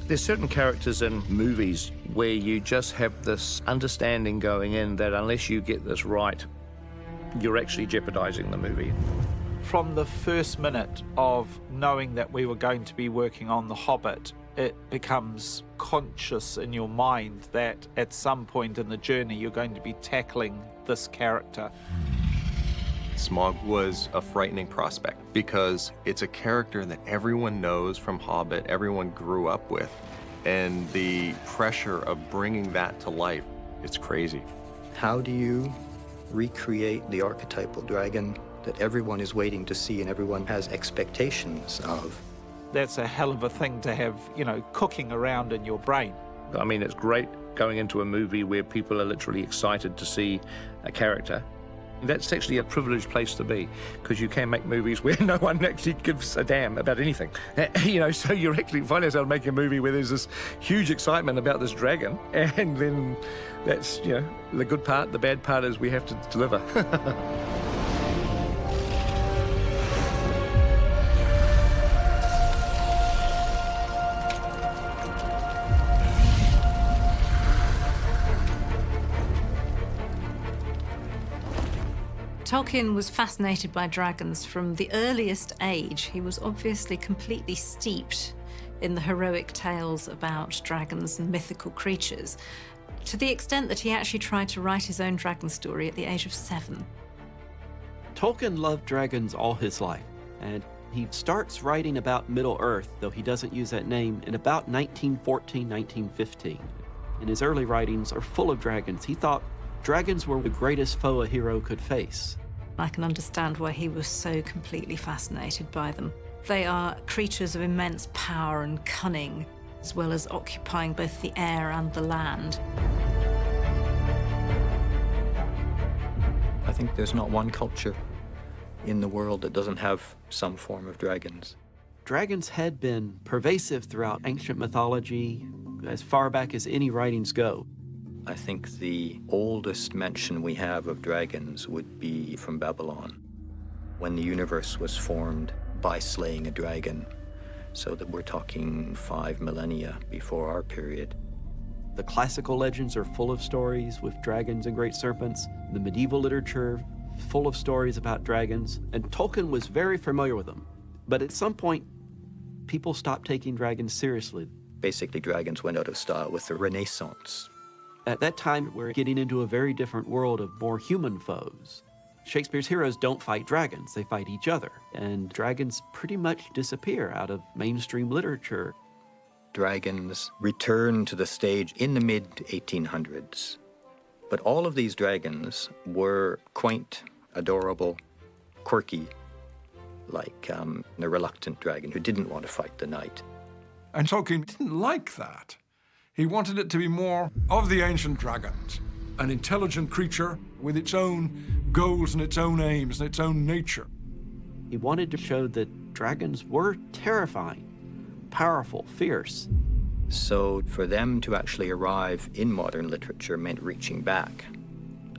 There's certain characters in movies where you just have this understanding going in that unless you get this right, you're actually jeopardizing the movie. From the first minute of knowing that we were going to be working on The Hobbit, it becomes conscious in your mind that at some point in the journey you're going to be tackling this character. Smaug was a frightening prospect because it's a character that everyone knows from Hobbit, everyone grew up with, and the pressure of bringing that to life, it's crazy. How do you recreate the archetypal dragon that everyone is waiting to see and everyone has expectations of? That's a hell of a thing to have, you know, cooking around in your brain. I mean, it's great going into a movie where people are literally excited to see a character. That's actually a privileged place to be, because you can make movies where no one actually gives a damn about anything. You know, so you actually find yourself making a movie where there's this huge excitement about this dragon, and then that's, you know, the good part. The bad part is we have to deliver. Tolkien was fascinated by dragons from the earliest age. He was obviously completely steeped in the heroic tales about dragons and mythical creatures, to the extent that he actually tried to write his own dragon story at the age of 7. Tolkien loved dragons all his life, and he starts writing about Middle-earth, though he doesn't use that name, in about 1914, 1915. And his early writings are full of dragons. He thought dragons were the greatest foe a hero could face. I can understand why he was so completely fascinated by them. They are creatures of immense power and cunning, as well as occupying both the air and the land. I think there's not one culture in the world that doesn't have some form of dragons. Dragons had been pervasive throughout ancient mythology as far back as any writings go. I think the oldest mention we have of dragons would be from Babylon, when the universe was formed by slaying a dragon, so that we're talking 5 millennia before our period. The classical legends are full of stories with dragons and great serpents. The medieval literature, full of stories about dragons, and Tolkien was very familiar with them. But at some point, people stopped taking dragons seriously. Basically, dragons went out of style with the Renaissance. At that time, we're getting into a very different world of more human foes. Shakespeare's heroes don't fight dragons, they fight each other. And dragons pretty much disappear out of mainstream literature. Dragons returned to the stage in the mid-1800s. But all of these dragons were quaint, adorable, quirky, like the reluctant dragon who didn't want to fight the knight. And Tolkien didn't like that. He wanted it to be more of the ancient dragons, an intelligent creature with its own goals and its own aims and its own nature. He wanted to show that dragons were terrifying, powerful, fierce. So for them to actually arrive in modern literature meant reaching back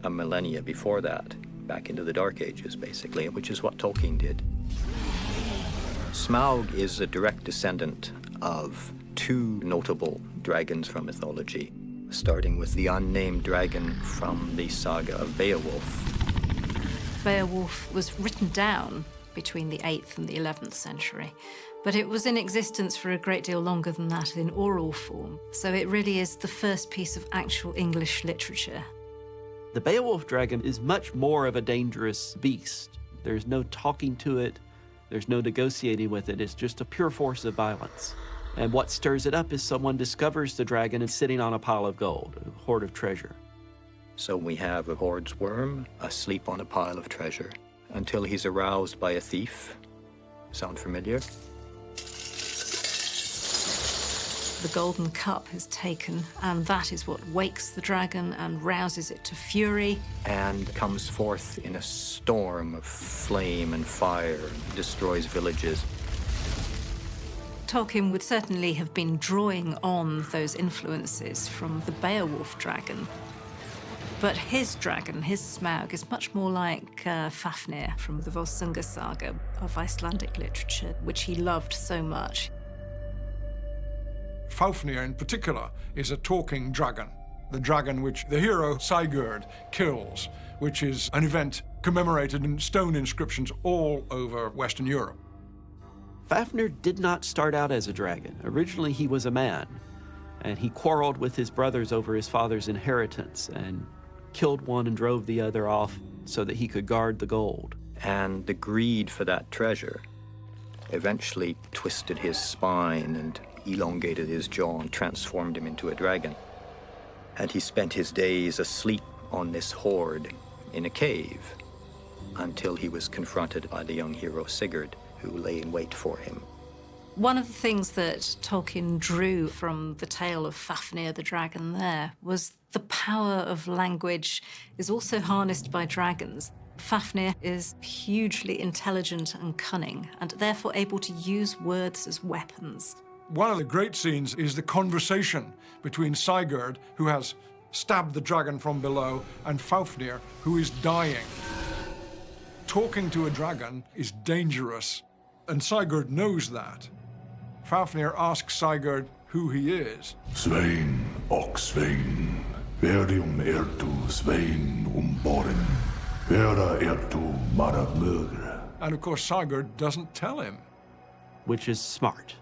a millennia before that, back into the Dark Ages, basically, which is what Tolkien did. Smaug is a direct descendant of 2 notable dragons from mythology, starting with the unnamed dragon from the saga of Beowulf. Beowulf was written down between the 8th and the 11th century, but it was in existence for a great deal longer than that in oral form, so it really is the first piece of actual English literature. The Beowulf dragon is much more of a dangerous beast. There's no talking to it, there's no negotiating with it, it's just a pure force of violence. And what stirs it up is someone discovers the dragon and sitting on a pile of gold, a hoard of treasure. So we have a hoard's worm asleep on a pile of treasure until he's aroused by a thief. Sound familiar? The golden cup is taken, and that is what wakes the dragon and rouses it to fury. And comes forth in a storm of flame and fire, and destroys villages. Tolkien would certainly have been drawing on those influences from the Beowulf dragon. But his dragon, his Smaug, is much more like Fafnir from the Volsunga saga of Icelandic literature, which he loved so much. Fafnir in particular is a talking dragon, the dragon which the hero Sigurd kills, which is an event commemorated in stone inscriptions all over Western Europe. Fafnir did not start out as a dragon. Originally, he was a man, and he quarreled with his brothers over his father's inheritance and killed one and drove the other off so that he could guard the gold. And the greed for that treasure eventually twisted his spine and elongated his jaw and transformed him into a dragon. And he spent his days asleep on this hoard in a cave until he was confronted by the young hero Sigurd, who lay in wait for him. One of the things that Tolkien drew from the tale of Fafnir the dragon there was the power of language is also harnessed by dragons. Fafnir is hugely intelligent and cunning, and therefore able to use words as weapons. One of the great scenes is the conversation between Sigurd, who has stabbed the dragon from below, and Fafnir, who is dying. Talking to a dragon is dangerous, and Sigurd knows that. Fafnir asks Sigurd who he is. Svein och Svein, verium ertu Svein boren, vera ertu maragmögre. And of course Sigurd doesn't tell him. Which is smart.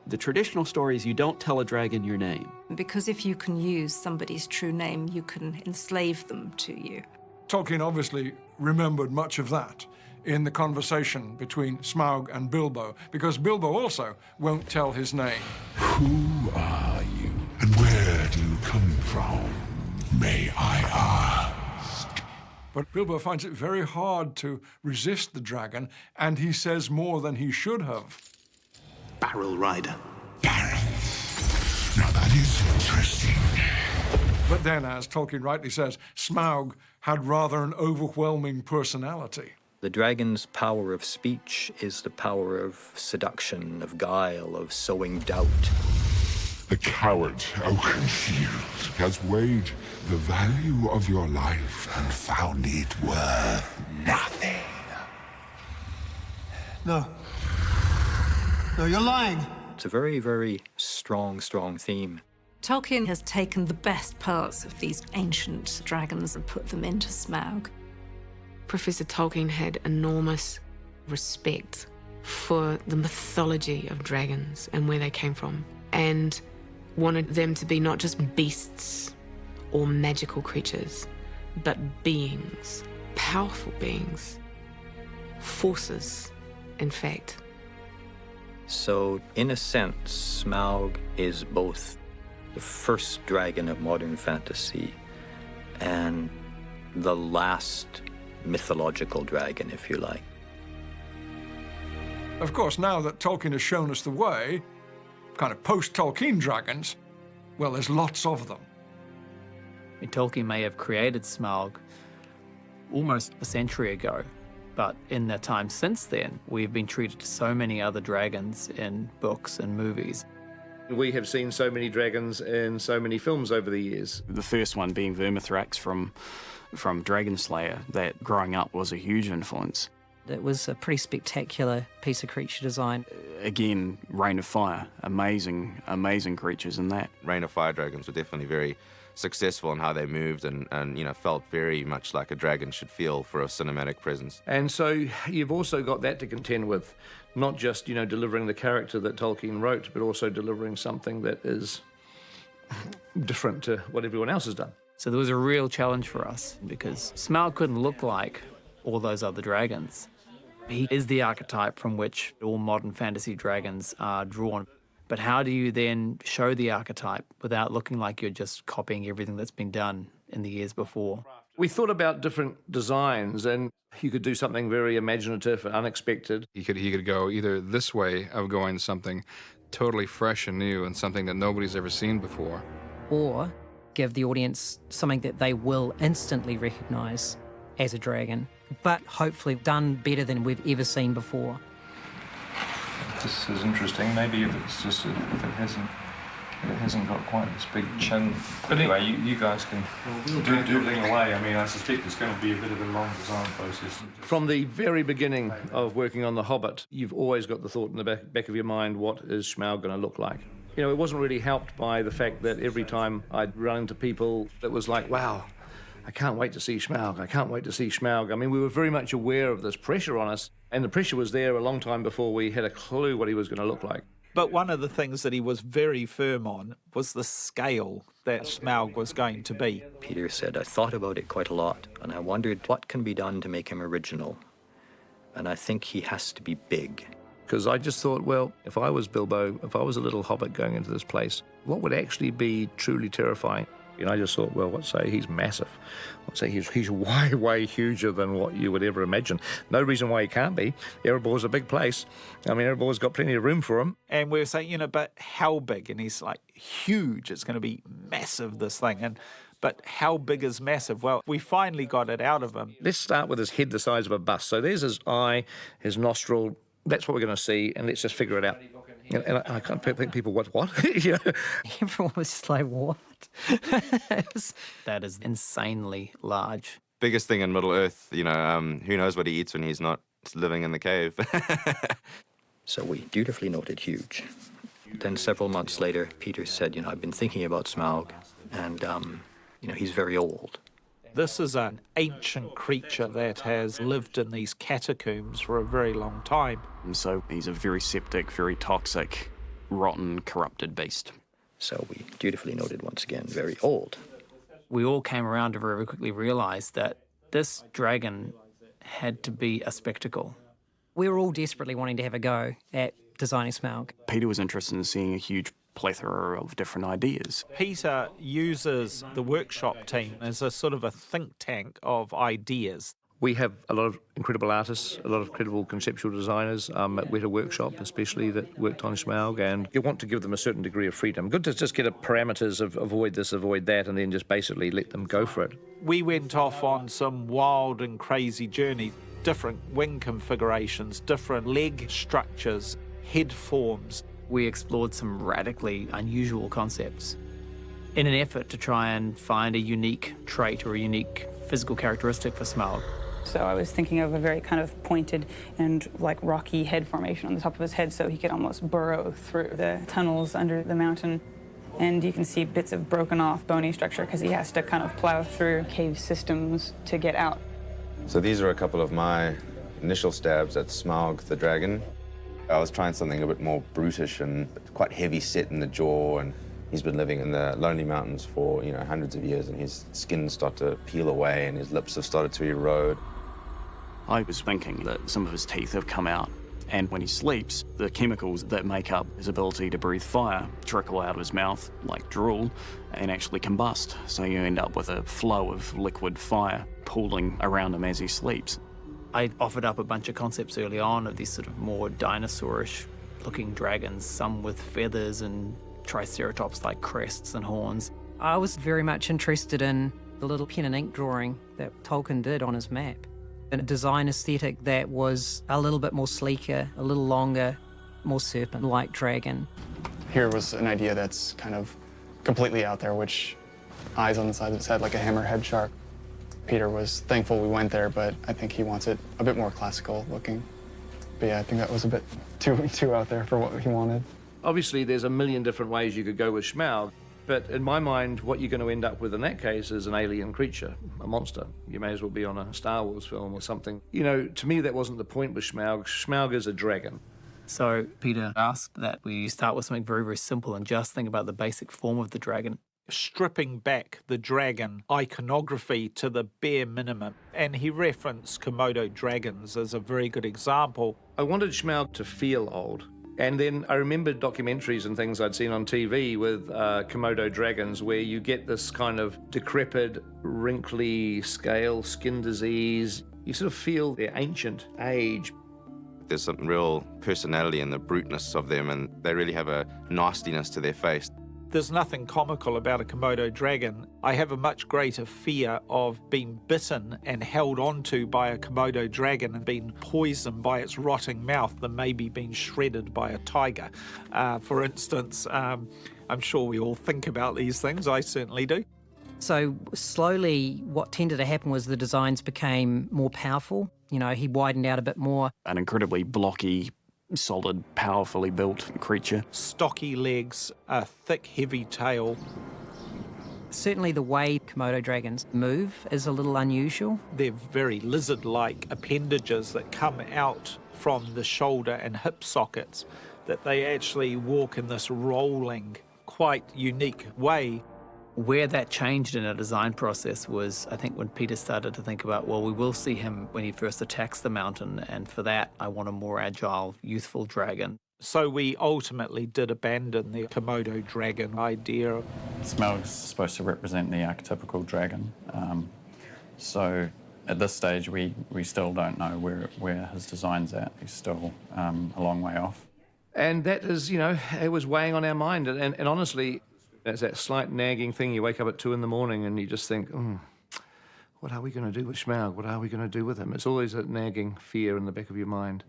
The traditional story is you don't tell a dragon your name. Because if you can use somebody's true name, you can enslave them to you. Tolkien obviously remembered much of that in the conversation between Smaug and Bilbo, because Bilbo also won't tell his name. Who are you, and where do you come from, may I ask? But Bilbo finds it very hard to resist the dragon, and he says more than he should have. Barrel rider. Barrels. Now that is interesting. But then, as Tolkien rightly says, Smaug had rather an overwhelming personality. The dragon's power of speech is the power of seduction, of guile, of sowing doubt. The coward, oh concealed, has weighed the value of your life and found it worth nothing. No. No, you're lying. It's a very, very strong theme. Tolkien has taken the best parts of these ancient dragons and put them into Smaug. Professor Tolkien had enormous respect for the mythology of dragons and where they came from, and wanted them to be not just beasts or magical creatures, but beings, powerful beings, forces, in fact. So, in a sense, Smaug is both the first dragon of modern fantasy and the last mythological dragon, if you like. Of course, now that Tolkien has shown us the way, kind of post-Tolkien dragons, well, there's lots of them. Tolkien may have created Smaug almost a century ago, but in the time since then, we've been treated to so many other dragons in books and movies. We have seen so many dragons in so many films over the years. The first one being Vermithrax from Dragon Slayer, that growing up was a huge influence. It was a pretty spectacular piece of creature design. Again, Rain of Fire, amazing creatures in that. Rain of Fire dragons were definitely very successful in how they moved and you know, felt very much like a dragon should feel for a cinematic presence. And so you've also got that to contend with, not just, you know, delivering the character that Tolkien wrote, but also delivering something that is different to what everyone else has done. So there was a real challenge for us because Smaug couldn't look like all those other dragons. He is the archetype from which all modern fantasy dragons are drawn. But how do you then show the archetype without looking like you're just copying everything that's been done in the years before? We thought about different designs, and you could do something very imaginative and unexpected. He could go either this way of going something totally fresh and new and something that nobody's ever seen before. Or give the audience something that they will instantly recognise as a dragon, but hopefully done better than we've ever seen before. This is interesting. Maybe if it's just if it hasn't got quite this big chin. But anyway, you guys can do doodling away. I mean, I suspect it's going to be a bit of a long design process. From the very beginning of working on The Hobbit, you've always got the thought in the back of your mind, what is Smaug going to look like? You know, it wasn't really helped by the fact that every time I'd run into people, it was like, wow, I can't wait to see Smaug, I can't wait to see Smaug. I mean, we were very much aware of this pressure on us, and the pressure was there a long time before we had a clue what he was going to look like. But one of the things that he was very firm on was the scale that Smaug was going to be. Peter said, I thought about it quite a lot, and I wondered what can be done to make him original. And I think he has to be big. Because I just thought, well, if I was Bilbo, if I was a little hobbit going into this place, what would actually be truly terrifying? And I just thought, well, let's say he's massive. Let's say he's way, way huger than what you would ever imagine. No reason why he can't be. Erebor's a big place. I mean, Erebor's got plenty of room for him. And we were saying, you know, but how big? And he's like, huge. It's going to be massive, this thing. But how big is massive? Well, we finally got it out of him. Let's start with his head the size of a bus. So there's his eye, his nostril. That's what we're going to see, and let's just figure it out. And I can't think people, what? You know? Everyone was just like, what? That is insanely large. Biggest thing in Middle-earth, you know, who knows what he eats when he's not living in the cave. So we dutifully noted huge. Then several months later, Peter said, you know, I've been thinking about Smaug, and, you know, he's very old. This is an ancient creature that has lived in these catacombs for a very long time. And so he's a very septic, very toxic, rotten, corrupted beast. So we dutifully noted once again, very old. We all came around to very quickly realise that this dragon had to be a spectacle. We were all desperately wanting to have a go at designing Smaug. Peter was interested in seeing a huge plethora of different ideas. Peter uses the workshop team as a sort of a think tank of ideas. We have a lot of incredible artists, a lot of credible conceptual designers at Weta Workshop, especially that worked on Smaug, and you want to give them a certain degree of freedom. Good to just get a parameters of avoid this, avoid that, and then just basically let them go for it. We went off on some wild and crazy journey, different wing configurations, different leg structures, head forms. We explored some radically unusual concepts in an effort to try and find a unique trait or a unique physical characteristic for Smaug. So I was thinking of a very kind of pointed and like rocky head formation on the top of his head so he could almost burrow through the tunnels under the mountain. And you can see bits of broken off bony structure because he has to kind of plow through cave systems to get out. So these are a couple of my initial stabs at Smaug the dragon. I was trying something a bit more brutish and quite heavy set in the jaw, and he's been living in the Lonely Mountains for, you know, hundreds of years, and his skin started to peel away and his lips have started to erode. I was thinking that some of his teeth have come out, and when he sleeps, the chemicals that make up his ability to breathe fire trickle out of his mouth like drool and actually combust. So you end up with a flow of liquid fire pooling around him as he sleeps. I offered up a bunch of concepts early on of these sort of more dinosaurish looking dragons, some with feathers and triceratops-like crests and horns. I was very much interested in the little pen and ink drawing that Tolkien did on his map. A design aesthetic that was a little bit more sleeker, a little longer, more serpent-like dragon. Here was an idea that's kind of completely out there, which eyes on the side of his head like a hammerhead shark. Peter was thankful we went there, but I think he wants it a bit more classical looking. But yeah, I think that was a bit too out there for what he wanted. Obviously, there's a million different ways you could go with Smaug, but in my mind, what you're going to end up with in that case is an alien creature, a monster. You may as well be on a Star Wars film or something. You know, to me, that wasn't the point with Smaug. Smaug is a dragon. So Peter asked that we start with something very, very simple and just think about the basic form of the dragon. Stripping back the dragon iconography to the bare minimum. And he referenced Komodo dragons as a very good example. I wanted Smaug to feel old. And then I remembered documentaries and things I'd seen on TV with Komodo dragons where you get this kind of decrepit, wrinkly scale, skin disease. You sort of feel their ancient age. There's some real personality in the bruteness of them, and they really have a nastiness to their face. There's nothing comical about a Komodo dragon. I have a much greater fear of being bitten and held onto by a Komodo dragon and being poisoned by its rotting mouth than maybe being shredded by a tiger. For instance, I'm sure we all think about these things. I certainly do. So slowly what tended to happen was the designs became more powerful. You know, he widened out a bit more. An incredibly blocky, solid, powerfully built creature. Stocky legs, a thick, heavy tail. Certainly the way Komodo dragons move is a little unusual. They're very lizard-like appendages that come out from the shoulder and hip sockets, that they actually walk in this rolling, quite unique way. Where that changed in our design process was, I think, when Peter started to think about, well, we will see him when he first attacks the mountain, and for that, I want a more agile, youthful dragon. So we ultimately did abandon the Komodo dragon idea. Smaug's supposed to represent the archetypical dragon. So at this stage, we still don't know where his design's at. He's still a long way off. And that is, it was weighing on our mind. And honestly, it's that slight nagging thing. You wake up at 2 in the morning and you just think, what are we going to do with Smaug? What are we going to do with him? It's always a nagging fear in the back of your mind.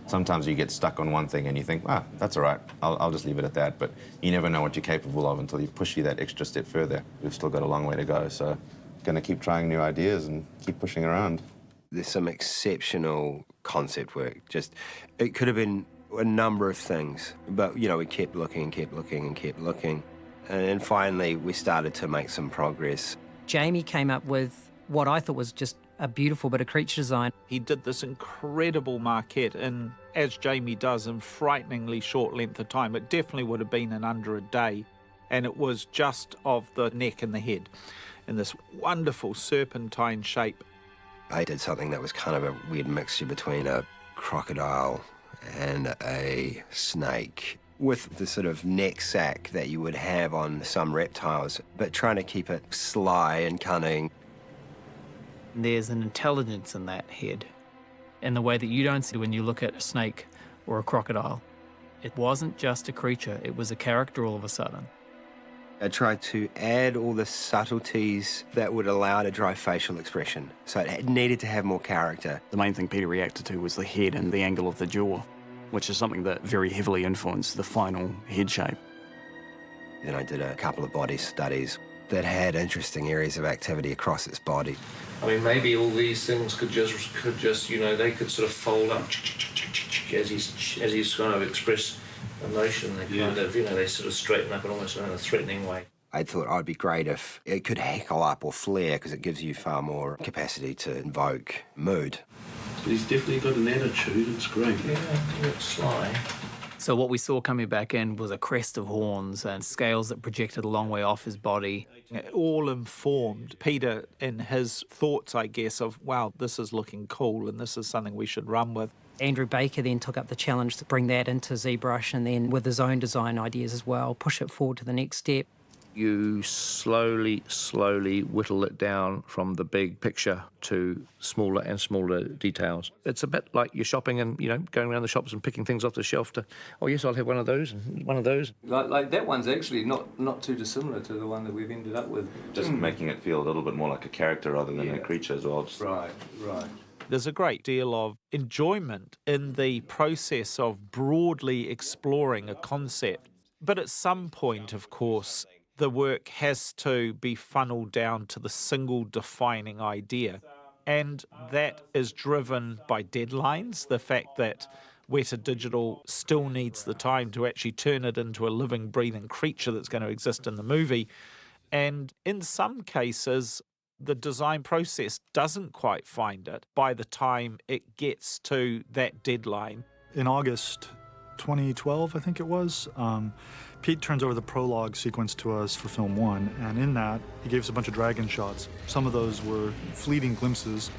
Sometimes you get stuck on one thing and you think, that's all right, I'll just leave it at that. But you never know what you're capable of until you push you that extra step further. We've still got a long way to go, so going to keep trying new ideas and keep pushing around. There's some exceptional concept work. It could have been a number of things, but, we kept looking and kept looking and kept looking. And then finally, we started to make some progress. Jamie came up with what I thought was just a beautiful bit of creature design. He did this incredible maquette in, as Jamie does, in frighteningly short length of time. It definitely would have been in under a day. And it was just of the neck and the head in this wonderful serpentine shape. I did something that was kind of a weird mixture between a crocodile and a snake, with the sort of neck sack that you would have on some reptiles, but trying to keep it sly and cunning. There's an intelligence in that head in the way that you don't see when you look at a snake or a crocodile. It wasn't just a creature, it was a character all of a sudden. I tried to add all the subtleties that would allow it to drive facial expression, so it needed to have more character. The main thing Peter reacted to was the head and the angle of the jaw, which is something that very heavily influenced the final head shape. Then I did a couple of body studies that had interesting areas of activity across its body. I mean, maybe all these things could just they could sort of fold up as he's kind of express emotion. They kind of, they sort of straighten up in almost in a threatening way. I thought I'd be great if it could heckle up or flare, because it gives you far more capacity to invoke mood. But he's definitely got an attitude, it's great. Yeah, it's sly. So what we saw coming back in was a crest of horns and scales that projected a long way off his body. It all informed Peter in his thoughts, I guess, of, wow, this is looking cool and this is something we should run with. Andrew Baker then took up the challenge to bring that into ZBrush, and then with his own design ideas as well, push it forward to the next step. You slowly whittle it down from the big picture to smaller and smaller details. It's a bit like you're shopping and, going around the shops and picking things off the shelf to, oh, yes, I'll have one of those and one of those. Like that one's actually not too dissimilar to the one that we've ended up with. Just making it feel a little bit more like a character rather than a creature as well. Right. There's a great deal of enjoyment in the process of broadly exploring a concept. But at some point, of course, the work has to be funneled down to the single defining idea. And that is driven by deadlines, the fact that Weta Digital still needs the time to actually turn it into a living, breathing creature that's going to exist in the movie. And in some cases, the design process doesn't quite find it by the time it gets to that deadline. In August 2012, I think it was, Pete turns over the prologue sequence to us for film 1, and in that, he gave us a bunch of dragon shots. Some of those were fleeting glimpses,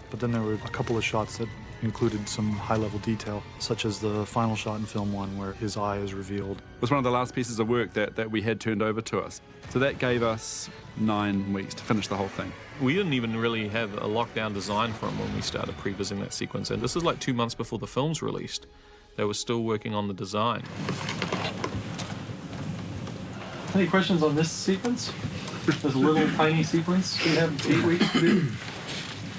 but then there were a couple of shots that included some high-level detail, such as the final shot in film 1 where his eye is revealed. It was one of the last pieces of work that we had turned over to us. So that gave us 9 weeks to finish the whole thing. We didn't even really have a lockdown design for him when we started pre-vising that sequence, and this is like 2 months before the film's released. They were still working on the design. Any questions on this sequence? This little tiny sequence we have 8 weeks to do?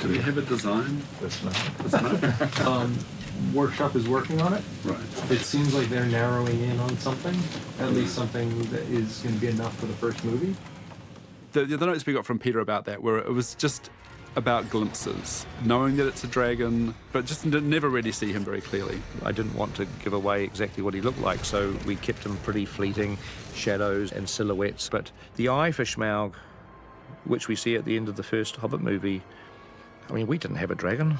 Do we have a design? That's not. Workshop is working on it. Right. It seems like they're narrowing in on something, at least something that is going to be enough for the first movie. The notes we got from Peter about that were, it was just about glimpses, knowing that it's a dragon, but just never really see him very clearly. I didn't want to give away exactly what he looked like, so we kept him pretty fleeting, shadows and silhouettes. But the eye for Smaug, which we see at the end of the first Hobbit movie, I mean, we didn't have a dragon.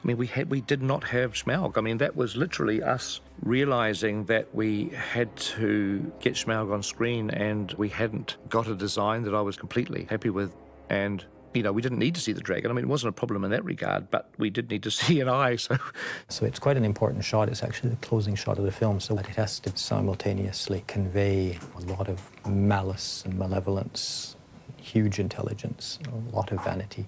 I mean, we did not have Smaug. I mean, that was literally us realizing that we had to get Smaug on screen, and we hadn't got a design that I was completely happy with. And, you know, we didn't need to see the dragon. I mean, it wasn't a problem in that regard, but we did need to see an eye, so... So it's quite an important shot. It's actually the closing shot of the film, so it has to simultaneously convey a lot of malice and malevolence, huge intelligence, a lot of vanity.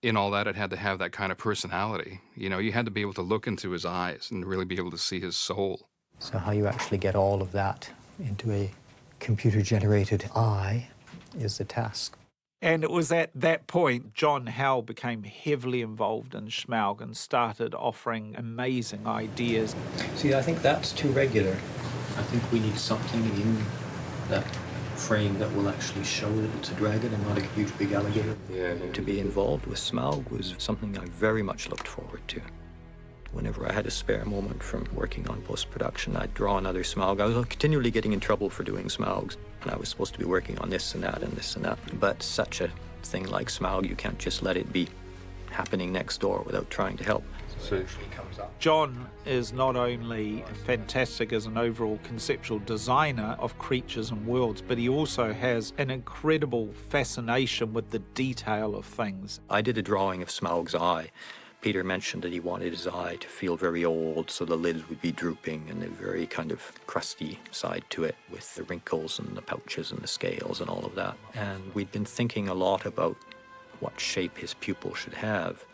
In all that, it had to have that kind of personality. You know, you had to be able to look into his eyes and really be able to see his soul. So how you actually get all of that into a computer-generated eye is the task. And it was at that point John Howe became heavily involved in Smaug and started offering amazing ideas. See, I think that's too regular. I think we need something in that frame that will actually show that it's a dragon and not a huge big alligator. To be involved with Smaug was something I very much looked forward to. Whenever I had a spare moment from working on post-production, I'd draw another Smaug. I was continually getting in trouble for doing Smaugs, and I was supposed to be working on this and that and this and that. But such a thing like Smaug, you can't just let it be happening next door without trying to help. So John is not only fantastic as an overall conceptual designer of creatures and worlds, but he also has an incredible fascination with the detail of things. I did a drawing of Smaug's eye. Peter mentioned that he wanted his eye to feel very old, so the lids would be drooping and a very kind of crusty side to it with the wrinkles and the pouches and the scales and all of that. And we'd been thinking a lot about what shape his pupil should have.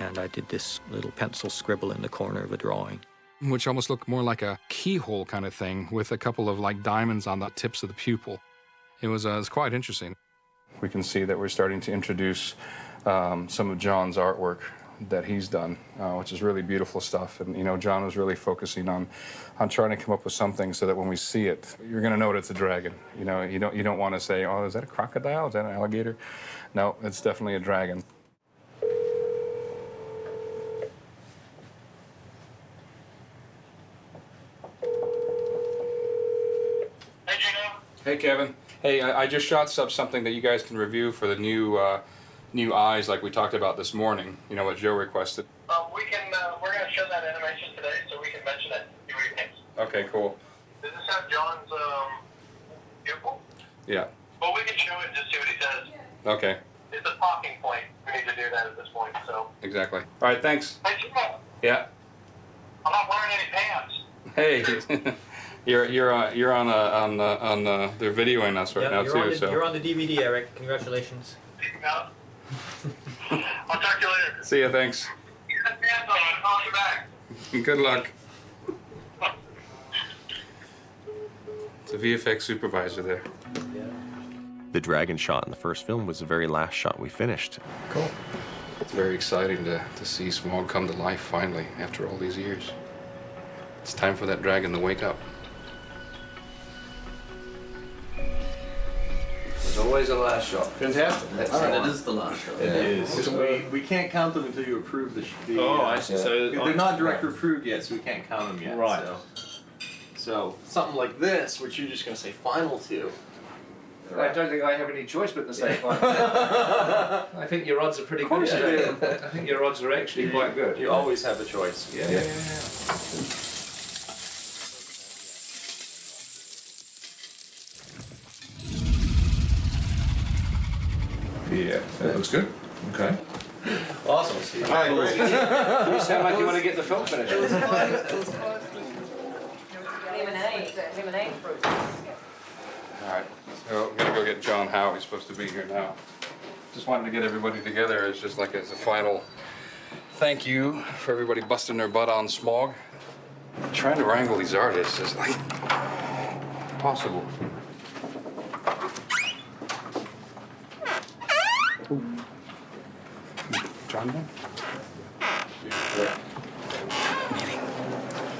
And I did this little pencil scribble in the corner of a drawing. Which almost looked more like a keyhole kind of thing with a couple of like diamonds on the tips of the pupil. It was quite interesting. We can see that we're starting to introduce some of John's artwork that he's done, which is really beautiful stuff. And, you know, John was really focusing on trying to come up with something so that when we see it, you're going to know it's a dragon. You know, you don't want to say, oh, is that a crocodile? Is that an alligator? No, it's definitely a dragon. Hey, Kevin. Hey, I just shot up something that you guys can review for the new eyes, like we talked about this morning. You know what Joe requested. We're going to show that animation today, so we can mention it. See what he thinks. Okay, cool. Does this have John's pupil? Yeah. Well, we can show it and just see what he says. Okay. It's a talking point. We need to do that at this point, so. Exactly. All right, thanks. Hey, Jimbo. Yeah. I'm not wearing any pants. Hey. You're on they're videoing us right now too. So You're on the DVD, Eric. Congratulations. I'll talk to you later. See ya. Thanks. I'll call you back. Good luck. It's a VFX supervisor there. The dragon shot in the first film was the very last shot we finished. Cool. It's very exciting to see Smaug come to life finally after all these years. It's time for that dragon to wake up. There's always a last shot. Fantastic. That is the last shot. It is. So we can't count them until you approve the I see. So they're not director approved yet, so we can't count them yet. Right. So something like this, which you're just going to say final to. I don't think I have any choice but to say final. I think your odds are pretty good. I think your odds are actually quite good. You always have a choice. Yeah. Yeah, that looks good. Okay. Awesome. All right, great. You sound like you want to get the film finished. Lemonade fruit. All right, so I'm gonna go get John Howe. He's supposed to be here now. Just wanted to get everybody together as just like as a final thank you for everybody busting their butt on Smaug. Trying to wrangle these artists is like impossible. John?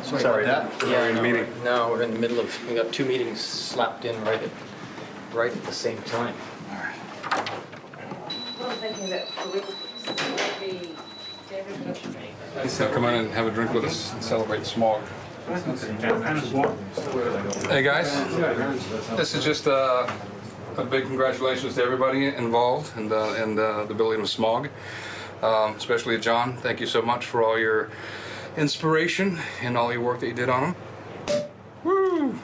Sorry about that. We're in a meeting. No, we're in the middle of, we got two meetings slapped in right at the same time. All right. thinking that we would be So come on and have a drink with us and celebrate Smaug. Hey guys, this is just a big congratulations to everybody involved in the building of Smaug, especially John. Thank you so much for all your inspiration and all your work that you did on them. Woo!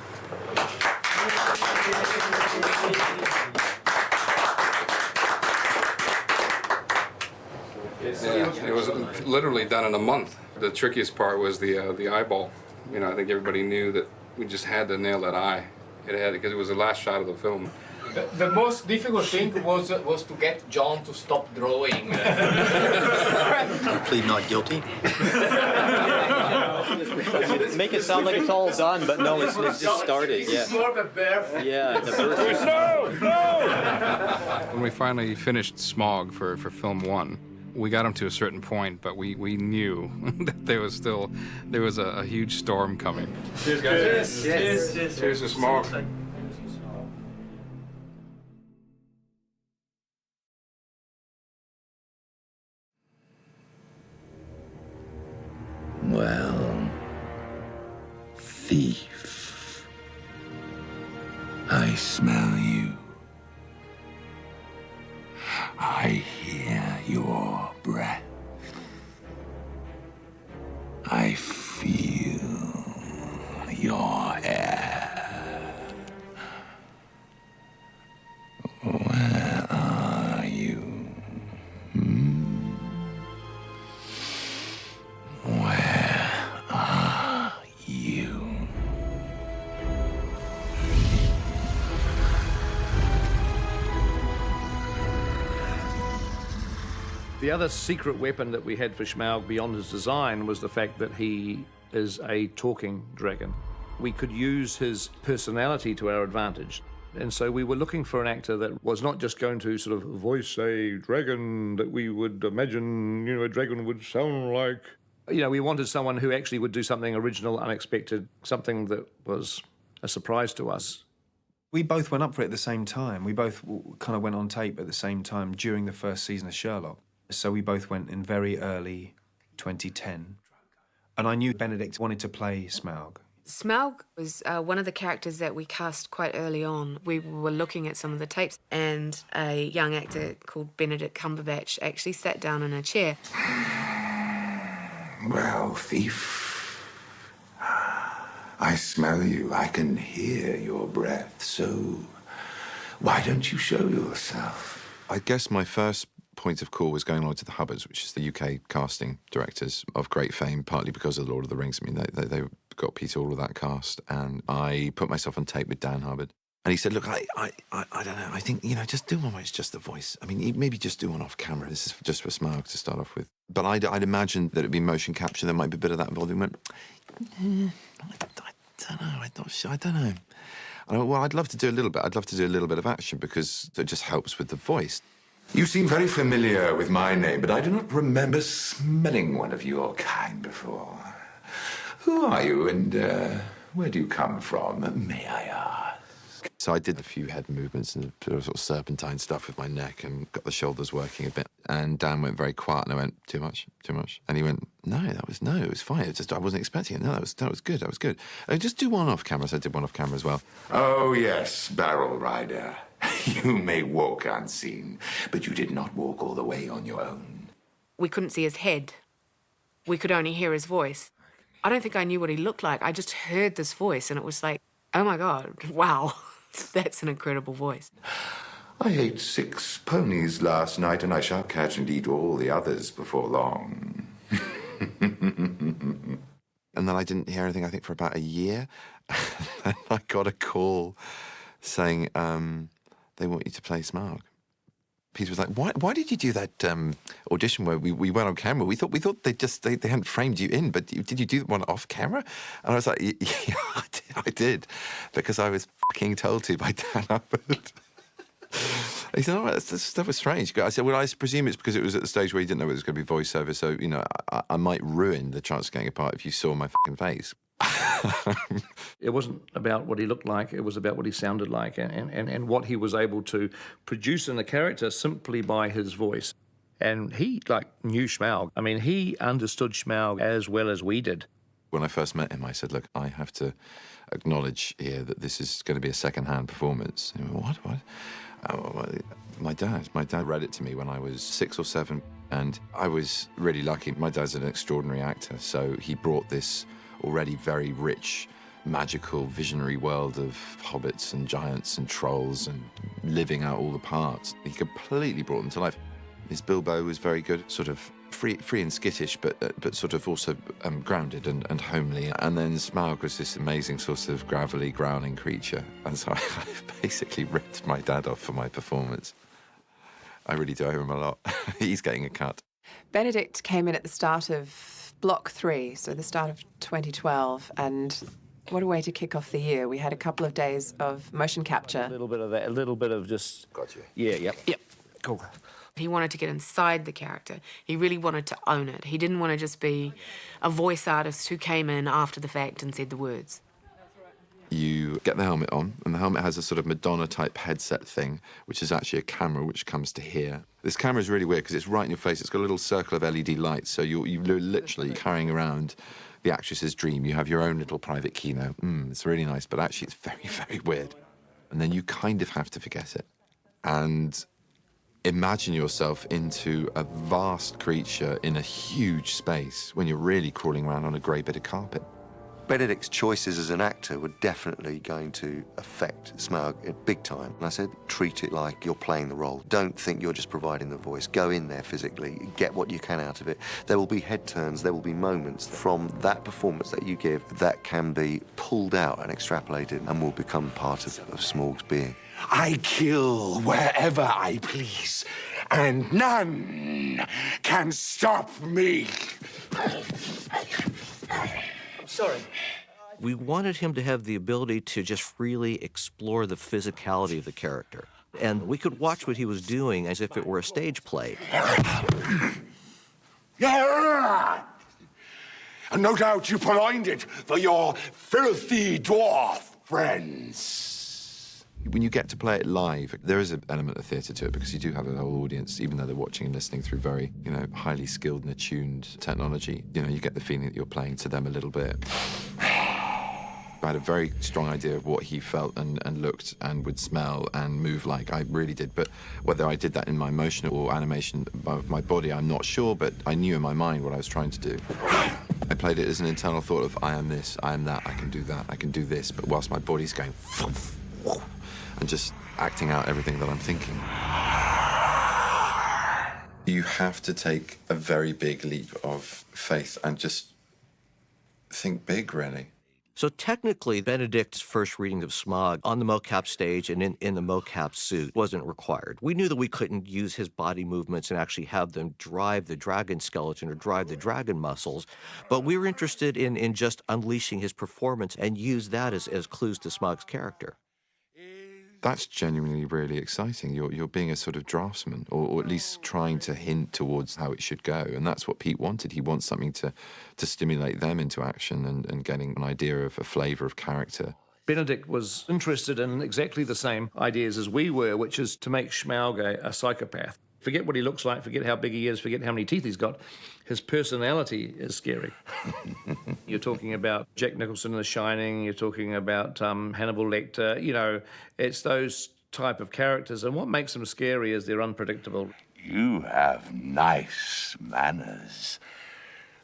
Yeah, it was literally done in a month. The trickiest part was the eyeball. You know, I think everybody knew that we just had to nail that eye. It had because it was the last shot of the film. The most difficult thing was to get John to stop drawing. You plead not guilty? Make it sound like it's all done, but no, it's just started. Yeah. It's more of a birth. Yeah, the birth. No! When we finally finished Smaug for film 1, we got him to a certain point, but we knew that there was a huge storm coming. Cheers, guys. Cheers. Cheers to Smaug. Well, thief, I smell you. I hear your breath. I feel your air. Where are you? Where are you? The other secret weapon that we had for Smaug beyond his design was the fact that he is a talking dragon. We could use his personality to our advantage. And so we were looking for an actor that was not just going to sort of voice a dragon that we would imagine, a dragon would sound like. We wanted someone who actually would do something original, unexpected, something that was a surprise to us. We both went up for it at the same time. We both kind of went on tape at the same time during the first season of Sherlock. So we both went in very early 2010. And I knew Benedict wanted to play Smaug. Smaug was one of the characters that we cast quite early on. We were looking at some of the tapes, and a young actor called Benedict Cumberbatch actually sat down in a chair. Well, thief, I smell you. I can hear your breath. So why don't you show yourself? I guess my first point of call was going along to the Hubbards, which is the UK casting directors of great fame, partly because of The Lord of the Rings. I mean, they got Peter, all of that cast, and I put myself on tape with Dan Hubbard. And he said, look, I don't know, I think, just do one where it's just the voice. I mean, maybe just do one off camera. This is just for Smaug to start off with. But I'd imagined that it'd be motion capture. There might be a bit of that involved. He went, I don't know, I'm not sure, I don't know. And I went, well, I'd love to do a little bit. I'd love to do a little bit of action because it just helps with the voice. You seem very familiar with my name, but I do not remember smelling one of your kind before. Who are you, and where do you come from, may I ask? So I did a few head movements and sort of serpentine stuff with my neck and got the shoulders working a bit. And Dan went very quiet, and I went, too much. And he went, it was fine. It just, I wasn't expecting it. No, that was good. Just do one off camera. So I did one off camera as well. Oh, yes, Barrel Rider. You may walk unseen, but you did not walk all the way on your own. We couldn't see his head. We could only hear his voice. I don't think I knew what he looked like. I just heard this voice, and it was like, oh my God, wow, that's an incredible voice. I ate 6 ponies last night, and I shall catch and eat all the others before long. And then I didn't hear anything, I think, for about a year. And I got a call saying, they want you to play Smaug. Peter was like, why did you do that audition where we went on camera? We thought they hadn't framed you in, but did you do one off camera? And I was like, yeah, I did, because I was fucking told to by Dan Hubbard. He said, that was strange. I said, well, I presume it's because it was at the stage where you didn't know it was going to be voiceover, so, I might ruin the chance of getting a part if you saw my fucking face. It wasn't about what he looked like, it was about what he sounded like and what he was able to produce in the character simply by his voice. And he, knew Smaug. I mean, he understood Smaug as well as we did. When I first met him, I said, look, I have to acknowledge here that this is going to be a second-hand performance. And he went, what? Oh, my dad read it to me when I was 6 or 7, and I was really lucky. My dad's an extraordinary actor, so he brought this already very rich, magical, visionary world of hobbits and giants and trolls and living out all the parts. He completely brought them to life. His Bilbo was very good, sort of free and skittish, but sort of also grounded and homely. And then Smaug was this amazing sort of gravelly, growling creature. And so I basically ripped my dad off for my performance. I really do owe him a lot. He's getting a cut. Benedict came in at the start of Block 3, so the start of 2012, and what a way to kick off the year. We had a couple of days of motion capture. A little bit of that, a little bit of just... Got you. Yeah, yep. Cool. He wanted to get inside the character. He really wanted to own it. He didn't want to just be a voice artist who came in after the fact and said the words. You get the helmet on, and the helmet has a sort of Madonna-type headset thing, which is actually a camera which comes to here. This camera is really weird because it's right in your face. It's got a little circle of LED lights, so you're literally carrying around the actress's dream. You have your own little private kino. It's really nice, but actually it's very, very weird. And then you kind of have to forget it. And imagine yourself into a vast creature in a huge space when you're really crawling around on a grey bit of carpet. Benedict's choices as an actor were definitely going to affect Smaug big time. And I said, treat it like you're playing the role. Don't think you're just providing the voice. Go in there physically, get what you can out of it. There will be head turns, there will be moments from that performance that you give that can be pulled out and extrapolated and will become part of Smaug's being. I kill wherever I please, and none can stop me. Sorry. We wanted him to have the ability to just freely explore the physicality of the character. And we could watch what he was doing as if it were a stage play. And no doubt you purloined it for your filthy dwarf friends. When you get to play it live, there is an element of theatre to it because you do have a whole audience, even though they're watching and listening through very, highly skilled and attuned technology. You get the feeling that you're playing to them a little bit. I had a very strong idea of what he felt and looked and would smell and move like. I really did. But whether I did that in my motion or animation of my body, I'm not sure, but I knew in my mind what I was trying to do. I played it as an internal thought of, I am this, I am that, I can do that, I can do this, but whilst my body's going and just acting out everything that I'm thinking. You have to take a very big leap of faith and just think big, really. So technically, Benedict's first reading of Smaug on the mocap stage and in the mocap suit wasn't required. We knew that we couldn't use his body movements and actually have them drive the dragon skeleton or drive the dragon muscles, but we were interested in just unleashing his performance and use that as clues to Smaug's character. That's genuinely really exciting. You're being a sort of draftsman, or at least trying to hint towards how it should go. And that's what Pete wanted. He wants something to stimulate them into action and getting an idea of a flavour of character. Benedict was interested in exactly the same ideas as we were, which is to make Smaug a psychopath. Forget what he looks like, forget how big he is, forget how many teeth he's got. His personality is scary. You're talking about Jack Nicholson in The Shining, you're talking about Hannibal Lecter, it's those type of characters, and what makes them scary is they're unpredictable. You have nice manners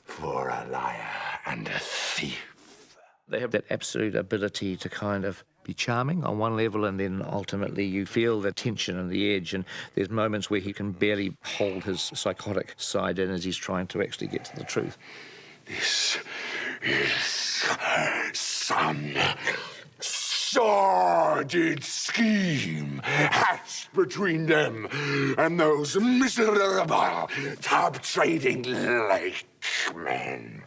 for a liar and a thief. They have that absolute ability to kind of be charming on one level, and then ultimately you feel the tension and the edge, and there's moments where he can barely hold his psychotic side in as he's trying to actually get to the truth. This is some sordid scheme hatched between them and those miserable top-trading lake men.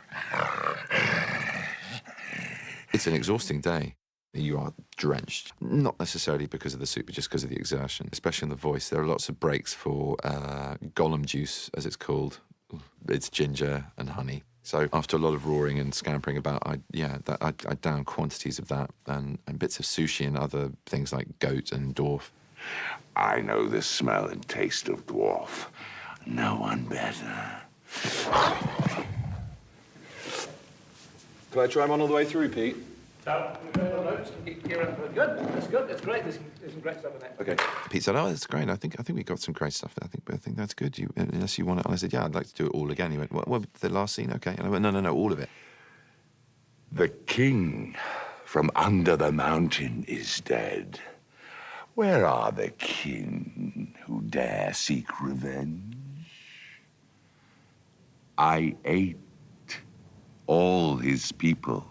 It's an exhausting day. You are drenched, not necessarily because of the suit, but just because of the exertion, especially in the voice. There are lots of breaks for Gollum juice, as it's called. It's ginger and honey. So after a lot of roaring and scampering about, I downed quantities of that and bits of sushi and other things like goat and dwarf. I know the smell and taste of dwarf. No one better. Can I try him on all the way through, Pete? No, good. That's good. That's great. There's some great stuff in there. Okay. Pete said, "Oh, that's great. I think we got some great stuff. I think that's good. Unless you want it." And I said, "Yeah, I'd like to do it all again." He went, "What the last scene? Okay." And I went, "No, all of it." The king from under the mountain is dead. Where are the kin who dare seek revenge? I ate all his people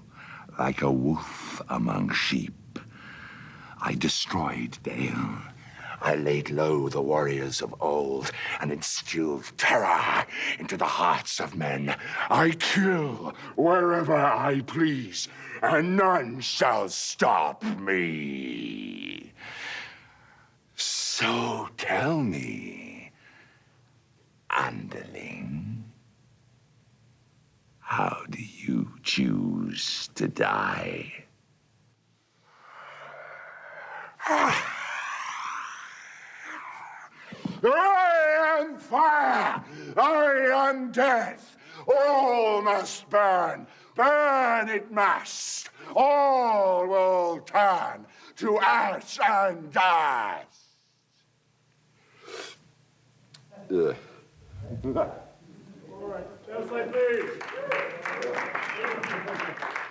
like a wolf among sheep. I destroyed Dale. I laid low the warriors of old and instilled terror into the hearts of men. I kill wherever I please, and none shall stop me. So tell me, underling, how do you choose to die? I am fire! I am death! All must burn! Burn it must! All will turn to ash and dust! Ugh.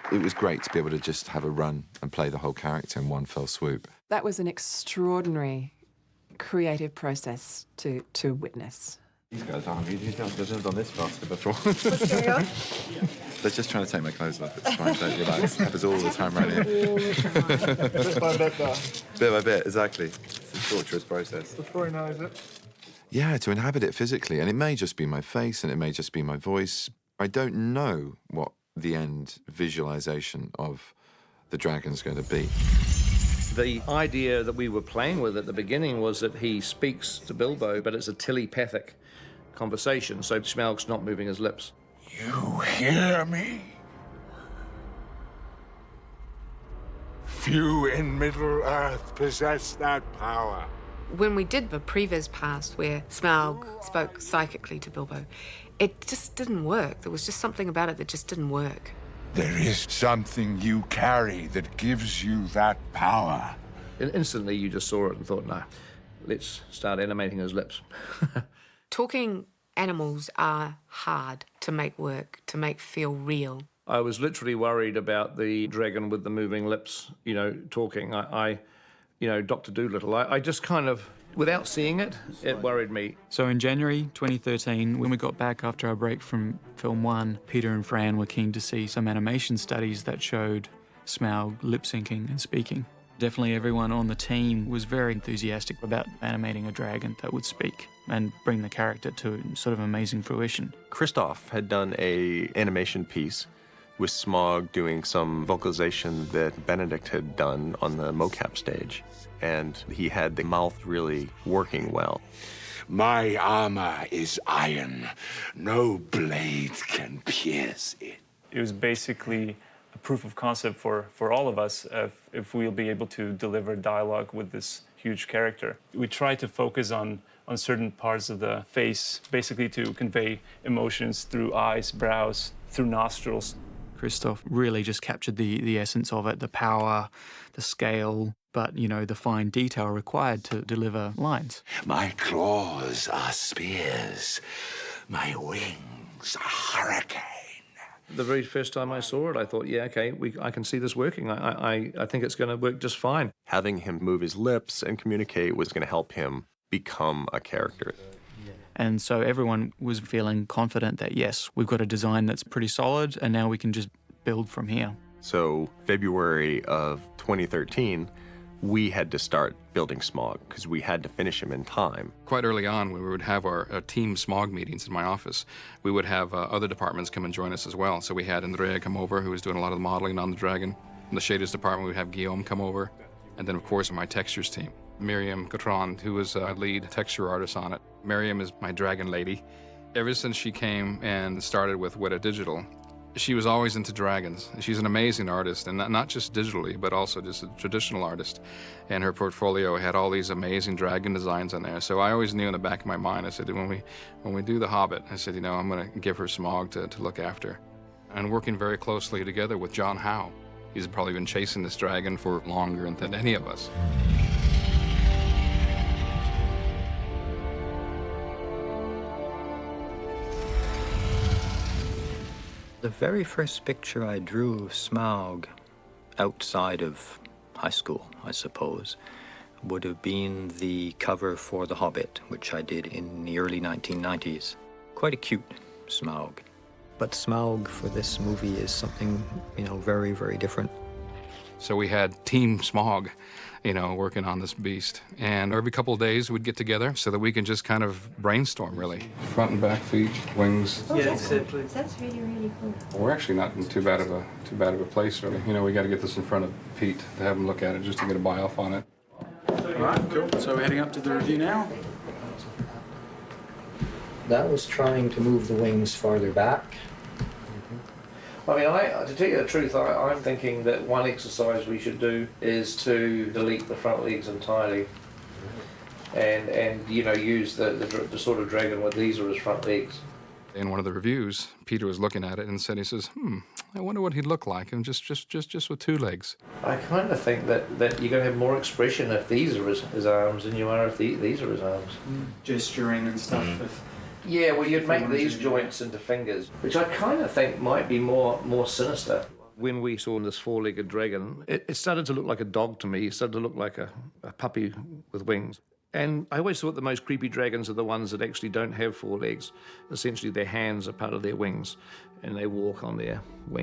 It was great to be able to just have a run and play the whole character in one fell swoop. That was an extraordinary creative process to witness. These guys aren't. He's never done this faster before. What's going on? They're just trying to take my clothes off. It's fine. Don't relax. It happens all the time right here. Bit by bit, though. Bit by bit, exactly. It's a torturous process. Before he knows it. Yeah, to inhabit it physically. And it may just be my face and it may just be my voice. I don't know what the end visualization of the dragon's going to be. The idea that we were playing with at the beginning was that he speaks to Bilbo, but it's a telepathic conversation, so Smaug's not moving his lips. You hear me? Few in Middle-earth possess that power. When we did the previs pass where Smaug spoke psychically to Bilbo, it just didn't work. There was just something about it that just didn't work. There is something you carry that gives you that power. And instantly you just saw it and thought, no, let's start animating his lips. Talking animals are hard to make work, to make feel real. I was literally worried about the dragon with the moving lips, talking. Dr. Dolittle, I just kind of, without seeing it, it worried me. So in January 2013, when we got back after our break from film 1, Peter and Fran were keen to see some animation studies that showed Smaug lip-syncing and speaking. Definitely everyone on the team was very enthusiastic about animating a dragon that would speak and bring the character to sort of amazing fruition. Christoph had done an animation piece with Smaug doing some vocalization that Benedict had done on the mocap stage. And he had the mouth really working well. My armor is iron. No blade can pierce it. It was basically a proof of concept for all of us if we'll be able to deliver dialogue with this huge character. We try to focus on certain parts of the face, basically to convey emotions through eyes, brows, through nostrils. Christoph really just captured the essence of it, the power, the scale, but, the fine detail required to deliver lines. My claws are spears. My wings are hurricane. The very first time I saw it, I thought, yeah, okay, I can see this working. I think it's going to work just fine. Having him move his lips and communicate was going to help him become a character. And so everyone was feeling confident that, yes, we've got a design that's pretty solid, and now we can just build from here. So February of 2013, we had to start building Smaug because we had to finish him in time. Quite early on, when we would have our team Smaug meetings in my office, we would have other departments come and join us as well. So we had Andrea come over, who was doing a lot of the modeling on the dragon. In the shaders department, we'd have Guillaume come over. And then, of course, my textures team. Miriam Gautran, who was a lead texture artist on it. Miriam is my dragon lady. Ever since she came and started with Weta Digital, She was always into dragons. She's an amazing artist, and not just digitally, but also just a traditional artist. And her portfolio had all these amazing dragon designs on there. So I always knew in the back of my mind, I said, when we do The Hobbit, I said, you know, I'm going to give her Smaug to look after. And working very closely together with John Howe. He's probably been chasing this dragon for longer than any of us. The very first picture I drew of Smaug outside of high school, I suppose, would have been the cover for The Hobbit, which I did in the early 1990s. Quite a cute Smaug. But Smaug for this movie is something, you know, very, very different. So we had Team Smaug, you know, working on this beast. And every couple of days we'd get together so that we can just kind of brainstorm, really. Front and back feet, wings. Oh, yeah, that's really, really cool. We're actually not in too bad of a place, really. You know, we got to get this in front of Pete to have him look at it just to get a buy-off on it. All right, cool. So we're heading up to the review now. That was trying to move the wings farther back. I mean, to tell you the truth, I'm thinking that one exercise we should do is to delete the front legs entirely, and you know, use the sort of dragon with these are his front legs. In one of the reviews, Peter was looking at it and said, he says, I wonder what he'd look like, and just with two legs. I kind of think that you're going to have more expression if these are his arms than you are if these are his arms. Gesturing and stuff. Yeah, well, you'd make these joints into fingers, which I kind of think might be more sinister. When we saw this four-legged dragon, it started to look like a dog to me. It started to look like a puppy with wings. And I always thought the most creepy dragons are the ones that actually don't have four legs. Essentially, their hands are part of their wings, and they walk on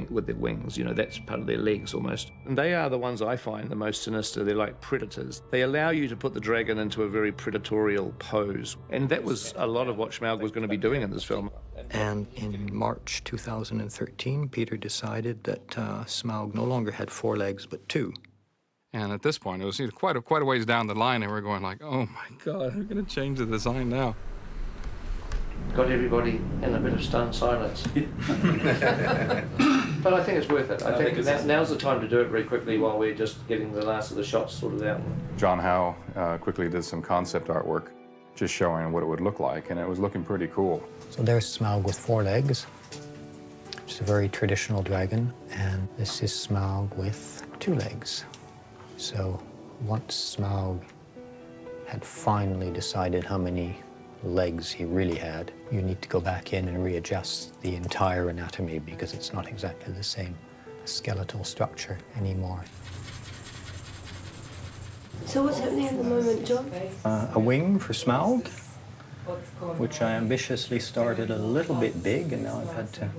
with their wings. You know, that's part of their legs almost. And they are the ones I find the most sinister. They're like predators. They allow you to put the dragon into a very predatorial pose. And that was a lot of what Smaug was going to be doing in this film. And in March 2013, Peter decided that Smaug no longer had four legs, but two. And at this point, it was quite a ways down the line, and we're going like, oh my God, we're going to change the design now. Got everybody in a bit of stunned silence. But I think it's worth it. I think now's the time to do it very quickly while we're just getting the last of the shots sorted out. John Howe quickly did some concept artwork, just showing what it would look like, and it was looking pretty cool. So there's Smaug with four legs, which is a very traditional dragon, and this is Smaug with two legs. So once Smaug had finally decided how many legs he really had, you need to go back in and readjust the entire anatomy because it's not exactly the same skeletal structure anymore. So what's happening at the moment, John? A wing for Smaug, which I ambitiously started a little bit big, and now I've had to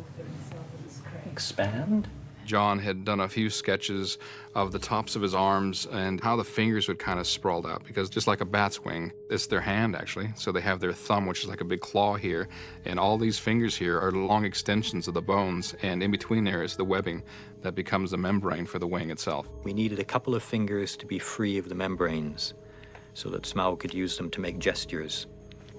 expand. John had done a few sketches of the tops of his arms and how the fingers would kind of sprawled out, because just like a bat's wing, it's their hand actually. So they have their thumb, which is like a big claw here, and all these fingers here are long extensions of the bones, and in between there is the webbing that becomes the membrane for the wing itself. We needed a couple of fingers to be free of the membranes so that Smaug could use them to make gestures.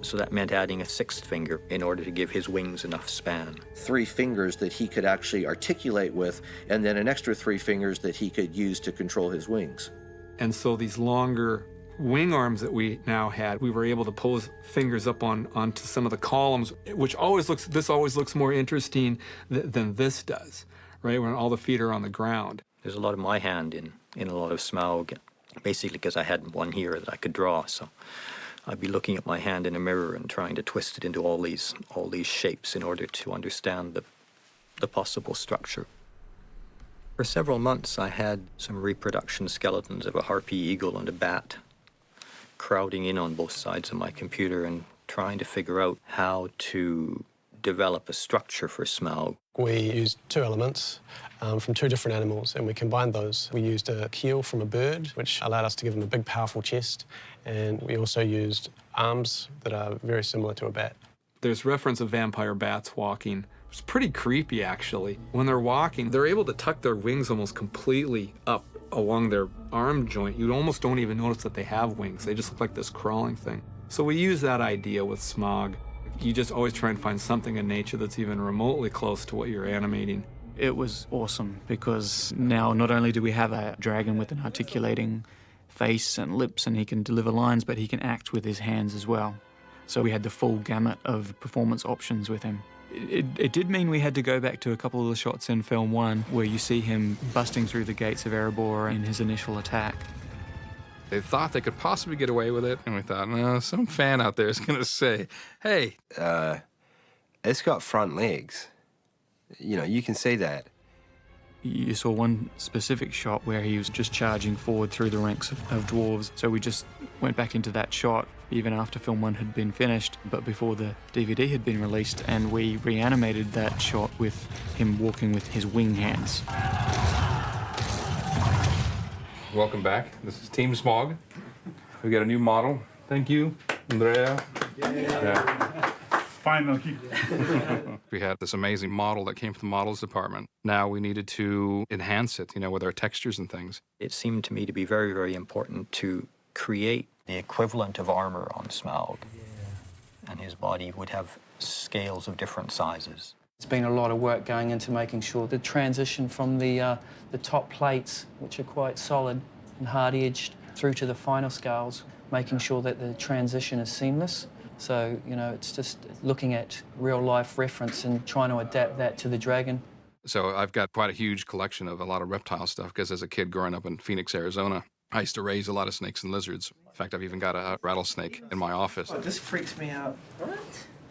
So that meant adding a sixth finger in order to give his wings enough span. 3 fingers that he could actually articulate with, and then an extra 3 fingers that he could use to control his wings. And so these longer wing arms that we now had, we were able to pull his fingers up onto some of the columns, which always looks more interesting than this does, right? When all the feet are on the ground. There's a lot of my hand in a lot of Smaug, basically because I had one here that I could draw, so I'd be looking at my hand in a mirror and trying to twist it into all these shapes in order to understand the possible structure. For several months, I had some reproduction skeletons of a harpy eagle and a bat crowding in on both sides of my computer and trying to figure out how to develop a structure for Smaug. We used 2 elements from 2 different animals, and we combined those. We used a keel from a bird, which allowed us to give him a big, powerful chest, and we also used arms that are very similar to a bat. There's reference of vampire bats walking. It's pretty creepy, actually. When they're walking, they're able to tuck their wings almost completely up along their arm joint. You almost don't even notice that they have wings. They just look like this crawling thing. So we use that idea with Smaug. You just always try and find something in nature that's even remotely close to what you're animating. It was awesome because now not only do we have a dragon with an articulating face and lips and he can deliver lines, but he can act with his hands as well. So we had the full gamut of performance options with him. It did mean we had to go back to a couple of the shots in film 1 where you see him busting through the gates of Erebor in his initial attack. They thought they could possibly get away with it, and we thought, no, some fan out there is going to say, hey. It's got front legs. You know, you can see that. You saw one specific shot where he was just charging forward through the ranks of dwarves, so we just went back into that shot even after film 1 had been finished, but before the DVD had been released, and we reanimated that shot with him walking with his wing hands. Welcome back. This is Team Smaug. We got a new model. Thank you, Andrea. Yeah. Finally. We had this amazing model that came from the models department. Now we needed to enhance it, you know, with our textures and things. It seemed to me to be very, very important to create the equivalent of armor on Smaug. And his body would have scales of different sizes. It's been a lot of work going into making sure the transition from the top plates, which are quite solid and hard-edged, through to the final scales, making sure that the transition is seamless. So, you know, it's just looking at real-life reference and trying to adapt that to the dragon. So I've got quite a huge collection of a lot of reptile stuff, because as a kid growing up in Phoenix, Arizona, I used to raise a lot of snakes and lizards. In fact, I've even got a rattlesnake in my office. Oh, this freaks me out. What?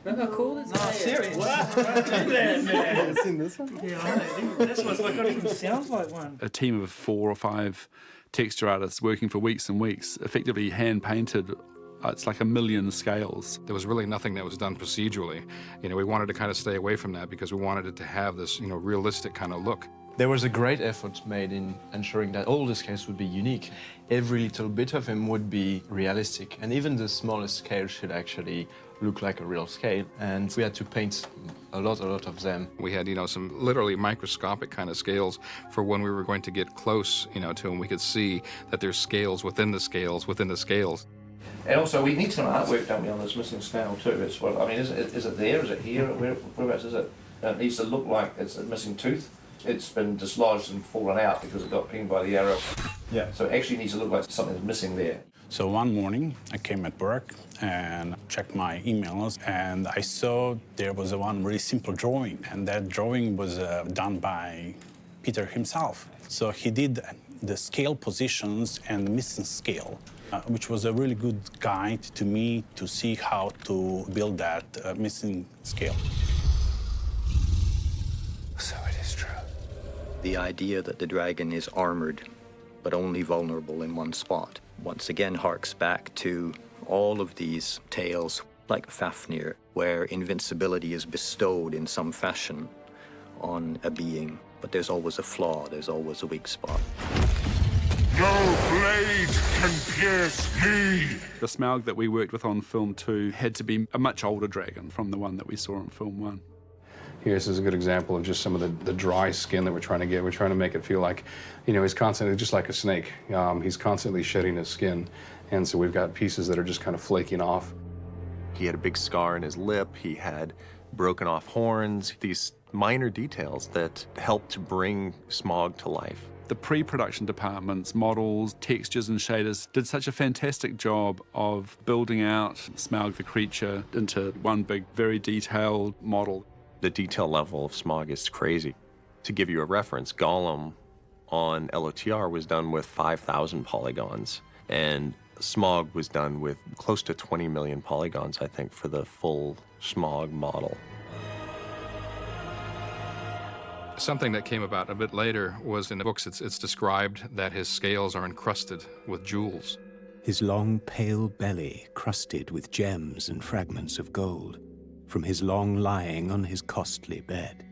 Look how cool this is. No, serious. Wow. Do that, man. You seen this one? Yeah, I know. This one's like, it even sounds like one. A team of 4 or 5 texture artists working for weeks and weeks, effectively hand-painted. It's like 1 million scales. There was really nothing that was done procedurally. You know, we wanted to kind of stay away from that because we wanted it to have this, you know, realistic kind of look. There was a great effort made in ensuring that all the scales would be unique. Every little bit of them would be realistic, and even the smallest scale should actually look like a real scale. And we had to paint a lot of them. We had, you know, some literally microscopic kind of scales for when we were going to get close, you know, to them. We could see that there's scales within the scales within the scales. And also, we need some artwork, don't we, on this missing snail too? It's what I mean. Is it there? Is it here? Whereabouts is it? It needs to look like it's a missing tooth. It's been dislodged and fallen out because it got pinged by the arrow. Yeah. So it actually needs to look like something's missing there. So one morning, I came at work and checked my emails, and I saw there was a one really simple drawing, and that drawing was done by Peter himself. So he did the scale positions and the missing scale, which was a really good guide to me to see how to build that missing scale. So it is true. The idea that the dragon is armored, but only vulnerable in one spot, once again harks back to all of these tales, like Fafnir, where invincibility is bestowed in some fashion on a being, but there's always a flaw, there's always a weak spot. No blade can pierce me! The Smaug that we worked with on film 2 had to be a much older dragon from the one that we saw in film 1. Here's a good example of just some of the dry skin that we're trying to get. We're trying to make it feel like, you know, he's constantly, just like a snake, he's constantly shedding his skin. And so we've got pieces that are just kind of flaking off. He had a big scar in his lip. He had broken off horns. These minor details that helped to bring Smaug to life. The pre-production departments, models, textures and shaders did such a fantastic job of building out Smaug the creature into one big, very detailed model. The detail level of Smaug is crazy. To give you a reference, Gollum on LOTR was done with 5,000 polygons, and Smaug was done with close to 20 million polygons, I think, for the full Smaug model. Something that came about a bit later was in the books, it's described that his scales are encrusted with jewels. His long, pale belly crusted with gems and fragments of gold, from his long lying on his costly bed.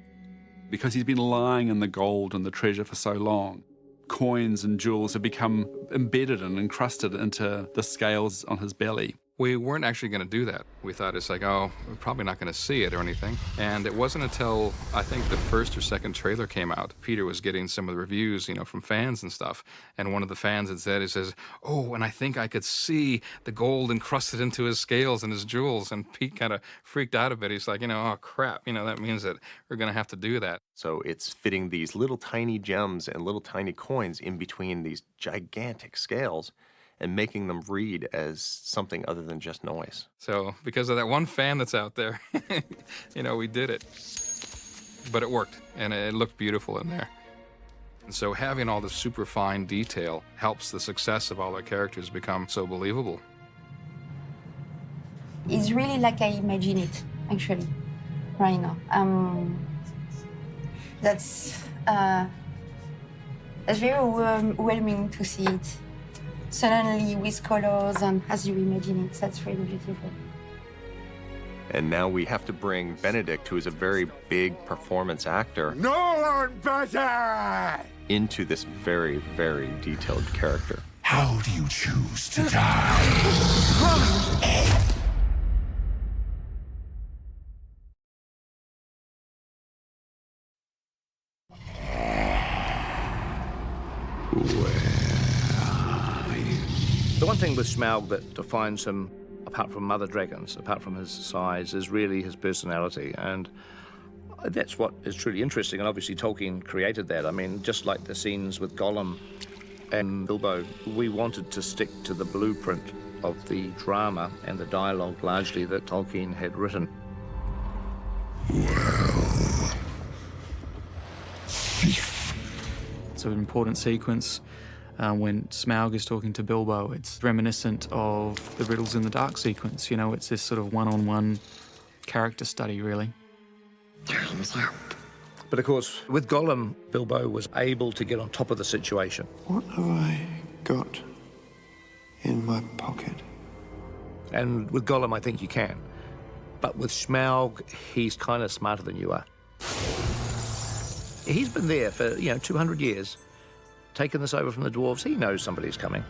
Because he's been lying in the gold and the treasure for so long, coins and jewels have become embedded and encrusted into the scales on his belly. We weren't actually going to do that. We thought it's like, oh, we're probably not going to see it or anything. And it wasn't until, I think, the first or second trailer came out, Peter was getting some of the reviews, you know, from fans and stuff. And one of the fans had said, he says, oh, and I think I could see the gold encrusted into his scales and his jewels. And Pete kind of freaked out a bit. He's like, you know, oh, crap, you know, that means that we're going to have to do that. So it's fitting these little tiny gems and little tiny coins in between these gigantic scales and making them read as something other than just noise. So because of that one fan that's out there, you know, we did it. But it worked, and it looked beautiful in there. And so having all this super fine detail helps the success of all our characters become so believable. It's really like I imagine it, actually, right now. That's very overwhelming to see it suddenly with colors and as you imagine it. That's really beautiful. And now we have to bring Benedict, who is a very big performance actor, No one better! into this very, very detailed character. How do you choose to die? The one thing with Smaug that defines him, apart from other dragons, apart from his size, is really his personality. And that's what is truly interesting. And obviously Tolkien created that. I mean, just like the scenes with Gollum and Bilbo, we wanted to stick to the blueprint of the drama and the dialogue largely that Tolkien had written. It's an important sequence when Smaug is talking to Bilbo. It's reminiscent of the Riddles in the Dark sequence. You know, it's this sort of one-on-one character study, really. Time's up. But of course, with Gollum, Bilbo was able to get on top of the situation. What have I got in my pocket? And with Gollum, I think you can. But with Smaug, he's kind of smarter than you are. He's been there for, 200 years, taken this over from the dwarves. He knows somebody's coming.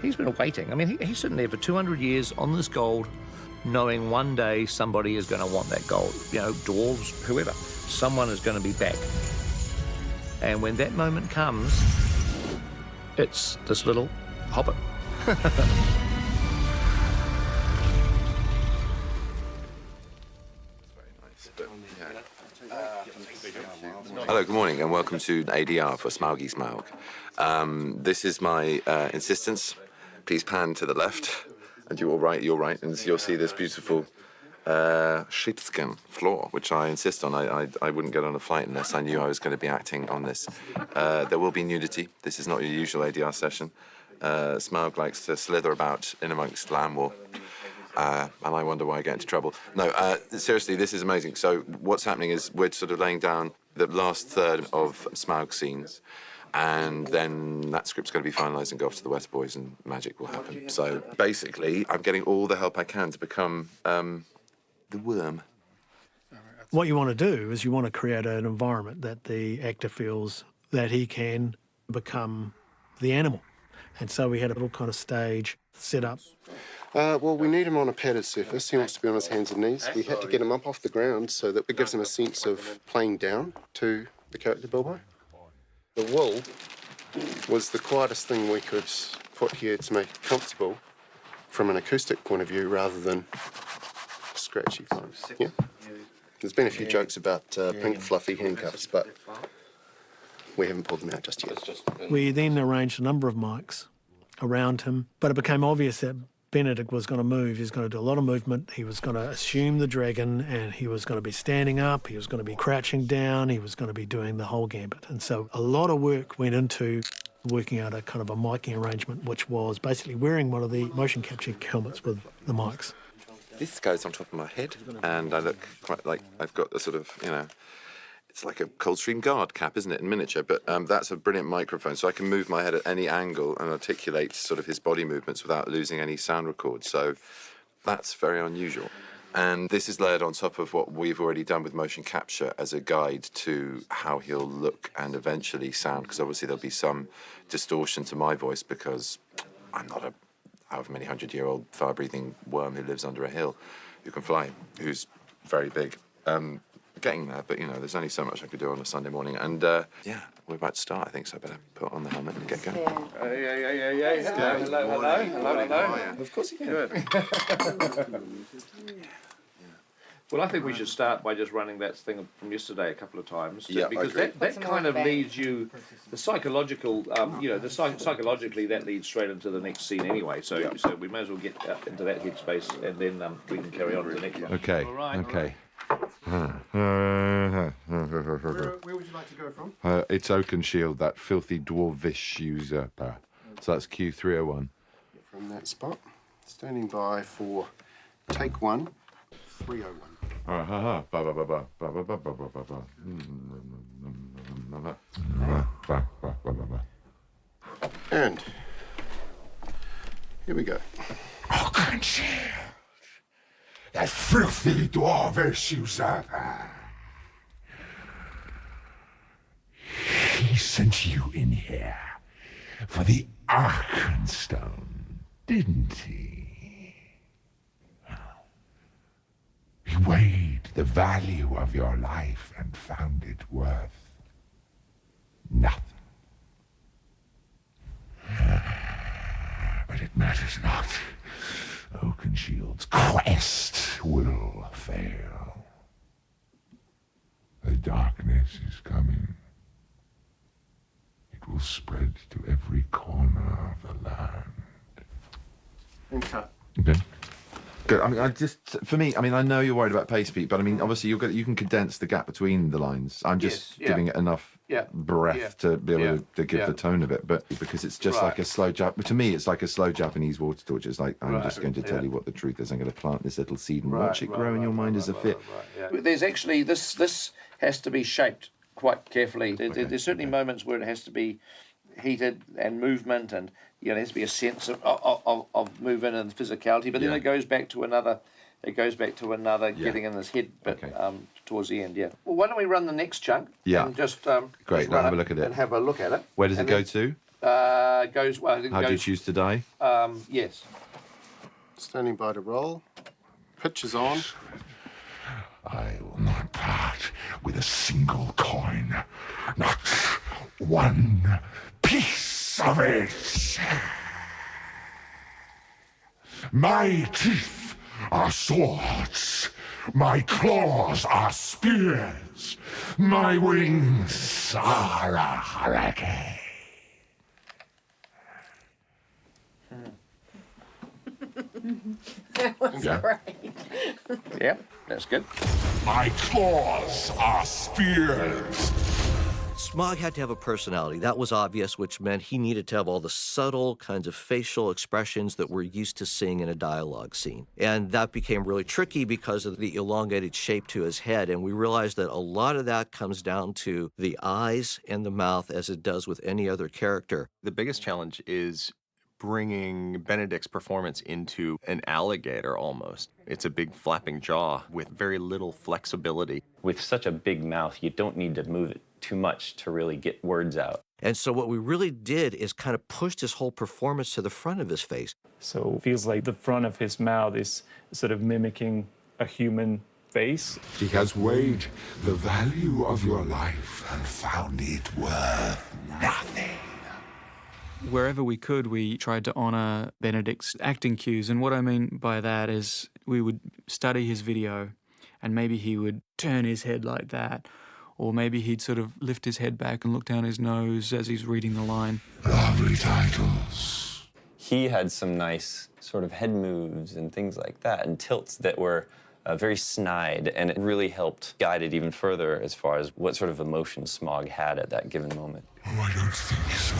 He's been waiting. I mean, he's sitting there for 200 years on this gold, knowing one day somebody is going to want that gold. Dwarves, whoever. Someone is going to be back. And when that moment comes, it's this little hobbit. Hello, good morning, and welcome to ADR for Smaugy Smaug. This is my insistence. Please pan to the left, and you're right, and you'll see this beautiful sheepskin floor, which I insist on. I wouldn't get on a flight unless I knew I was going to be acting on this. There will be nudity. This is not your usual ADR session. Smaug likes to slither about in amongst lamb wool. And I wonder why I get into trouble. No, seriously, this is amazing. So what's happening is we're sort of laying down the last third of Smaug scenes, and then that script's going to be finalised and go off to the Weta Boys, and magic will happen. So basically, I'm getting all the help I can to become the worm. What you want to do is you want to create an environment that the actor feels that he can become the animal. And so we had a little kind of stage set up. Well, we need him on a padded surface. He wants to be on his hands and knees. We had to get him up off the ground so that it gives him a sense of playing down to the character Bilbo. The wool was the quietest thing we could put here to make it comfortable from an acoustic point of view rather than scratchy things. Yeah? There's been a few jokes about pink fluffy handcuffs, but we haven't pulled them out just yet. We then arranged a number of mics around him, but it became obvious that Benedict was going to move. He was going to do a lot of movement. He was going to assume the dragon, and he was going to be standing up. He was going to be crouching down. He was going to be doing the whole gambit. And so a lot of work went into working out a kind of a miking arrangement, which was basically wearing one of the motion capture helmets with the mics. This goes on top of my head, and I look quite like I've got a sort of, it's like a Coldstream Guard cap, isn't it, in miniature? But that's a brilliant microphone, so I can move my head at any angle and articulate sort of his body movements without losing any sound record. So that's very unusual. And this is layered on top of what we've already done with motion capture as a guide to how he'll look and eventually sound, because obviously there'll be some distortion to my voice because I'm not however many 100-year-old fire-breathing worm who lives under a hill, who can fly, who's very big. Getting there, but, you know, there's only so much I could do on a Sunday morning. And, yeah, we're about to start, I think, so I better put on the helmet and get going. Yeah. Hello. Of course you can. Good. Well, I think we should start by just running that thing from yesterday a couple of times. Yeah, because that kind of leads you, the psychological, psychologically that leads straight into the next scene anyway. So we may as well get into that headspace and then we can carry on to the next one. Okay. All right. Okay. Where would you like to go from? It's Oakenshield, that filthy dwarvish usurper. So that's Q301. From that spot, standing by for take 1, 301. And here we go. Oakenshield, that filthy dwarvish usurper. He sent you in here for the Arkenstone, didn't he? He weighed the value of your life and found it worth nothing. But it matters not. Oakenshield's quest will fail. The darkness is coming. It will spread to every corner of the land. And cut. Okay. Good. I mean, for me, I know you're worried about pace, Pete, but I mean, obviously you can condense the gap between the lines. I'm just giving it enough breath to be able to give the tone of it, but because it's just like a slow to me, it's like a slow Japanese water torch. It's like, I'm just going to tell you what the truth is. I'm going to plant this little seed and watch it grow in your mind as a fit. There's actually, this has to be shaped quite carefully. There's certainly moments where it has to be heated and movement, and there has to be a sense of movement and physicality, but then it goes back to another getting in this head bit towards the end. Well, why don't we run the next chunk and just great, now have a look at it. And have a look at it. Where does it go to? How do you choose to die? Yes. Standing by to roll. Pitch is on. I will not part with a single coin. Not one piece of it. My teeth are swords. My claws are spears. My wings are a hurricane. That was great. Yeah, that's good. My claws are spears. Smaug had to have a personality. That was obvious, which meant he needed to have all the subtle kinds of facial expressions that we're used to seeing in a dialogue scene. And that became really tricky because of the elongated shape to his head. And we realized that a lot of that comes down to the eyes and the mouth, as it does with any other character. The biggest challenge is bringing Benedict's performance into an alligator almost. It's a big flapping jaw with very little flexibility. With such a big mouth, you don't need to move it too much to really get words out. And so what we really did is kind of pushed his whole performance to the front of his face. So it feels like the front of his mouth is sort of mimicking a human face. He has weighed the value of your life and found it worth nothing. Wherever we could, we tried to honour Benedict's acting cues. And what I mean by that is we would study his video and maybe he would turn his head like that, or maybe he'd sort of lift his head back and look down his nose as he's reading the line. Lovely titles. He had some nice sort of head moves and things like that, and tilts that were very snide, and it really helped guide it even further as far as what sort of emotion Smaug had at that given moment. Oh, I don't think so.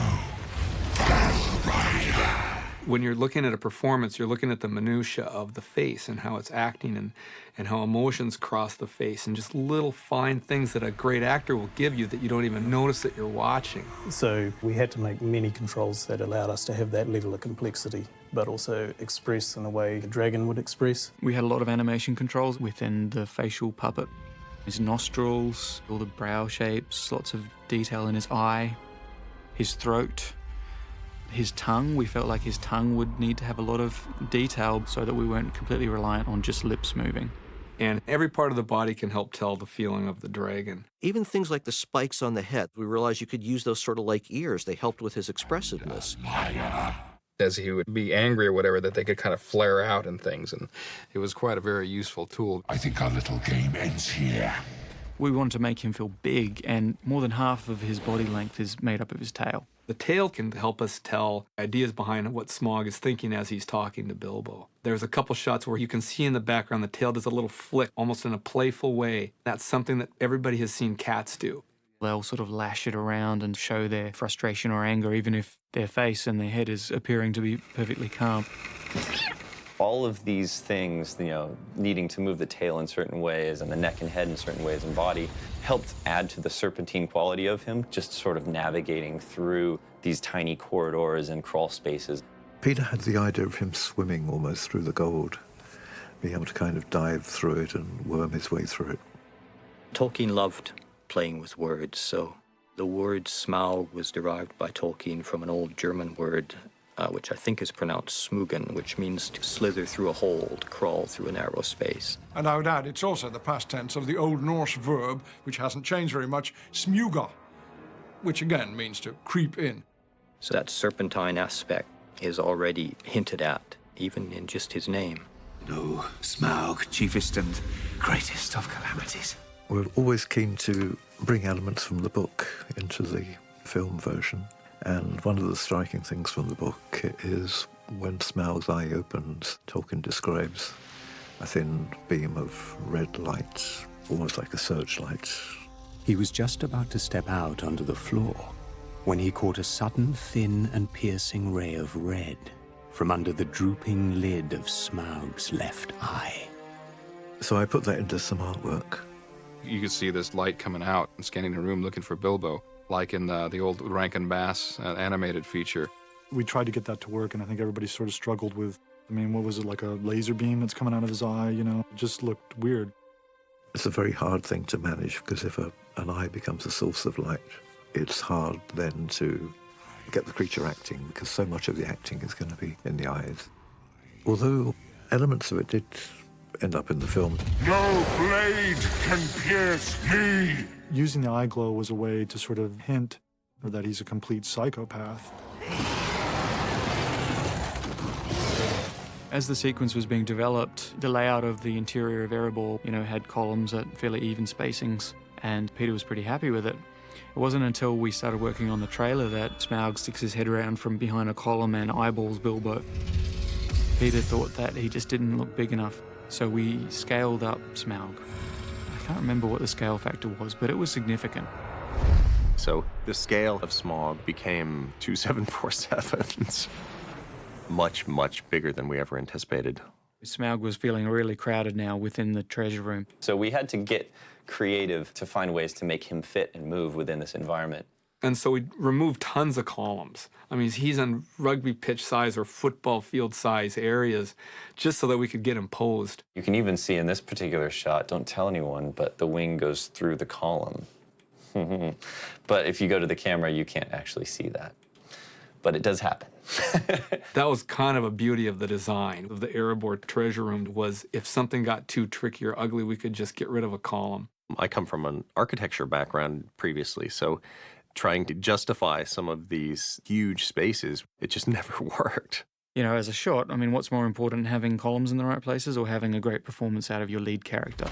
When you're looking at a performance, you're looking at the minutia of the face and how it's acting and how emotions cross the face and just little fine things that a great actor will give you that you don't even notice that you're watching. So we had to make many controls that allowed us to have that level of complexity, but also express in a way a dragon would express. We had a lot of animation controls within the facial puppet. His nostrils, all the brow shapes, lots of detail in his eye, his throat. His tongue, we felt like his tongue would need to have a lot of detail so that we weren't completely reliant on just lips moving. And every part of the body can help tell the feeling of the dragon. Even things like the spikes on the head, we realized you could use those sort of like ears. They helped with his expressiveness. As he would be angry or whatever, that they could kind of flare out and things, and it was quite a very useful tool. I think our little game ends here. We wanted to make him feel big, and more than half of his body length is made up of his tail. The tail can help us tell ideas behind what Smaug is thinking as he's talking to Bilbo. There's a couple shots where you can see in the background the tail does a little flick, almost in a playful way. That's something that everybody has seen cats do. They'll sort of lash it around and show their frustration or anger, even if their face and their head is appearing to be perfectly calm. All of these things, you know, needing to move the tail in certain ways and the neck and head in certain ways and body, helped add to the serpentine quality of him, just sort of navigating through these tiny corridors and crawl spaces. Peter had the idea of him swimming almost through the gold, being able to kind of dive through it and worm his way through it. Tolkien loved playing with words, so the word Smaug was derived by Tolkien from an old German word, which I think is pronounced smugen, which means to slither through a hole, to crawl through a narrow space. And I would add, it's also the past tense of the Old Norse verb, which hasn't changed very much, smjúga, which again means to creep in. So that serpentine aspect is already hinted at, even in just his name. No, Smaug, chiefest and greatest of calamities. We're always keen to bring elements from the book into the film version. And one of the striking things from the book is when Smaug's eye opens, Tolkien describes a thin beam of red light, almost like a searchlight. He was just about to step out onto the floor when he caught a sudden thin and piercing ray of red from under the drooping lid of Smaug's left eye. So I put that into some artwork. You could see this light coming out and scanning the room looking for Bilbo, like in the old Rankin Bass animated feature. We tried to get that to work, and I think everybody sort of struggled with, I mean, what was it, like a laser beam that's coming out of his eye, you know? It just looked weird. It's a very hard thing to manage, because if an eye becomes a source of light, it's hard then to get the creature acting, because so much of the acting is going to be in the eyes. Although elements of it did end up in the film. No blade can pierce me! Using the eye glow was a way to sort of hint that he's a complete psychopath. As the sequence was being developed, the layout of the interior of Erebor, you know, had columns at fairly even spacings, and Peter was pretty happy with it. It wasn't until we started working on the trailer that Smaug sticks his head around from behind a column and eyeballs Bilbo. Peter thought that he just didn't look big enough, so we scaled up Smaug. I can't remember what the scale factor was, but it was significant. So the scale of Smaug became 2747s. Much, much bigger than we ever anticipated. Smaug was feeling really crowded now within the treasure room. So we had to get creative to find ways to make him fit and move within this environment. And so we removed tons of columns. I mean, he's in rugby pitch size or football field size areas just so that we could get him posed. You can even see in this particular shot, don't tell anyone, but the wing goes through the column. But if you go to the camera, you can't actually see that. But it does happen. That was kind of a beauty of the design of the Erebor treasure room, was if something got too tricky or ugly, we could just get rid of a column. I come from an architecture background previously, so trying to justify some of these huge spaces, it just never worked. You know, as a shot, I mean, what's more important, having columns in the right places or having a great performance out of your lead character?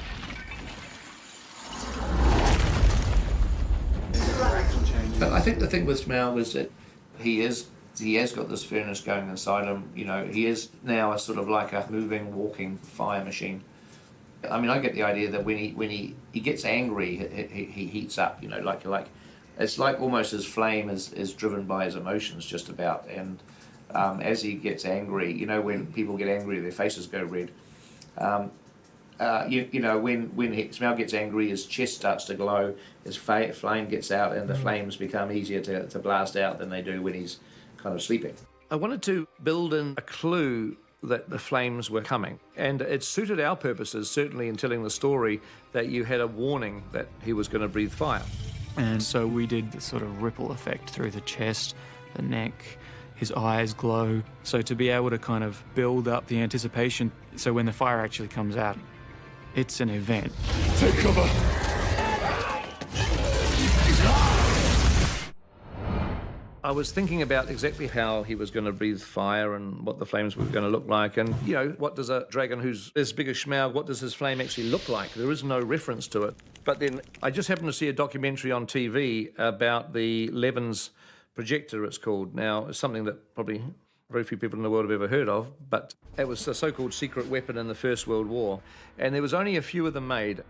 But I think the thing with Smaug is that he has got this furnace going inside him. You know, he is now a sort of like a moving, walking fire machine. I mean, I get the idea that when he gets angry, he heats up. You know, like it's like almost his flame is driven by his emotions, just about. And as he gets angry, you know, when people get angry, their faces go red. You know, when Smaug gets angry, his chest starts to glow, his flame gets out, and the flames become easier to blast out than they do when he's kind of sleeping. I wanted to build in a clue that the flames were coming, and it suited our purposes, certainly in telling the story, that you had a warning that he was going to breathe fire. And so we did the sort of ripple effect through the chest, the neck, his eyes glow. So to be able to kind of build up the anticipation, so when the fire actually comes out, it's an event. Take cover! I was thinking about exactly how he was going to breathe fire and what the flames were going to look like. And, you know, what does a dragon who's as big as Smaug, what does his flame actually look like? There is no reference to it. But then I just happened to see a documentary on TV about the Levens projector, it's called. Now, it's something that probably very few people in the world have ever heard of, but it was a so-called secret weapon in the First World War. And there was only a few of them made.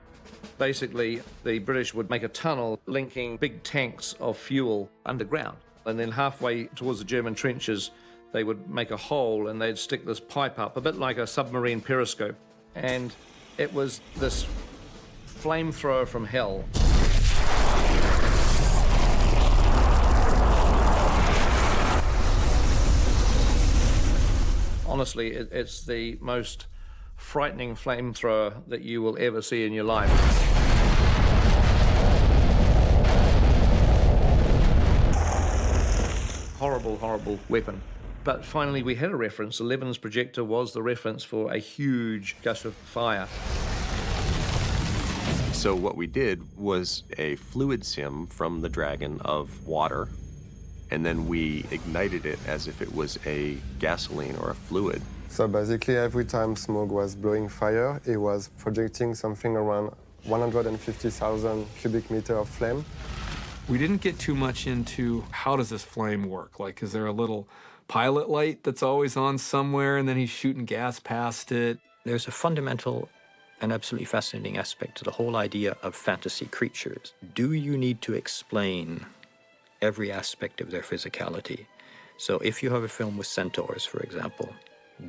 Basically, the British would make a tunnel linking big tanks of fuel underground. And then halfway towards the German trenches, they would make a hole and they'd stick this pipe up, a bit like a submarine periscope. And it was this flamethrower from hell. Honestly, it's the most frightening flamethrower that you will ever see in your life. Horrible, horrible weapon. But finally we had a reference. The Levens projector was the reference for a huge gush of fire. So what we did was a fluid sim from the dragon of water, and then we ignited it as if it was a gasoline or a fluid. So basically every time Smaug was blowing fire, he was projecting something around 150,000 cubic meter of flame. We didn't get too much into how does this flame work? Like, is there a little pilot light that's always on somewhere and then he's shooting gas past it? There's a fundamental and absolutely fascinating aspect to the whole idea of fantasy creatures. Do you need to explain every aspect of their physicality? So if you have a film with centaurs, for example,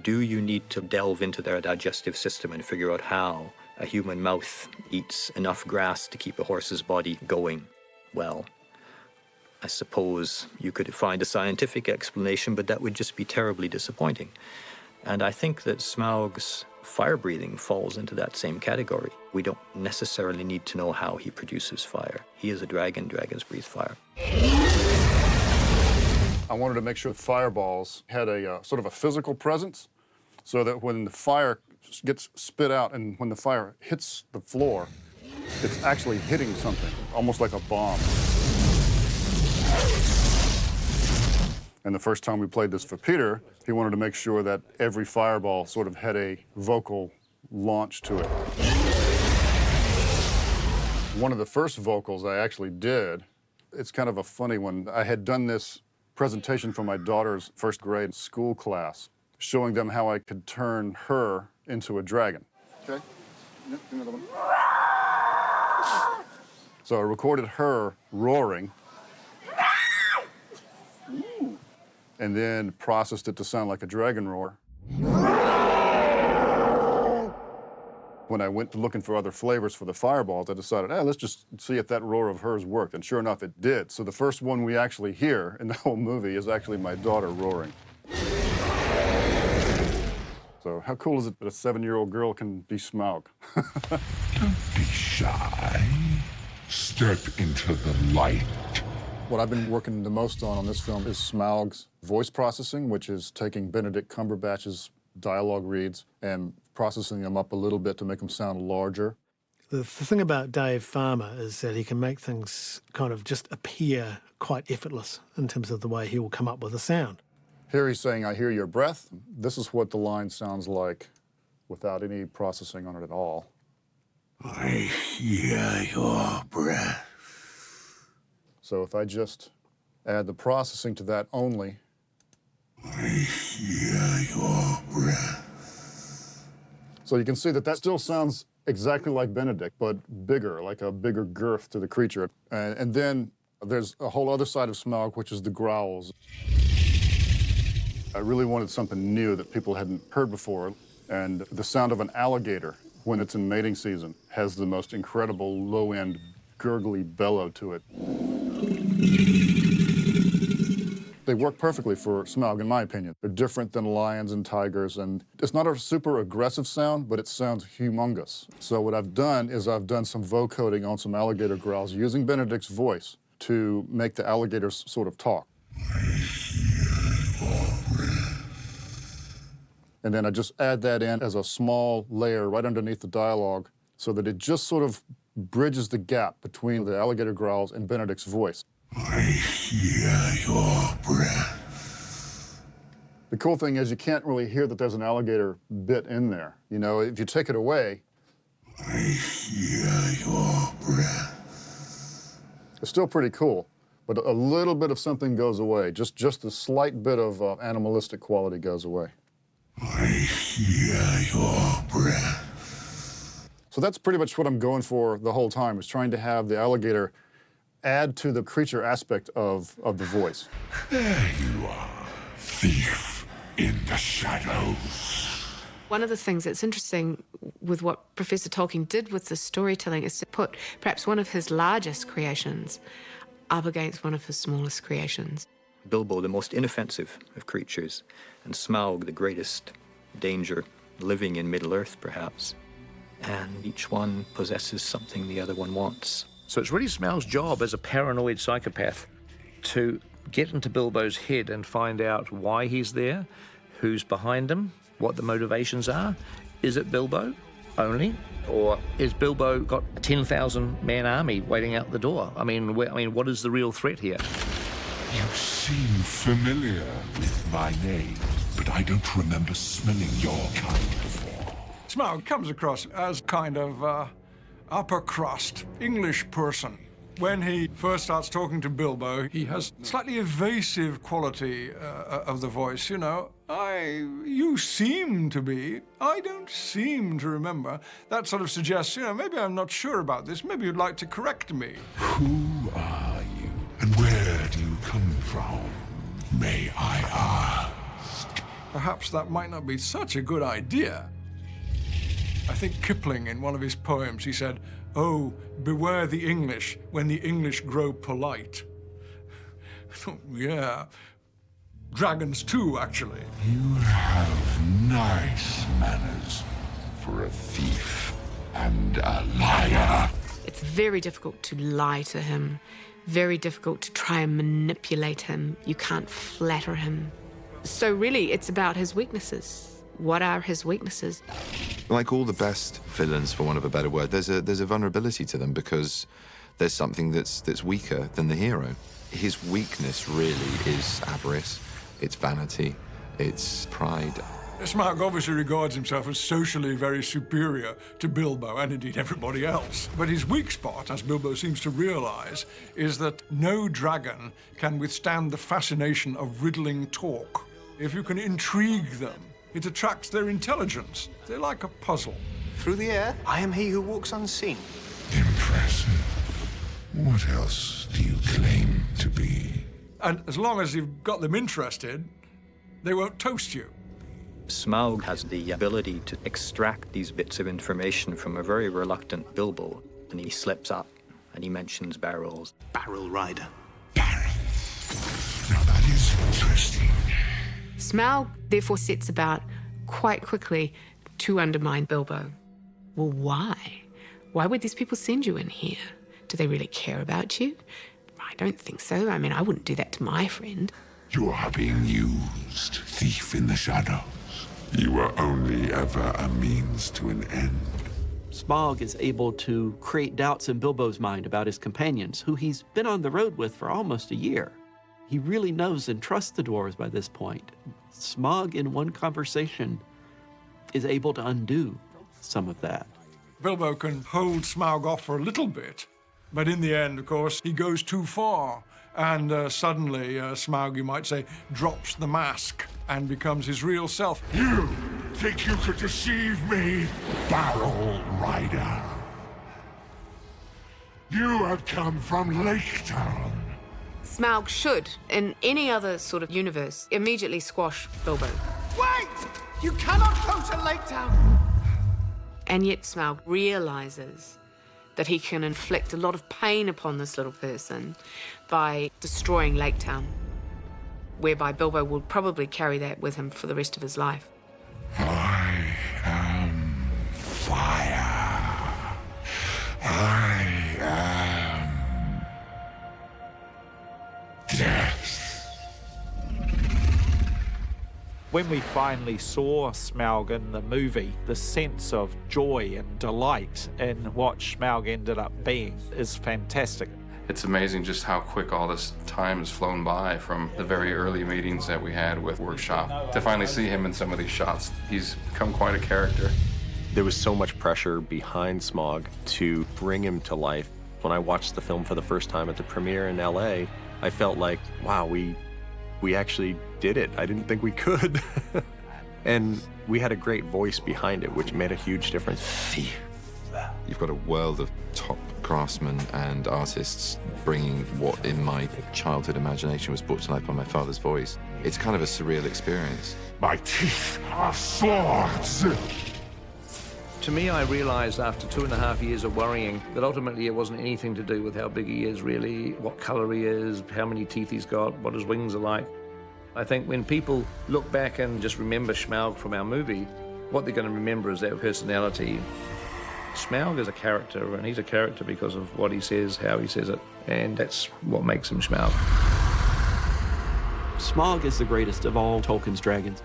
do you need to delve into their digestive system and figure out how a human mouth eats enough grass to keep a horse's body going? Well, I suppose you could find a scientific explanation, but that would just be terribly disappointing. And I think that Smaug's fire breathing falls into that same category. We don't necessarily need to know how he produces fire. He is a dragon, dragons breathe fire. I wanted to make sure fireballs had a sort of a physical presence, so that when the fire gets spit out and when the fire hits the floor, it's actually hitting something, almost like a bomb. And the first time we played this for Peter, he wanted to make sure that every fireball sort of had a vocal launch to it. One of the first vocals I actually did, it's kind of a funny one. I had done this presentation for my daughter's first grade school class, showing them how I could turn her into a dragon. Okay, another one. So I recorded her roaring, and then processed it to sound like a dragon roar. When I went looking for other flavors for the fireballs, I decided, hey, let's just see if that roar of hers worked. And sure enough, it did. So the first one we actually hear in the whole movie is actually my daughter roaring. So how cool is it that a 7-year-old girl can be Smaug? Don't be shy. Step into the light. What I've been working the most on this film is Smaug's voice processing, which is taking Benedict Cumberbatch's dialogue reads and processing them up a little bit to make them sound larger. The thing about Dave Farmer is that he can make things kind of just appear quite effortless in terms of the way he will come up with a sound. Here he's saying, I hear your breath. This is what the line sounds like without any processing on it at all. I hear your breath. So if I just add the processing to that only. I hear your breath. So you can see that that still sounds exactly like Benedict, but bigger, like a bigger girth to the creature. And then there's a whole other side of Smaug, which is the growls. I really wanted something new that people hadn't heard before. And the sound of an alligator when it's in mating season has the most incredible low-end gurgly bellow to it. They work perfectly for Smaug, in my opinion. They're different than lions and tigers, and it's not a super aggressive sound, but it sounds humongous. So what I've done is I've done some vocoding on some alligator growls using Benedict's voice to make the alligators sort of talk. I hear your And then I just add that in as a small layer right underneath the dialogue so that it just sort of bridges the gap between the alligator growls and Benedict's voice. I hear your breath. The cool thing is you can't really hear that there's an alligator bit in there. You know, if you take it away, I hear your breath. It's still pretty cool, but a little bit of something goes away. Just a slight bit of animalistic quality goes away. I hear your breath. So that's pretty much what I'm going for the whole time, is trying to have the alligator add to the creature aspect of the voice. There you are, thief in the shadows. One of the things that's interesting with what Professor Tolkien did with the storytelling is to put perhaps one of his largest creations up against one of his smallest creations. Bilbo, the most inoffensive of creatures, and Smaug, the greatest danger living in Middle-earth, perhaps. And each one possesses something the other one wants. So it's really Smaug's job as a paranoid psychopath to get into Bilbo's head and find out why he's there, who's behind him, what the motivations are. Is it Bilbo only? Or is Bilbo got a 10,000-man army waiting out the door? I mean, what is the real threat here? You seem familiar with my name, but I don't remember smelling your kind before. Smaug comes across as kind of upper crust English person. When he first starts talking to Bilbo, he has slightly evasive quality of the voice, you know. You seem to be, I don't seem to remember. That sort of suggests, you know, maybe I'm not sure about this. Maybe you'd like to correct me. Who are you, and where do you come from, may I ask? Perhaps that might not be such a good idea. I think Kipling, in one of his poems, he said, "Oh, beware the English when the English grow polite." Yeah. Dragons too, actually. You have nice manners for a thief and a liar. It's very difficult to lie to him, very difficult to try and manipulate him. You can't flatter him. So really, it's about his weaknesses. What are his weaknesses? Like all the best villains, for want of a better word, there's a vulnerability to them because there's something that's weaker than the hero. His weakness really is avarice, it's vanity, it's pride. Smaug obviously regards himself as socially very superior to Bilbo and indeed everybody else. But his weak spot, as Bilbo seems to realize, is that no dragon can withstand the fascination of riddling talk. If you can intrigue them, it attracts their intelligence. They're like a puzzle. Through the air, I am he who walks unseen. Impressive. What else do you claim to be? And as long as you've got them interested, they won't toast you. Smaug has the ability to extract these bits of information from a very reluctant Bilbo, and he slips up and he mentions barrels. Barrel rider. Barrels. Now that is interesting. Smaug therefore sets about quite quickly to undermine Bilbo. Well, why? Why would these people send you in here? Do they really care about you? I don't think so. I mean, I wouldn't do that to my friend. You are being used, thief in the shadows. You were only ever a means to an end. Smaug is able to create doubts in Bilbo's mind about his companions, who he's been on the road with for almost a year. He really knows and trusts the dwarves by this point. Smaug, in one conversation, is able to undo some of that. Bilbo can hold Smaug off for a little bit, but in the end, of course, he goes too far. And suddenly, Smaug, you might say, drops the mask and becomes his real self. You think you could deceive me, Barrel Rider? You have come from Lake Town. Smaug should, in any other sort of universe, immediately squash Bilbo. Wait! You cannot go to Lake Town! And yet Smaug realizes that he can inflict a lot of pain upon this little person by destroying Lake Town, whereby Bilbo will probably carry that with him for the rest of his life. I am fire. I am death. When we finally saw Smaug in the movie, the sense of joy and delight in what Smaug ended up being is fantastic. It's amazing just how quick all this time has flown by from the very early meetings that we had with Workshop. To finally see him in some of these shots, he's become quite a character. There was so much pressure behind Smaug to bring him to life. When I watched the film for the first time at the premiere in LA, I felt like, wow, we actually did it. I didn't think we could. And we had a great voice behind it, which made a huge difference. You've got a world of top craftsmen and artists bringing what in my childhood imagination was brought to life by my father's voice. It's kind of a surreal experience. My teeth are swords! To me, I realized after 2.5 years of worrying that ultimately it wasn't anything to do with how big he is, really, what color he is, how many teeth he's got, what his wings are like. I think when people look back and just remember Smaug from our movie, what they're going to remember is that personality. Smaug is a character, and he's a character because of what he says, how he says it, and that's what makes him Smaug. Smaug is the greatest of all Tolkien's dragons,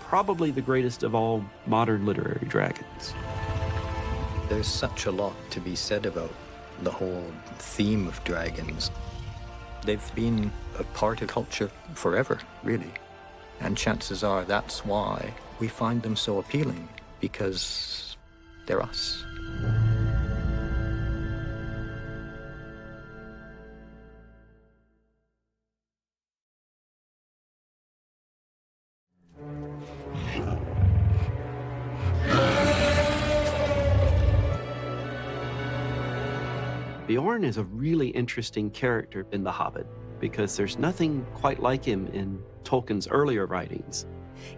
probably the greatest of all modern literary dragons. There's such a lot to be said about the whole theme of dragons. They've been a part of culture forever, really. And chances are that's why we find them so appealing, because they're us. Beorn is a really interesting character in The Hobbit because there's nothing quite like him in Tolkien's earlier writings.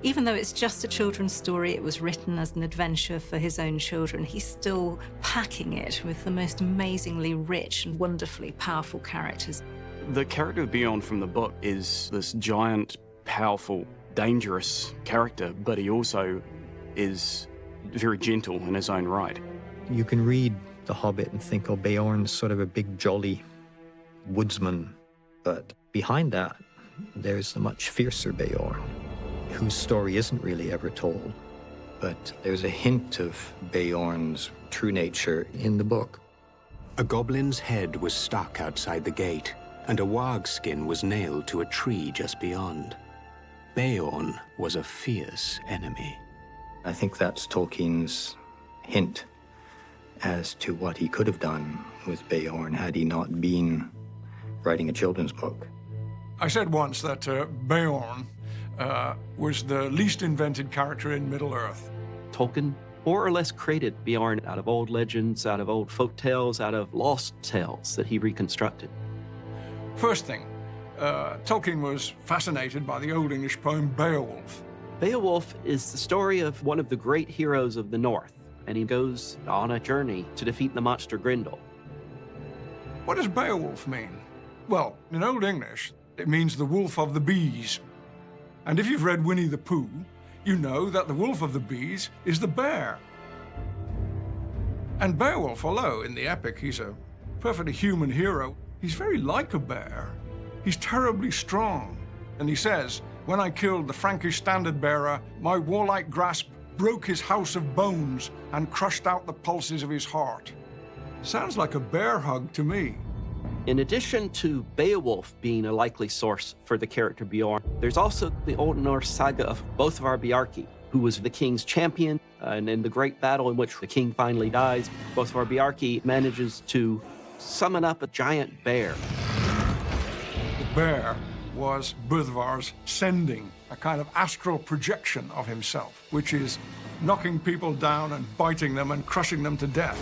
Even though it's just a children's story, it was written as an adventure for his own children, he's still packing it with the most amazingly rich and wonderfully powerful characters. The character of Beorn from the book is this giant, powerful, dangerous character, but he also is very gentle in his own right. You can read The Hobbit and think, oh, Beorn's sort of a big, jolly woodsman. But behind that, there's the much fiercer Beorn, whose story isn't really ever told. But there's a hint of Beorn's true nature in the book. A goblin's head was stuck outside the gate, and a warg skin was nailed to a tree just beyond. Beorn was a fierce enemy. I think that's Tolkien's hint as to what he could have done with Beorn had he not been writing a children's book. I said once that Beorn was the least invented character in Middle-earth. Tolkien more or less created Beorn out of old legends, out of old folk tales, out of lost tales that he reconstructed. First thing, Tolkien was fascinated by the Old English poem Beowulf. Beowulf is the story of one of the great heroes of the North, and he goes on a journey to defeat the monster Grendel. What does Beowulf mean? Well, in Old English, it means the wolf of the bees. And if you've read Winnie the Pooh, you know that the wolf of the bees is the bear. And Beowulf, although in the epic he's a perfectly human hero, he's very like a bear. He's terribly strong. And he says, when I killed the Frankish standard-bearer, my warlike grasp broke his house of bones and crushed out the pulses of his heart. Sounds like a bear hug to me. In addition to Beowulf being a likely source for the character Beorn, there's also the Old Norse saga of Bothvar Bjarki, who was the king's champion, and in the great battle in which the king finally dies, Bothvar Bjarki manages to summon up a giant bear. The bear was Bothvar's sending, a kind of astral projection of himself, which is knocking people down and biting them and crushing them to death.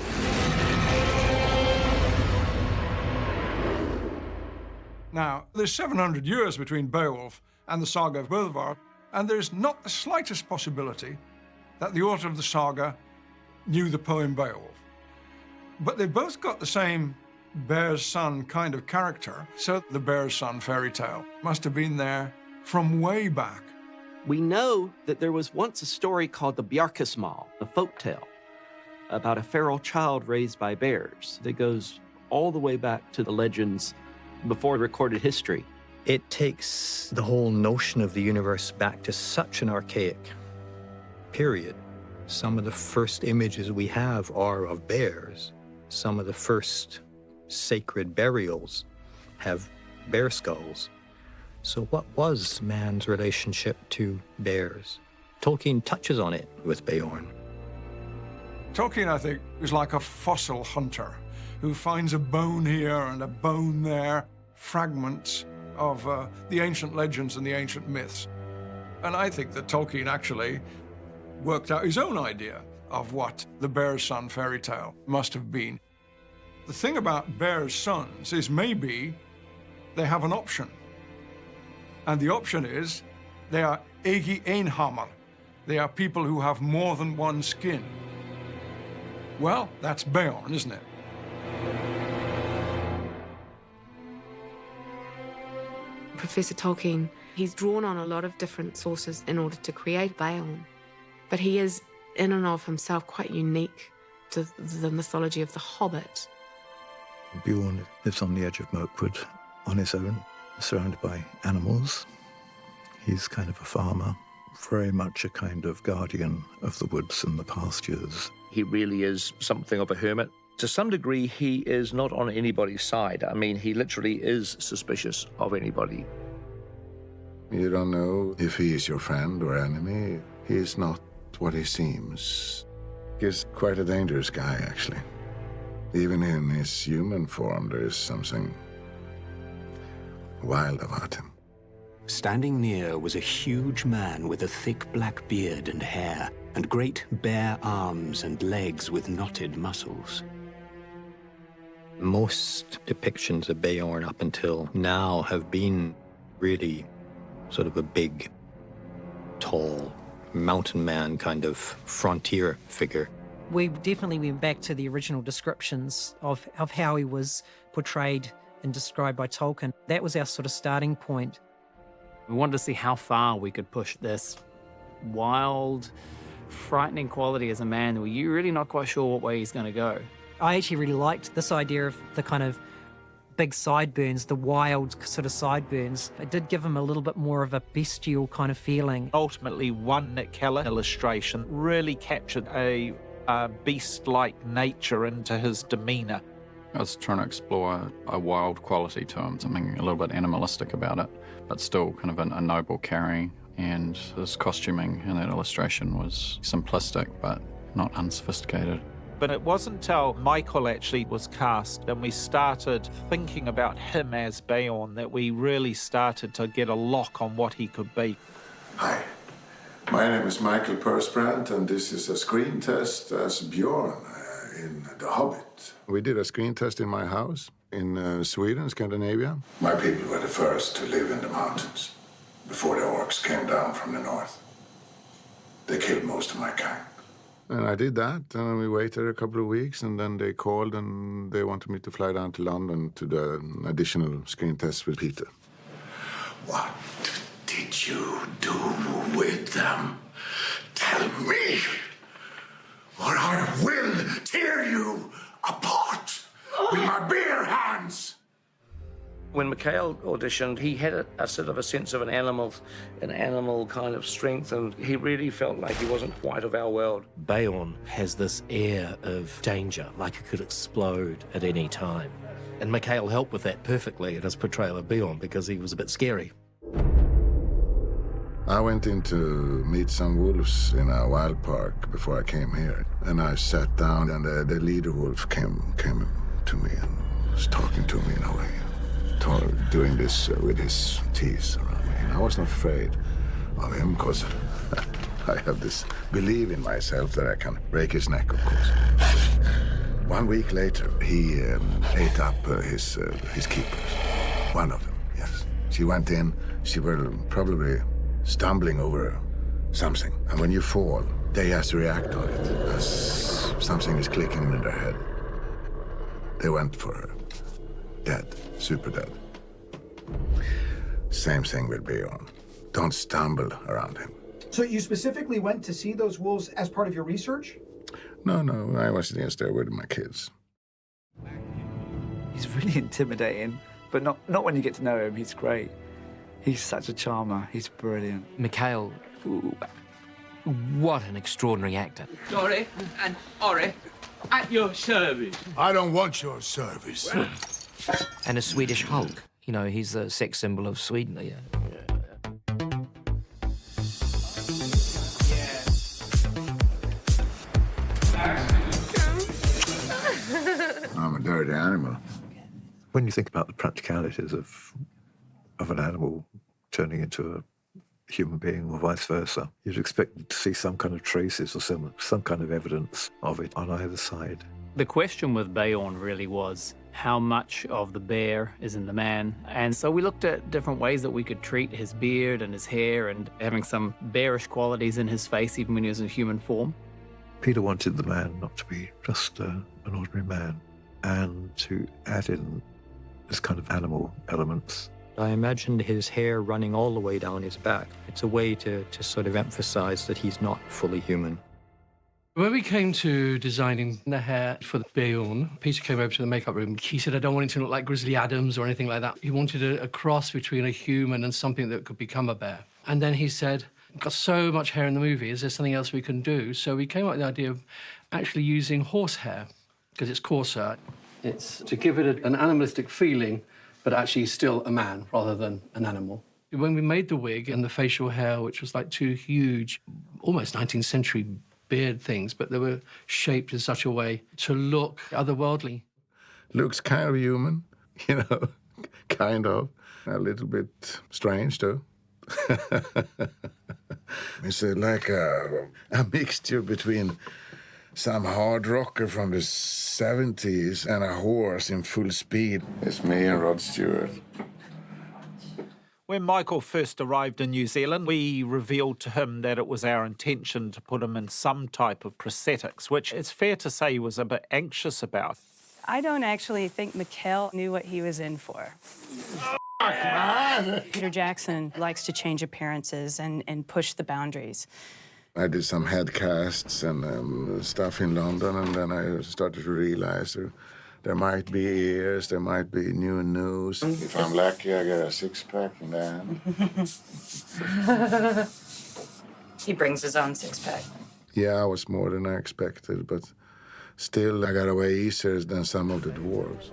Now, there's 700 years between Beowulf and the saga of Bothvar, and there's not the slightest possibility that the author of the saga knew the poem Beowulf. But they both got the same bear's son kind of character, so the bear's son fairy tale must have been there from way back. We know that there was once a story called the Bjarkismal, a folk tale, about a feral child raised by bears that goes all the way back to the legends before recorded history. It takes the whole notion of the universe back to such an archaic period. Some of the first images we have are of bears. Some of the first sacred burials have bear skulls. So what was man's relationship to bears? Tolkien touches on it with Beorn. Tolkien, I think, is like a fossil hunter who finds a bone here and a bone there, fragments of the ancient legends and the ancient myths. And I think that Tolkien actually worked out his own idea of what the Bear's Son fairy tale must have been. The thing about Bear's Sons is maybe they have an option. And the option is they are Egi Einhammer. They are people who have more than one skin. Well, that's Beorn, isn't it? Professor Tolkien, he's drawn on a lot of different sources in order to create Beorn, but he is, in and of himself, quite unique to the mythology of the Hobbit. Beorn lives on the edge of Mirkwood on his own, surrounded by animals. He's kind of a farmer, very much a kind of guardian of the woods and the pastures. He really is something of a hermit. To some degree, he is not on anybody's side. I mean, he literally is suspicious of anybody. You don't know if he is your friend or enemy. He is not what he seems. He's quite a dangerous guy, actually. Even in his human form, there is something wild about him. Standing near was a huge man with a thick black beard and hair, and great bare arms and legs with knotted muscles. Most depictions of Beorn up until now have been really sort of a big, tall, mountain man kind of frontier figure. We definitely went back to the original descriptions of how he was portrayed and described by Tolkien. That was our sort of starting point. We wanted to see how far we could push this wild, frightening quality as a man where you're really not quite sure what way he's going to go. I actually really liked this idea of the kind of big sideburns, the wild sort of sideburns. It did give him a little bit more of a bestial kind of feeling. Ultimately, one Nick Keller illustration really captured a beast-like nature into his demeanour. I was trying to explore a wild quality to him, something a little bit animalistic about it, but still kind of a noble carry. And his costuming in that illustration was simplistic, but not unsophisticated. But it wasn't until Michael actually was cast and we started thinking about him as Beorn that we really started to get a lock on what he could be. Hi, my name is Michael Persbrandt, and this is a screen test as Bjorn in The Hobbit. We did a screen test in my house in Sweden, Scandinavia. My people were the first to live in the mountains before the orcs came down from the north. They killed most of my kind. And I did that, and we waited a couple of weeks, and then they called and they wanted me to fly down to London to do an additional screen test with Peter. What did you do with them? Tell me, or I will tear you apart with my bare hands. When Mikhail auditioned, he had a sort of a sense of an animal kind of strength, and he really felt like he wasn't quite of our world. Beorn has this air of danger, like it could explode at any time. And Mikhail helped with that perfectly in his portrayal of Beorn because he was a bit scary. I went in to meet some wolves in a wild park before I came here, and I sat down, and the leader wolf came to me and was talking to me in a way. Doing this with his teeth around me. And I was not afraid of him because I have this belief in myself that I can break his neck, of course. 1 week later, he ate up his keepers. One of them, yes. She went in, she was probably stumbling over something. And when you fall, they have to react on it as something is clicking in their head. They went for her. Dead. Super dead. Same thing with Beorn. Don't stumble around him. So you specifically went to see those wolves as part of your research? No, I was just there with my kids. He's really intimidating, but not when you get to know him. He's great. He's such a charmer. He's brilliant. Mikhail, what an extraordinary actor. Dory and Ori, at your service. I don't want your service. And a Swedish Hulk. You know, he's the sex symbol of Sweden. Yeah. I'm a dirty animal. When you think about the practicalities of an animal turning into a human being or vice versa, you'd expect to see some kind of traces or some kind of evidence of it on either side. The question with Beorn really was how much of the bear is in the man. And so we looked at different ways that we could treat his beard and his hair and having some bearish qualities in his face even when he was in human form. Peter wanted the man not to be just an ordinary man and to add in this kind of animal elements. I imagined his hair running all the way down his back. It's a way to sort of emphasize that he's not fully human. When we came to designing the hair for the Beorn, Peter came over to the makeup room. He said, I don't want it to look like Grizzly Adams or anything like that. He wanted a cross between a human and something that could become a bear. And then he said, I've got so much hair in the movie, is there something else we can do? So we came up with the idea of actually using horse hair, because it's coarser. It's to give it an animalistic feeling, but actually still a man rather than an animal. When we made the wig and the facial hair, which was like two huge, almost 19th century beard things, but they were shaped in such a way to look otherworldly. Looks kind of human, you know, kind of. A little bit strange, too. It's like a mixture between some hard rocker from the 70s and a horse in full speed. It's me and Rod Stewart. When Michael first arrived in New Zealand, we revealed to him that it was our intention to put him in some type of prosthetics, which it's fair to say he was a bit anxious about. I don't actually think Mikhail knew what he was in for. Peter Jackson likes to change appearances and push the boundaries. I did some head casts and stuff in London, and then I started to realize there might be ears, there might be new nose. If I'm lucky, I get a six-pack in there. He brings his own six-pack. Yeah, I was more than I expected, but still I got away easier than some of the dwarves.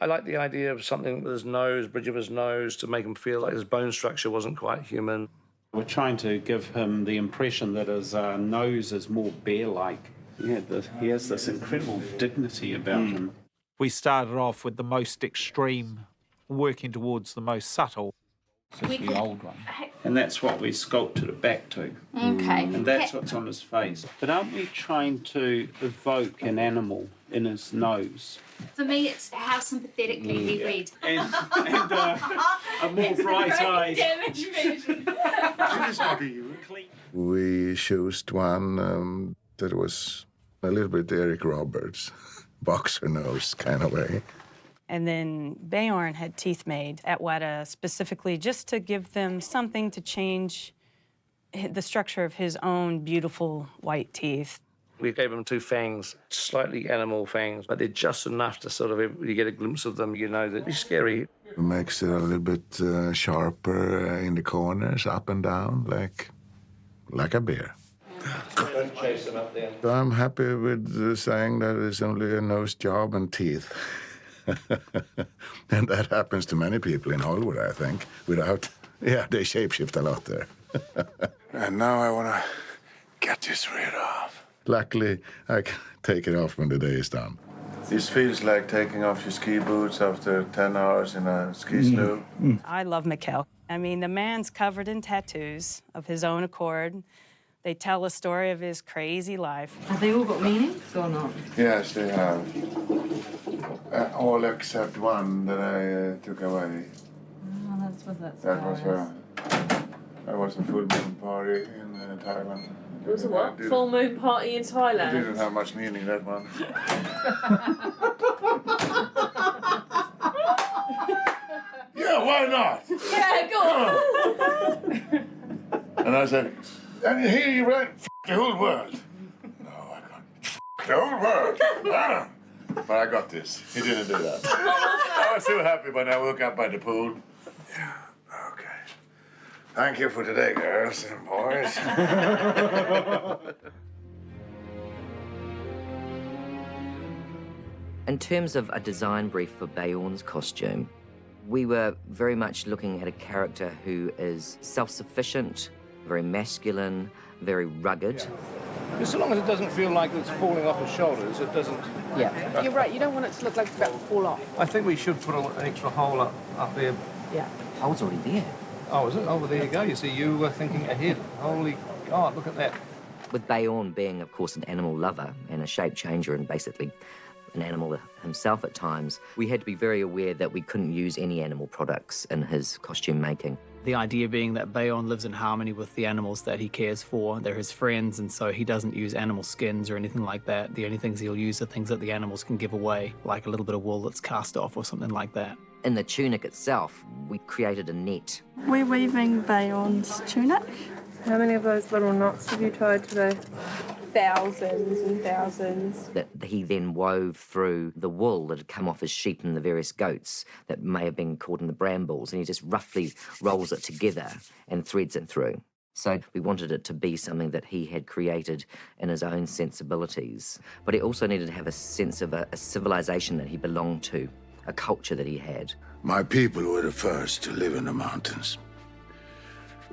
I like the idea of something with his nose, bridge of his nose, to make him feel like his bone structure wasn't quite human. We're trying to give him the impression that his nose is more bear-like. He has this incredible dignity about him. We started off with the most extreme, working towards the most subtle. This is the old one. And that's what we sculpted it back to. Okay. And that's what's on his face. But aren't we trying to evoke an animal in his nose? For me, it's how sympathetically we read. And a more bright-eyed... We chose one that was a little bit Eric Roberts, boxer nose kind of way. And then Beorn had teeth made at Weta specifically just to give them something to change the structure of his own beautiful white teeth. We gave him two fangs, slightly animal fangs, but they're just enough to sort of, when you get a glimpse of them, you know that they're scary. It makes it a little bit sharper in the corners, up and down, like a bear. Don't chase them up there. I'm happy with saying that it's only a nose job and teeth. And that happens to many people in Hollywood, I think, without... Yeah, they shapeshift a lot there. And now I want to get this rid of. Luckily, I can take it off when the day is done. This feels like taking off your ski boots after 10 hours in a ski slough. I love Mikhail. I mean, the man's covered in tattoos of his own accord. They tell a story of his crazy life. Have they all got meanings or not? Yes, they have. All except one that I took away. Oh, that's what that's That was a full moon party in Thailand. It was a what? Full moon party in Thailand? It didn't have much meaning, that one. Yeah, why not? Yeah, go on. And I said, and here you ran, the whole world. No, I can't. The whole world. But I got this. He didn't do that. I was so happy when I woke up by the pool. Yeah, okay. Thank you for today, girls and boys. In terms of a design brief for Beorn's costume, we were very much looking at a character who is self-sufficient, very masculine, very rugged. So long as it doesn't feel like it's falling off his shoulders, it doesn't... Yeah, you're right. You don't want it to look like it's about to fall off. I think we should put an extra hole up there. Yeah. Oh, it's already there. Oh, is it? Oh, well, there you go. You see, you were thinking ahead. Holy God, look at that. With Beorn being, of course, an animal lover and a shape changer and basically an animal himself at times, we had to be very aware that we couldn't use any animal products in his costume making. The idea being that Beorn lives in harmony with the animals that he cares for. They're his friends, and so he doesn't use animal skins or anything like that. The only things he'll use are things that the animals can give away, like a little bit of wool that's cast off or something like that. In the tunic itself, we created a net. We're weaving Beorn's tunic. How many of those little knots have you tied today? Thousands and thousands. That he then wove through the wool that had come off his sheep and the various goats that may have been caught in the brambles, and he just roughly rolls it together and threads it through. So we wanted it to be something that he had created in his own sensibilities. But he also needed to have a sense of a civilization that he belonged to, a culture that he had. My people were the first to live in the mountains,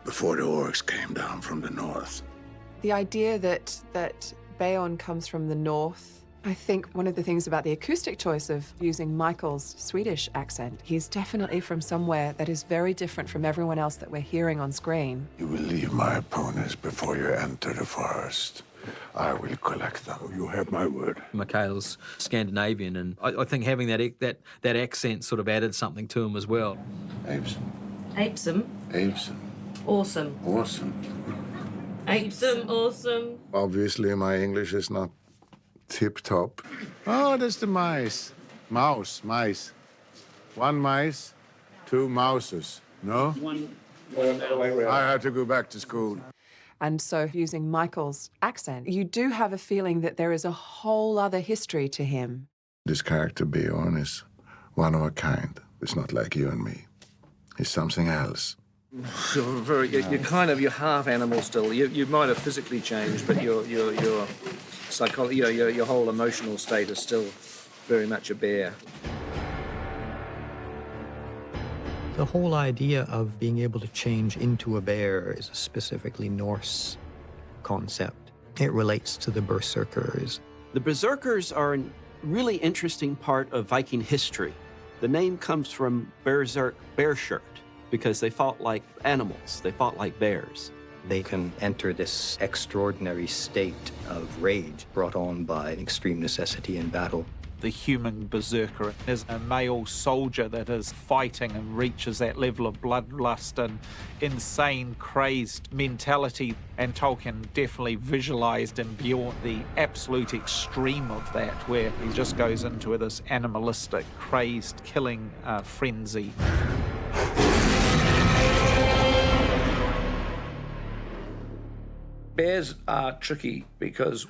before the orcs came down from the north. The idea that Beorn comes from the north, I think one of the things about the acoustic choice of using Michael's Swedish accent, he's definitely from somewhere that is very different from everyone else that we're hearing on screen. You will leave my opponents before you enter the forest. I will collect them. You have my word. Mikhail's Scandinavian, and I think having that accent sort of added something to him as well. Apesome. Apesome. Apesome. Awesome. Awesome. Apesome, awesome. Obviously, my English is not tip-top. Oh, that's the mice. Mice. One mice, two mouses. No? One. I had to go back to school. And so using Michael's accent, you do have a feeling that there is a whole other history to him. This character, Beorn, is one of a kind. It's not like you and me. He's something else. You're half animal still. You might have physically changed, but your psychology, your whole emotional state is still very much a bear. The whole idea of being able to change into a bear is a specifically Norse concept. It relates to the berserkers. The berserkers are a really interesting part of Viking history. The name comes from berserk, bear shirt, because they fought like animals. They fought like bears. They can enter this extraordinary state of rage brought on by extreme necessity in battle. The human berserker is a male soldier that is fighting and reaches that level of bloodlust and insane, crazed mentality. And Tolkien definitely visualized in Bjorn the absolute extreme of that, where he just goes into this animalistic, crazed, killing frenzy. Bears are tricky because,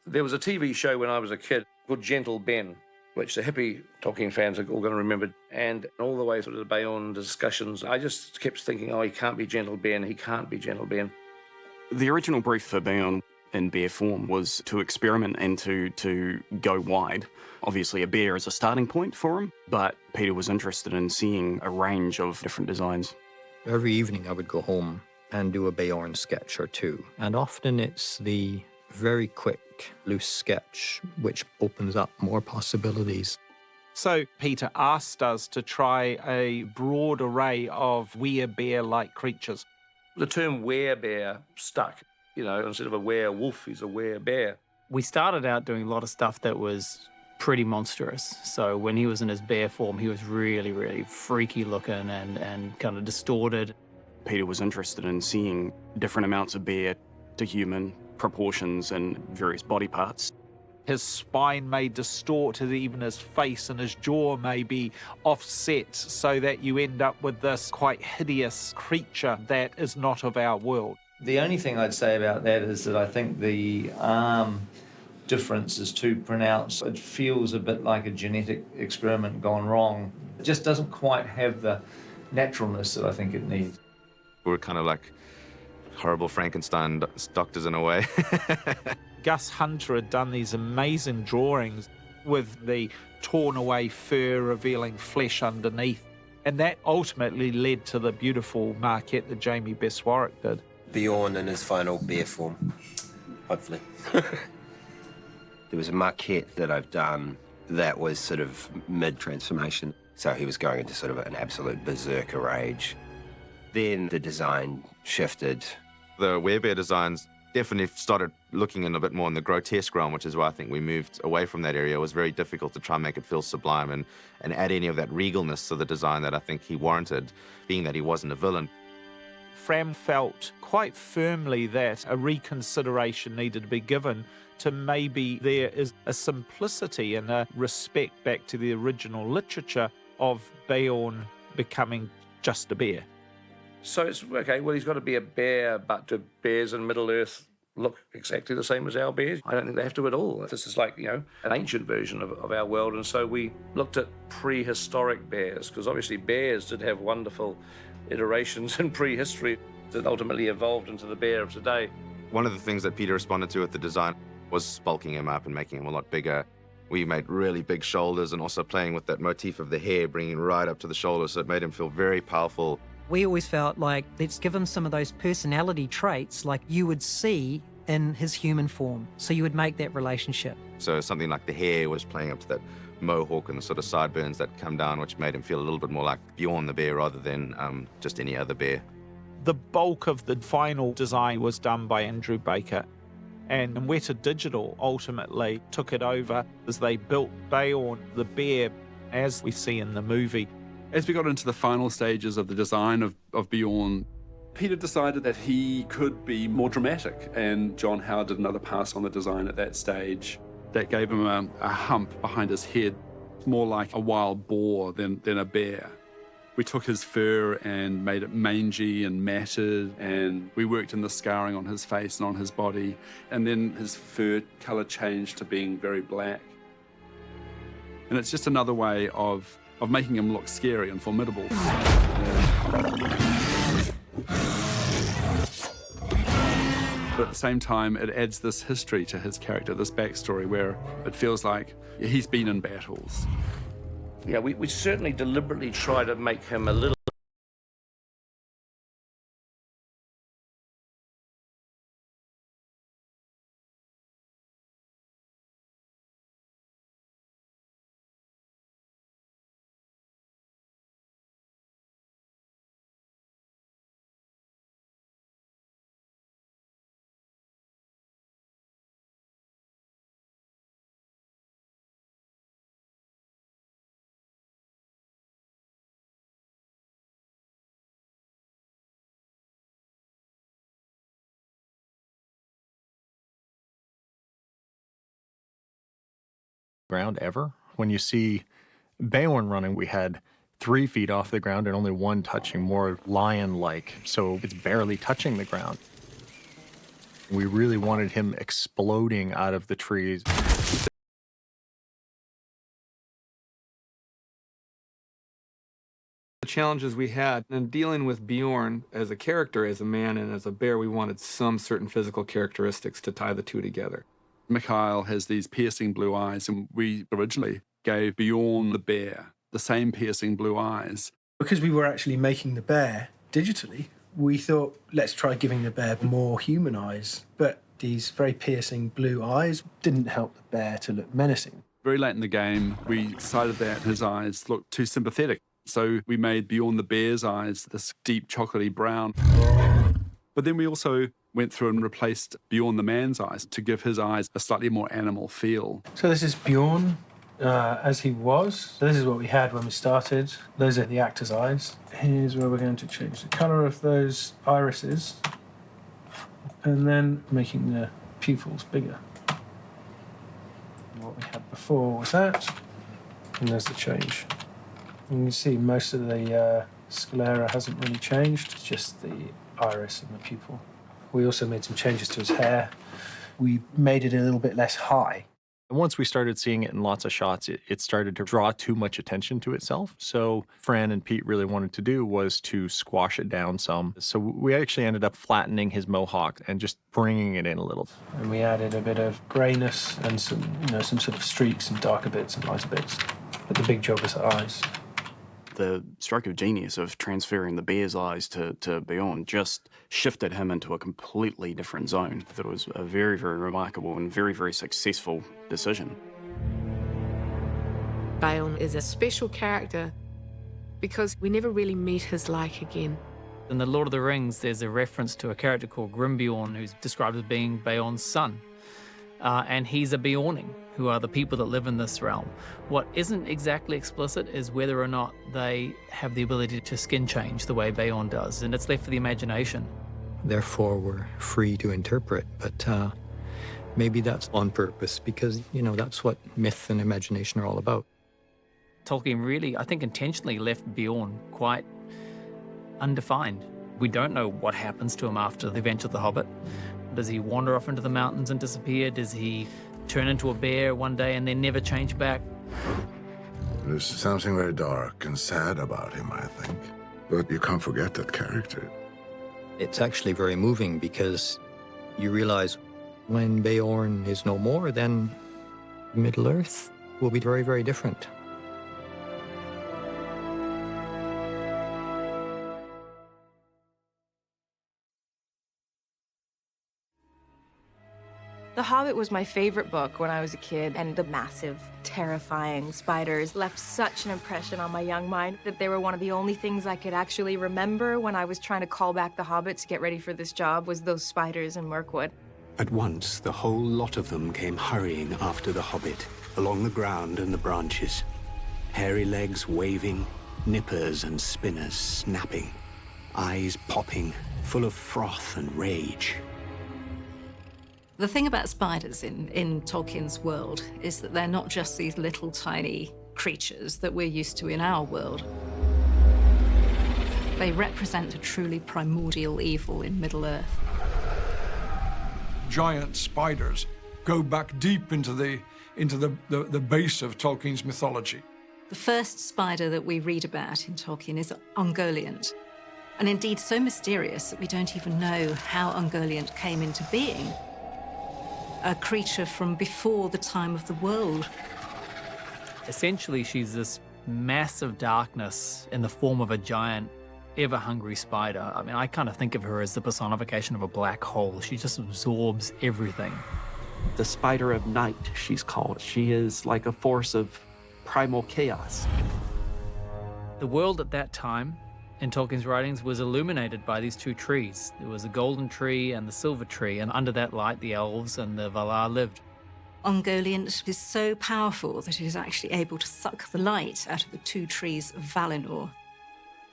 there was a TV show when I was a kid called Gentle Ben, which the hippie Tolkien fans are all going to remember. And all the way through the Beorn discussions, I just kept thinking, he can't be Gentle Ben, he can't be Gentle Ben. The original brief for Beorn in bear form was to experiment and to go wide. Obviously, a bear is a starting point for him, but Peter was interested in seeing a range of different designs. Every evening I would go home and do a Beorn sketch or two. And often it's the very quick, loose sketch which opens up more possibilities. So Peter asked us to try a broad array of were-bear-like creatures. The term werebear stuck. Instead of a werewolf, he's a werebear. We started out doing a lot of stuff that was pretty monstrous. So when he was in his bear form, he was really, really freaky looking and kind of distorted. Peter was interested in seeing different amounts of bear to human proportions and various body parts. His spine may distort, even his face and his jaw may be offset so that you end up with this quite hideous creature that is not of our world. The only thing I'd say about that is that I think the arm difference is too pronounced. It feels a bit like a genetic experiment gone wrong. It just doesn't quite have the naturalness that I think it needs. We were kind of like horrible Frankenstein doctors in a way. Gus Hunter had done these amazing drawings with the torn away fur revealing flesh underneath. And that ultimately led to the beautiful marquette that Jamie Best-Warwick did. Bjorn in his final bear form, hopefully. There was a marquette that I've done that was sort of mid-transformation. So he was going into sort of an absolute berserker rage. Then the design shifted. The werebear designs definitely started looking in a bit more in the grotesque realm, which is why I think we moved away from that area. It was very difficult to try and make it feel sublime and add any of that regalness to the design that I think he warranted, being that he wasn't a villain. Fram felt quite firmly that a reconsideration needed to be given to maybe there is a simplicity and a respect back to the original literature of Bjorn becoming just a bear. So it's, okay, well, he's got to be a bear, but do bears in Middle-earth look exactly the same as our bears? I don't think they have to at all. This is like, you know, an ancient version of our world, and so we looked at prehistoric bears, because obviously bears did have wonderful iterations in prehistory that ultimately evolved into the bear of today. One of the things that Peter responded to with the design was bulking him up and making him a lot bigger. We made really big shoulders and also playing with that motif of the hair, bringing right up to the shoulders, so it made him feel very powerful. We always felt like, let's give him some of those personality traits like you would see in his human form, so you would make that relationship. So something like the hair was playing up to that mohawk and the sort of sideburns that come down, which made him feel a little bit more like Bjorn the bear rather than just any other bear. The bulk of the final design was done by Andrew Baker, and Weta Digital ultimately took it over as they built Bjorn the bear as we see in the movie. As we got into the final stages of the design of Bjorn, Peter decided that he could be more dramatic, and John Howard did another pass on the design at that stage. That gave him a hump behind his head, more like a wild boar than a bear. We took his fur and made it mangy and matted, and we worked in the scarring on his face and on his body, and then his fur color changed to being very black. And it's just another way of making him look scary and formidable. But at the same time, it adds this history to his character, this backstory, where it feels like he's been in battles. Yeah, we certainly deliberately try to make him a little ground ever. When you see Bjorn running, we had 3 feet off the ground and only 1 touching, more lion-like, so it's barely touching the ground. We really wanted him exploding out of the trees. The challenges we had in dealing with Bjorn as a character, as a man, and as a bear, we wanted some certain physical characteristics to tie the two together. Mikhail has these piercing blue eyes, and we originally gave Bjorn the bear the same piercing blue eyes. Because we were actually making the bear digitally, we thought, let's try giving the bear more human eyes. But these very piercing blue eyes didn't help the bear to look menacing. Very late in the game, we decided that his eyes looked too sympathetic. So we made Bjorn the bear's eyes this deep chocolatey brown. But then we also went through and replaced Bjorn the man's eyes to give his eyes a slightly more animal feel. So this is Bjorn as he was. So this is what we had when we started. Those are the actor's eyes. Here's where we're going to change the colour of those irises and then making the pupils bigger. What we had before was that, and there's the change. And you can see most of the sclera hasn't really changed, it's just the iris and the pupil. We also made some changes to his hair. We made it a little bit less high. And once we started seeing it in lots of shots, it started to draw too much attention to itself. So Fran and Pete really wanted to do was to squash it down some. So we actually ended up flattening his mohawk and just bringing it in a little. And we added a bit of greyness and some, some sort of streaks and darker bits and lighter bits. But the big job is the eyes. The stroke of genius of transferring the bear's eyes to Bjorn just shifted him into a completely different zone. That was a very, very remarkable and very, very successful decision. Bjorn is a special character because we never really meet his like again. In The Lord of the Rings, there's a reference to a character called Grimbjorn, who's described as being Bjorn's son. And he's a Bjorning, who are the people that live in this realm. What isn't exactly explicit is whether or not they have the ability to skin change the way Bjorn does, and it's left for the imagination. Therefore, we're free to interpret, but maybe that's on purpose because, that's what myth and imagination are all about. Tolkien really, I think, intentionally left Bjorn quite undefined. We don't know what happens to him after the event of The Hobbit. Does he wander off into the mountains and disappear? Does he turn into a bear one day and then never change back? There's something very dark and sad about him, I think. But you can't forget that character. It's actually very moving because you realize when Bjorn is no more, then Middle-earth will be very, very different. The Hobbit was my favorite book when I was a kid, and the massive, terrifying spiders left such an impression on my young mind that they were one of the only things I could actually remember when I was trying to call back The Hobbit to get ready for this job was those spiders in Mirkwood. At once, the whole lot of them came hurrying after the Hobbit, along the ground and the branches. Hairy legs waving, nippers and spinners snapping, eyes popping, full of froth and rage. The thing about spiders in Tolkien's world is that they're not just these little tiny creatures that we're used to in our world. They represent a truly primordial evil in Middle-earth. Giant spiders go back deep into the base of Tolkien's mythology. The first spider that we read about in Tolkien is Ungoliant, and indeed so mysterious that we don't even know how Ungoliant came into being. A creature from before the time of the world. Essentially, she's this massive darkness in the form of a giant, ever-hungry spider. I mean, I kind of think of her as the personification of a black hole. She just absorbs everything. The Spider of Night, she's called. She is like a force of primal chaos. The world at that time in Tolkien's writings was illuminated by these two trees. There was a golden tree and the silver tree, and under that light the elves and the Valar lived. Ungoliant is so powerful that it is actually able to suck the light out of the two trees of Valinor,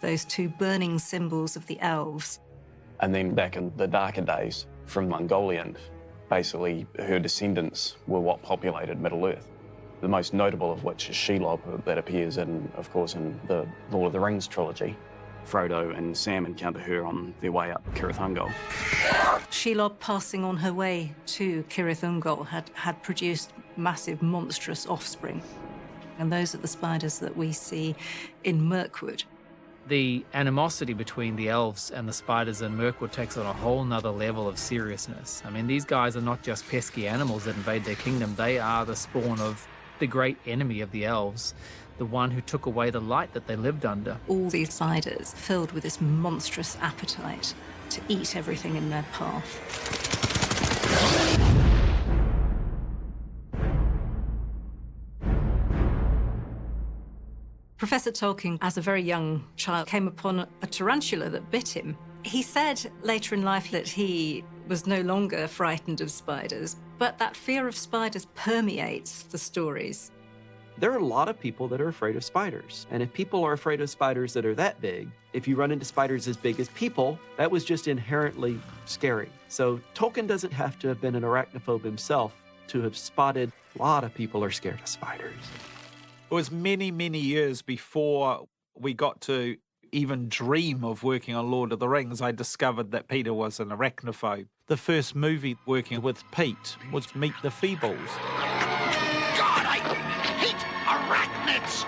those two burning symbols of the elves. And then back in the darker days, from Ungoliant, basically her descendants were what populated Middle-earth. The most notable of which is Shelob, that appears in, of course, in the Lord of the Rings trilogy. Frodo and Sam encounter her on their way up Cirith Ungol. Shelob, passing on her way to Cirith Ungol, had produced massive, monstrous offspring. And those are the spiders that we see in Mirkwood. The animosity between the elves and the spiders in Mirkwood takes on a whole nother level of seriousness. I mean, these guys are not just pesky animals that invade their kingdom. They are the spawn of the great enemy of the elves, the one who took away the light that they lived under. All these spiders filled with this monstrous appetite to eat everything in their path. Professor Tolkien, as a very young child, came upon a tarantula that bit him. He said later in life that he was no longer frightened of spiders, but that fear of spiders permeates the stories. There are a lot of people that are afraid of spiders. And if people are afraid of spiders that are that big, if you run into spiders as big as people, that was just inherently scary. So Tolkien doesn't have to have been an arachnophobe himself to have spotted a lot of people are scared of spiders. It was many, many years before we got to even dream of working on Lord of the Rings, I discovered that Peter was an arachnophobe. The first movie working with Pete was Meet the Feebles. webs.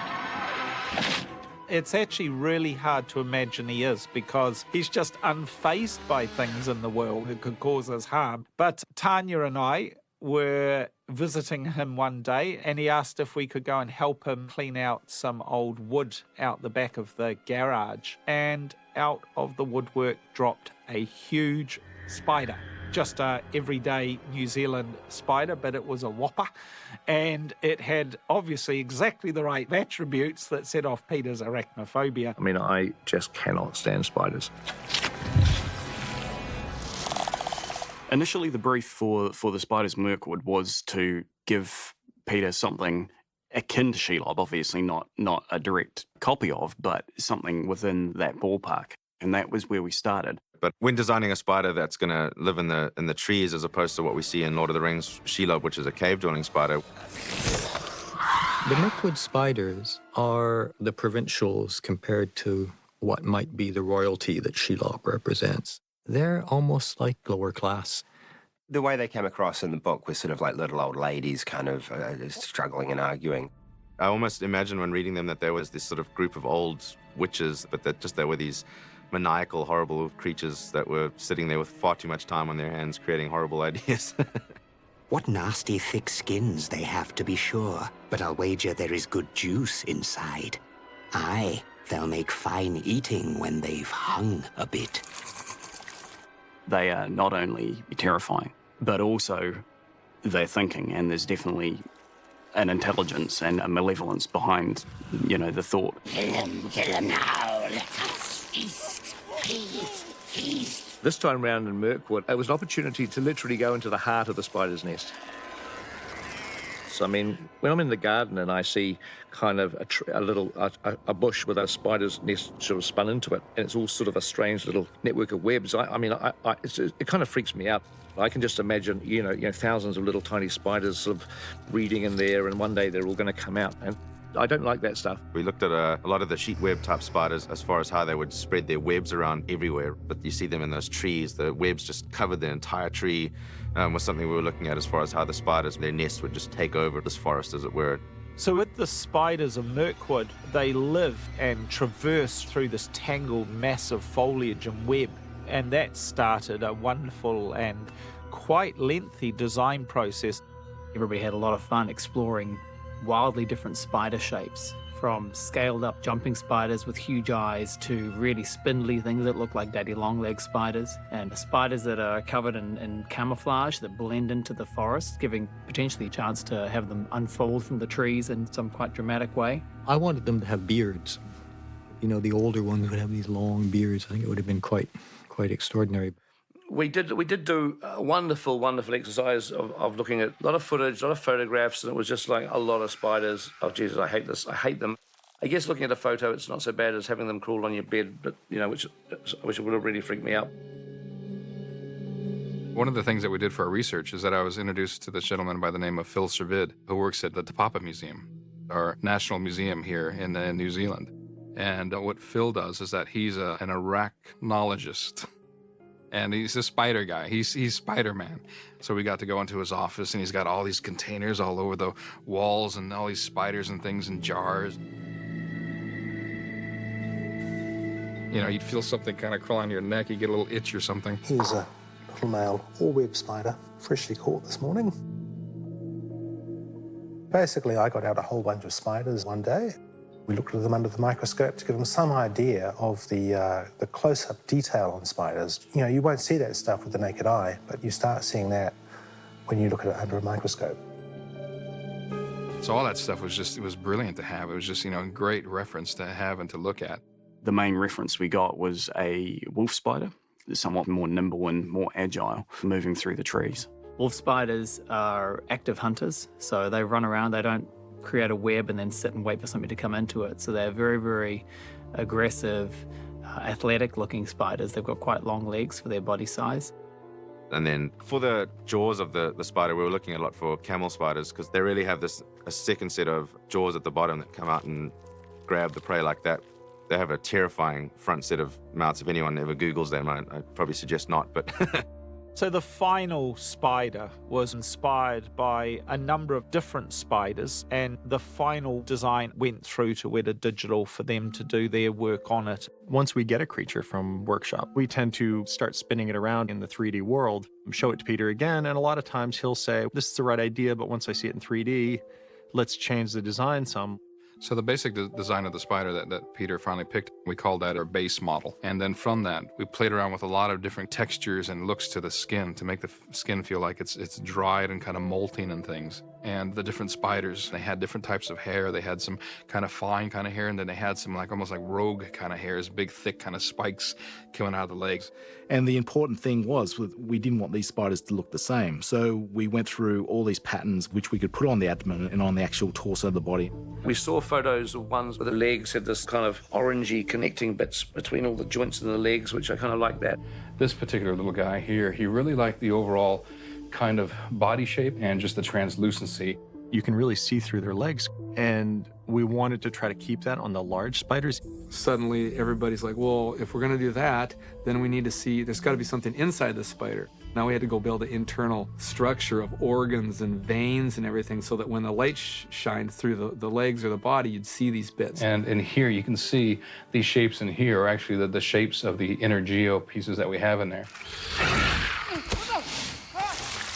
It's actually really hard to imagine he is, because he's just unfazed by things in the world that could cause us harm. But Tanya and I were visiting him one day, and he asked if we could go and help him clean out some old wood out the back of the garage. And out of the woodwork dropped a huge spider. Just a everyday New Zealand spider, but it was a whopper, and it had obviously exactly the right attributes that set off Peter's arachnophobia. I mean, I just cannot stand spiders. Initially, the brief for the spiders Mirkwood was to give Peter something akin to Shelob, obviously not a direct copy of, but something within that ballpark, and that was where we started. But when designing a spider that's going to live in the trees, as opposed to what we see in Lord of the Rings, Shelob, which is a cave-dwelling spider. The Mirkwood spiders are the provincials compared to what might be the royalty that Shelob represents. They're almost like lower class. The way they came across in the book was sort of like little old ladies kind of struggling and arguing. I almost imagine when reading them that there was this sort of group of old witches, but that just there were these maniacal, horrible creatures that were sitting there with far too much time on their hands creating horrible ideas. What nasty thick skins they have, to be sure, but I'll wager there is good juice inside. Aye, they'll make fine eating when they've hung a bit. They are not only terrifying, but also they're thinking, and there's definitely an intelligence and a malevolence behind, the thought. Kill him now, let us feast, feast, feast. This time round in Mirkwood, it was an opportunity to literally go into the heart of the spider's nest. So, I mean, when I'm in the garden and I see kind of a bush with a spider's nest sort of spun into it, and it's all sort of a strange little network of webs, it kind of freaks me out. I can just imagine, thousands of little tiny spiders sort of breeding in there, and one day they're all going to come out. And I don't like that stuff. We looked at a lot of the sheet web type spiders as far as how they would spread their webs around everywhere. But you see them in those trees, the webs just covered the entire tree. Was something we were looking at as far as how the spiders, their nests would just take over this forest, as it were. So with the spiders of Mirkwood, they live and traverse through this tangled mass of foliage and web. And that started a wonderful and quite lengthy design process. Everybody had a lot of fun exploring wildly different spider shapes, from scaled up jumping spiders with huge eyes to really spindly things that look like daddy long leg spiders, and spiders that are covered in camouflage that blend into the forest, giving potentially a chance to have them unfold from the trees in some quite dramatic way. I wanted them to have beards. The older ones would have these long beards. I think it would have been quite extraordinary. We did do a wonderful, wonderful exercise of looking at a lot of footage, a lot of photographs, and it was just like a lot of spiders. Oh, Jesus, I hate this. I hate them. I guess looking at a photo, it's not so bad as having them crawl on your bed, but, which would have really freaked me out. One of the things that we did for our research is that I was introduced to this gentleman by the name of Phil Servid, who works at the Te Papa Museum, our national museum here in New Zealand. And what Phil does is that he's an arachnologist. And he's a spider guy. He's Spider-Man. So we got to go into his office, and he's got all these containers all over the walls and all these spiders and things in jars. You'd feel something kind of crawl on your neck. You get a little itch or something. Here's a little male all-web spider, freshly caught this morning. Basically, I got out a whole bunch of spiders one day. We looked at them under the microscope to give them some idea of the close-up detail on spiders. You won't see that stuff with the naked eye, but you start seeing that when you look at it under a microscope. So all that stuff it was brilliant to have. It was just, a great reference to have and to look at. The main reference we got was a wolf spider, somewhat more nimble and more agile, moving through the trees. Wolf spiders are active hunters, so they run around. They don't create a web and then sit and wait for something to come into it. So they're very, very aggressive, athletic-looking spiders. They've got quite long legs for their body size. And then for the jaws of the spider, we were looking a lot for camel spiders because they really have a second set of jaws at the bottom that come out and grab the prey like that. They have a terrifying front set of mouths. If anyone ever Googles them, I'd probably suggest not, but... So the final spider was inspired by a number of different spiders, and the final design went through to Weta Digital for them to do their work on it. Once we get a creature from workshop, we tend to start spinning it around in the 3D world, show it to Peter again, and a lot of times he'll say, this is the right idea, but once I see it in 3D, let's change the design some. So the basic design of the spider that Peter finally picked, we called that our base model. And then from that, we played around with a lot of different textures and looks to the skin to make the skin feel like it's dried and kind of molting and things. And the different spiders, they had different types of hair. They had some kind of fine kind of hair, and then they had some almost like rogue kind of hairs, big, thick kind of spikes coming out of the legs. And the important thing was we didn't want these spiders to look the same. So we went through all these patterns which we could put on the abdomen and on the actual torso of the body. We saw photos of ones where the legs had this kind of orangey connecting bits between all the joints in the legs, which I kind of like that. This particular little guy here, he really liked the overall kind of body shape and just the translucency. You can really see through their legs, and we wanted to try to keep that on the large spiders. Suddenly, everybody's like, well, if we're going to do that, then we need to see, there's got to be something inside the spider. Now we had to go build an internal structure of organs and veins and everything so that when the light shined through the legs or the body, you'd see these bits. And in here, you can see these shapes in here are actually the shapes of the inner geo pieces that we have in there.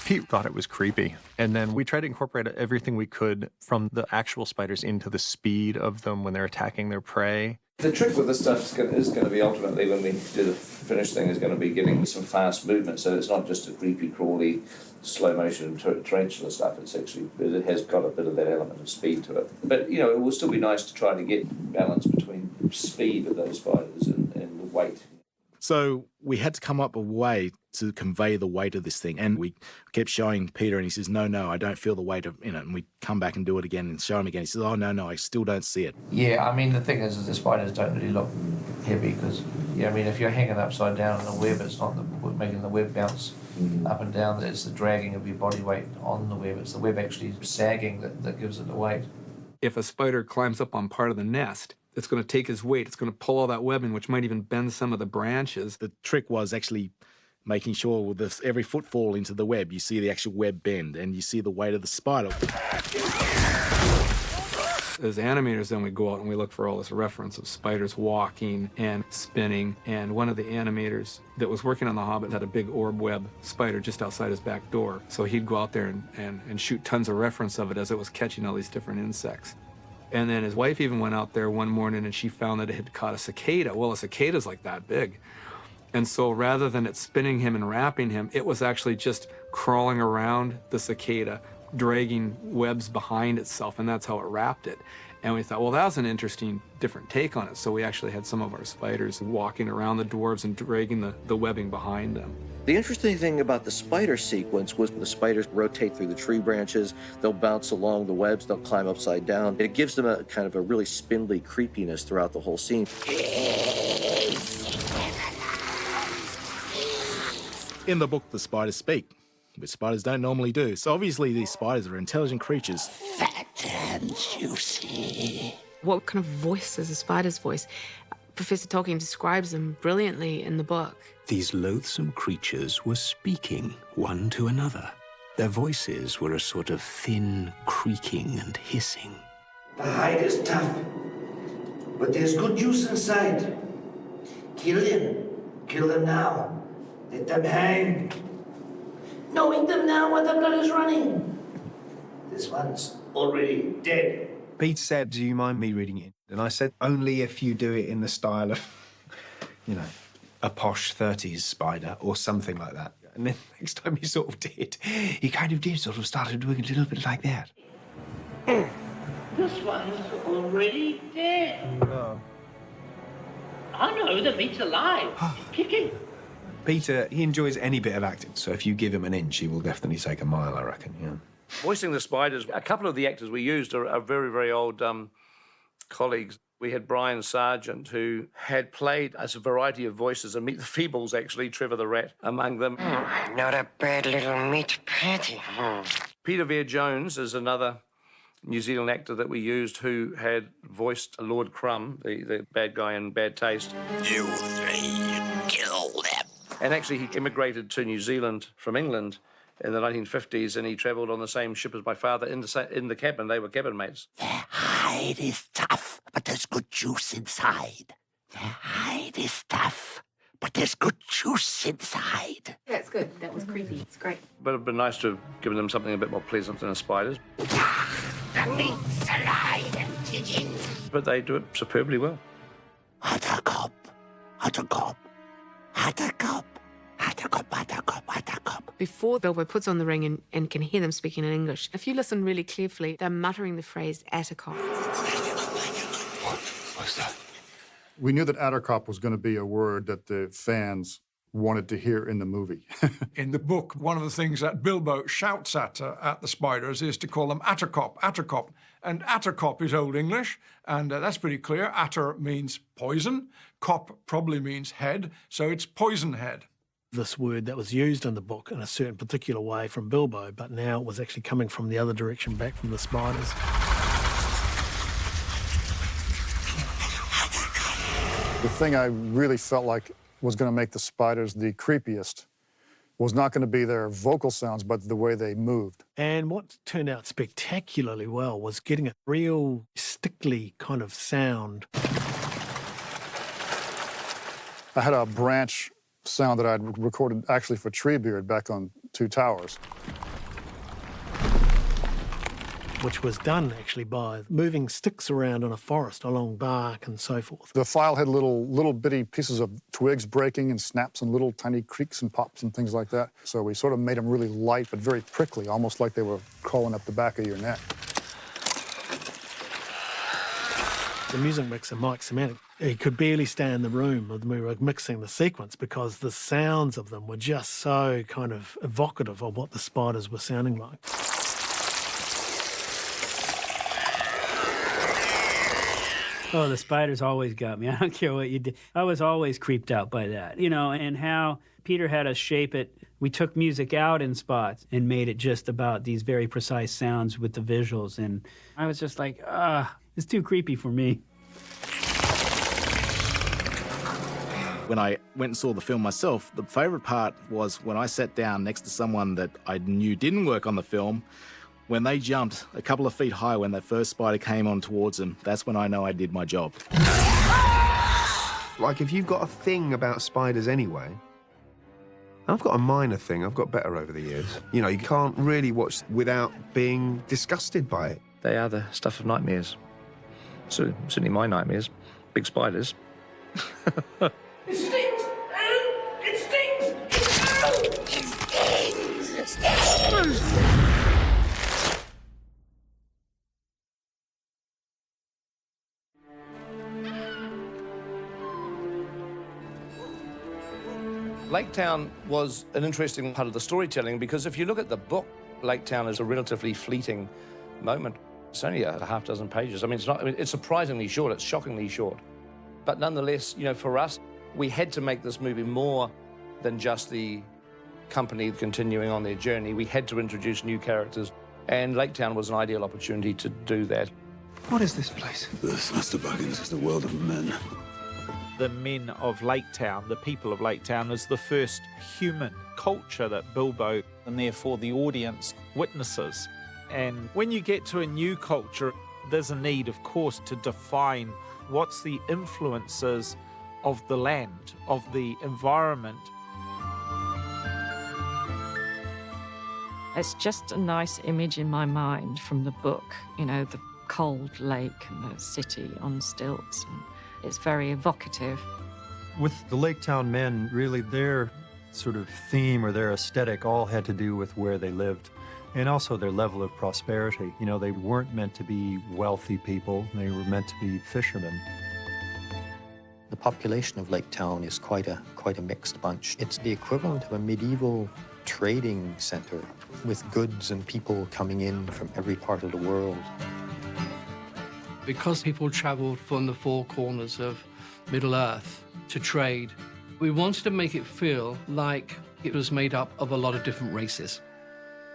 Pete thought it was creepy. And then we tried to incorporate everything we could from the actual spiders into the speed of them when they're attacking their prey. The trick with this stuff is going to be ultimately, when we do the finished thing, is going to be getting some fast movement. So it's not just a creepy, crawly, slow motion tarantula stuff. It's actually, it has got a bit of that element of speed to it. But, you know, it will still be nice to try to get balance between speed of those spiders and the weight. So we had to come up with a way to convey the weight of this thing. And we kept showing Peter, and he says, no, I don't feel the weight of it. And we come back and do it again and show him again. He says, oh, no, I still don't see it. Yeah, I mean, the thing is the spiders don't really look heavy because, yeah, I mean, if you're hanging upside down in a web, it's not making the web bounce up and down. It's the dragging of your body weight on the web. It's the web actually sagging that gives it the weight. If a spider climbs up on part of the nest, it's going to take his weight. It's going to pull all that webbing, which might even bend some of the branches. The trick was actually making sure with this, every footfall into the web, you see the actual web bend and you see the weight of the spider. As animators, then we go out and we look for all this reference of spiders walking and spinning. And one of the animators that was working on The Hobbit had a big orb web spider just outside his back door. So he'd go out there and shoot tons of reference of it as it was catching all these different insects. And then his wife even went out there one morning and she found that it had caught a cicada. Well, a cicada's like that big. And so rather than it spinning him and wrapping him, it was actually just crawling around the cicada, dragging webs behind itself, and that's how it wrapped it. And we thought, well, that was an interesting, different take on it. So we actually had some of our spiders walking around the dwarves and dragging the webbing behind them. The interesting thing about the spider sequence was the spiders rotate through the tree branches, they'll bounce along the webs, they'll climb upside down. It gives them a kind of a really spindly creepiness throughout the whole scene. In the book, the spiders speak, which spiders don't normally do. So obviously these spiders are intelligent creatures. Fat and juicy. What kind of voice is a spider's voice? Professor Tolkien describes them brilliantly in the book. These loathsome creatures were speaking one to another. Their voices were a sort of thin creaking and hissing. The hide is tough, but there's good juice inside. Kill them now. Let them hang. No, eat them now while the blood is running. This one's already dead. Pete said, do you mind me reading it? And I said, only if you do it in the style of, you know, a posh 30s spider or something like that. And then next time he sort of did, he kind of did sort of started doing a little bit like that. This one's already dead. No. Oh no, the meat's alive. Kicking. Peter, he enjoys any bit of acting, so if you give him an inch, he will definitely take a mile, I reckon, yeah. Voicing the spiders, a couple of the actors we used are very, very old colleagues. We had Brian Sargent, who had played as a variety of voices, and Meet the Feebles, actually, Trevor the Rat among them. Not a bad little meat patty. Peter Vere-Jones is another New Zealand actor that we used who had voiced Lord Crumb, the bad guy in Bad Taste. You three, kill that And actually, he immigrated to New Zealand from England in the 1950s, and he travelled on the same ship as my father in the cabin. They were cabin mates. Their hide is tough, but there's good juice inside. Their hide is tough, but there's good juice inside. That's good. That was creepy. It's great. But it'd been nice to have given them something a bit more pleasant than the spiders. The meat's alive and kicking. But they do it superbly well. Hatterkop, Hatterkop, Hatterkop, Hatterkop, Hatterkop, Hatterkop. Before Bilbo puts on the ring and can hear them speaking in English, if you listen really carefully, they're muttering the phrase Atterkop. What's that? We knew that Atterkop was going to be a word that the fans wanted to hear in the movie. In the book, one of the things that Bilbo shouts at the spiders is to call them Atterkop, Atterkop. And Atterkop is Old English, and that's pretty clear. Atter means poison. Kop probably means head, so it's poison head. This word that was used in the book in a certain particular way from Bilbo, but now it was actually coming from the other direction, back from the spiders. The thing I really felt like was going to make the spiders the creepiest was not going to be their vocal sounds, but the way they moved. And what turned out spectacularly well was getting a real stickly kind of sound. I had a branch sound that I'd recorded actually for Treebeard back on Two Towers, which was done actually by moving sticks around in a forest along bark and so forth. The file had little bitty pieces of twigs breaking and snaps and little tiny creaks and pops and things like that. So we sort of made them really light but very prickly, almost like they were crawling up the back of your neck. The music mixer, Mike Semantic, he could barely stay in the room when we were mixing the sequence because the sounds of them were just so kind of evocative of what the spiders were sounding like. Oh, the spiders always got me. I don't care what you did. I was always creeped out by that, you know, and how Peter had us shape it. We took music out in spots and made it just about these very precise sounds with the visuals. And I was just like, it's too creepy for me. When I went and saw the film myself, the favourite part was when I sat down next to someone that I knew didn't work on the film. When they jumped a couple of feet high when that first spider came on towards them, that's when I know I did my job. Like, if you've got a thing about spiders anyway, I've got a minor thing. I've got better over the years. You know, you can't really watch without being disgusted by it. They are the stuff of nightmares. So, certainly my nightmares. Big spiders. It stinks! It stinks! It stings! It stings! Lake Town was an interesting part of the storytelling because if you look at the book, Lake Town is a relatively fleeting moment. It's only a half dozen pages. I mean, it's surprisingly short. It's shockingly short. But nonetheless, you know, for us, we had to make this movie more than just the company continuing on their journey. We had to introduce new characters, and Lake Town was an ideal opportunity to do that. What is this place? This, Master Buggins, is the world of men. The men of Lake Town, the people of Lake Town, is the first human culture that Bilbo, and therefore the audience, witnesses. And when you get to a new culture, there's a need, of course, to define what's the influences of the land, of the environment. It's just a nice image in my mind from the book, you know, the cold lake and the city on stilts. And it's very evocative. With the Lake Town men, really their sort of theme or their aesthetic all had to do with where they lived and also their level of prosperity. You know, they weren't meant to be wealthy people. They were meant to be fishermen. The population of Lake Town is quite a mixed bunch. It's the equivalent of a medieval trading center with goods and people coming in from every part of the world. Because people travelled from the four corners of Middle-earth to trade, we wanted to make it feel like it was made up of a lot of different races.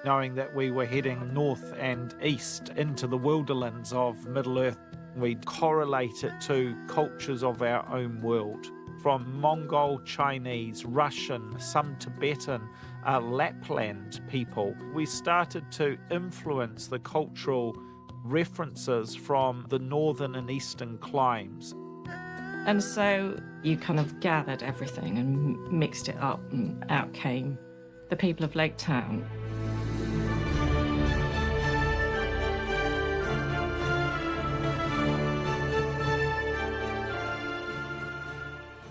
Knowing that we were heading north and east into the wilderlands of Middle-earth, we'd correlate it to cultures of our own world. from Mongol, Chinese, Russian, some Tibetan, Lapland people. We started to influence the cultural references from the northern and eastern climes. And so you kind of gathered everything and mixed it up, and out came the people of Lake Town.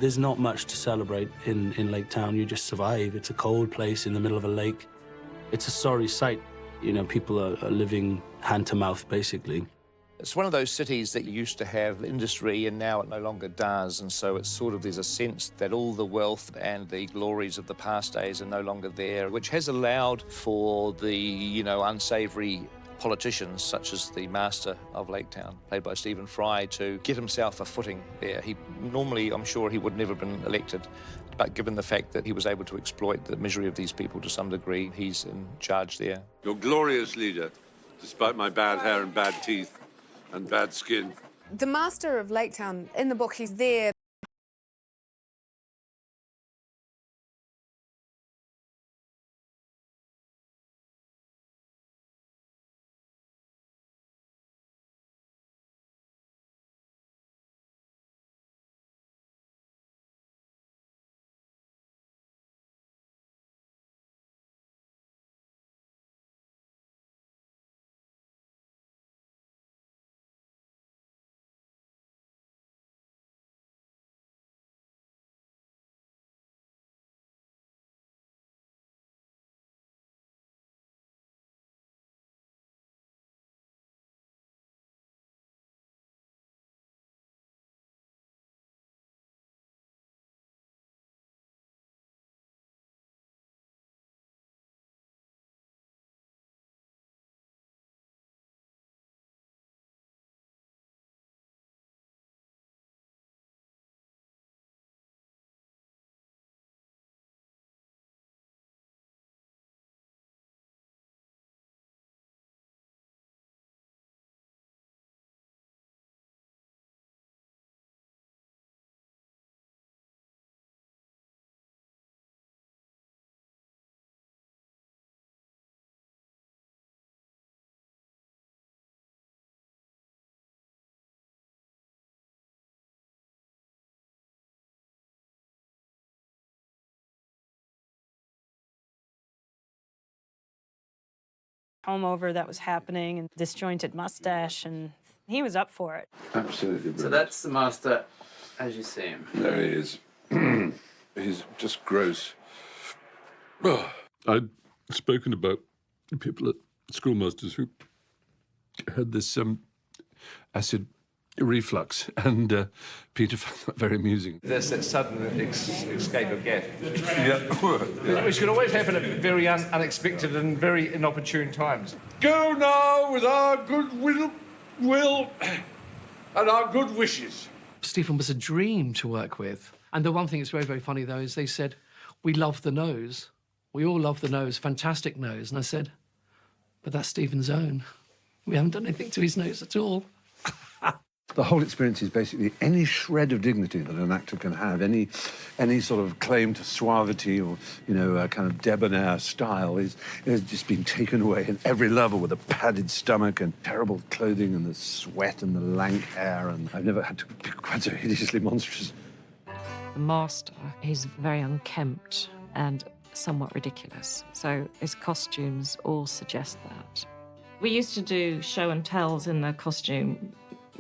There's not much to celebrate in Lake Town. You just survive. It's a cold place in the middle of a lake. It's a sorry sight. You know, people are living hand to mouth, basically. It's one of those cities that used to have industry and now it no longer does, and so it's sort of, there's a sense that all the wealth and the glories of the past days are no longer there, which has allowed for the, you know, unsavoury politicians such as the master of Lake Town, played by Stephen Fry, to get himself a footing there. He normally, I'm sure he would never have been elected, but given the fact that he was able to exploit the misery of these people to some degree, he's in charge there. Your glorious leader, despite my bad hair and bad teeth and bad skin. The master of Lake Town, in the book, he's there. Home over that was happening and disjointed mustache, and he was up for it. Absolutely brilliant. So that's the master as you see him. There he is. He's just gross. Oh, I'd spoken about people at schoolmasters who had this acid reflux, and Peter found that very amusing. There's that sudden escape of gas. Yeah. Which can always happen at very unexpected and very inopportune times. Go now with our good will and our good wishes. Stephen was a dream to work with. And the one thing that's very, very funny, though, is they said, we love the nose. We all love the nose, fantastic nose. And I said, but that's Stephen's own. We haven't done anything to his nose at all. The whole experience is basically any shred of dignity that an actor can have, any sort of claim to suavity or, you know, a kind of debonair style is just been taken away in every level with a padded stomach and terrible clothing and the sweat and the lank hair, and I've never had to be quite so hideously monstrous. The master is very unkempt and somewhat ridiculous, so his costumes all suggest that. We used to do show and tells in the costume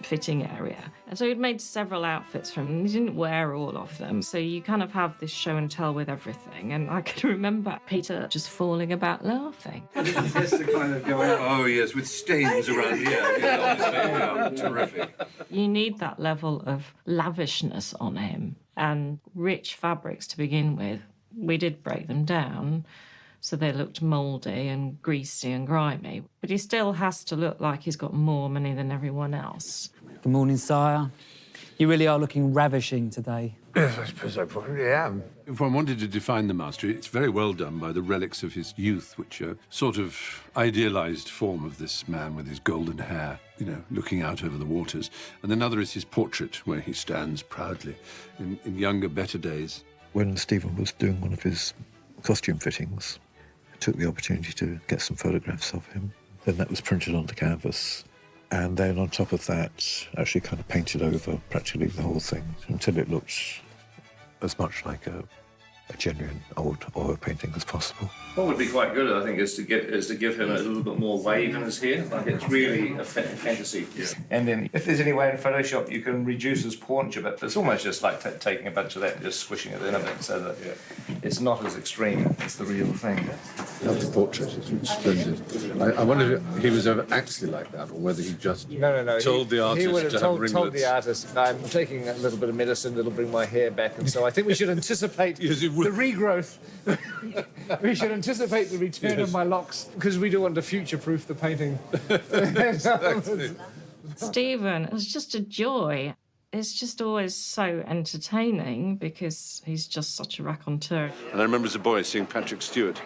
fitting area, and so he'd made several outfits for him. He didn't wear all of them, so you kind of have this show and tell with everything. And I can remember Peter just falling about laughing. Yes, the kind of going, oh yes, with stains around here. Yeah, terrific. You need that level of lavishness on him and rich fabrics to begin with. We did break them down, so they looked mouldy and greasy and grimy. But he still has to look like he's got more money than everyone else. Good morning, sire. You really are looking ravishing today. Yes, I suppose I probably am. If one wanted to define the master, it's very well done by the relics of his youth, which are sort of idealized form of this man with his golden hair, you know, looking out over the waters. And another is his portrait, where he stands proudly in younger, better days. When Stephen was doing one of his costume fittings, I took the opportunity to get some photographs of him. Then that was printed onto canvas. And then on top of that, actually kind of painted over practically the whole thing until it looked as much like a genuine old oil painting as possible. What would be quite good, I think, is to give him a little bit more wave in his hair. Like, it's really a fantasy. Yeah. And then, if there's any way in Photoshop you can reduce his paunch a bit, it's almost just like taking a bunch of that and just squishing it in a bit so that it's not as extreme as the real thing. That's the portrait. It's splendid. I wonder if he was ever actually like that, or whether he just told the artist He would have to told have the ringlets. artist, I'm taking a little bit of medicine that'll bring my hair back, and so I think we should anticipate the regrowth. We should anticipate the return of my locks, because we do want to future-proof the painting. Stephen, it was just a joy. It's just always so entertaining because he's just such a raconteur. And I remember as a boy seeing Patrick Stewart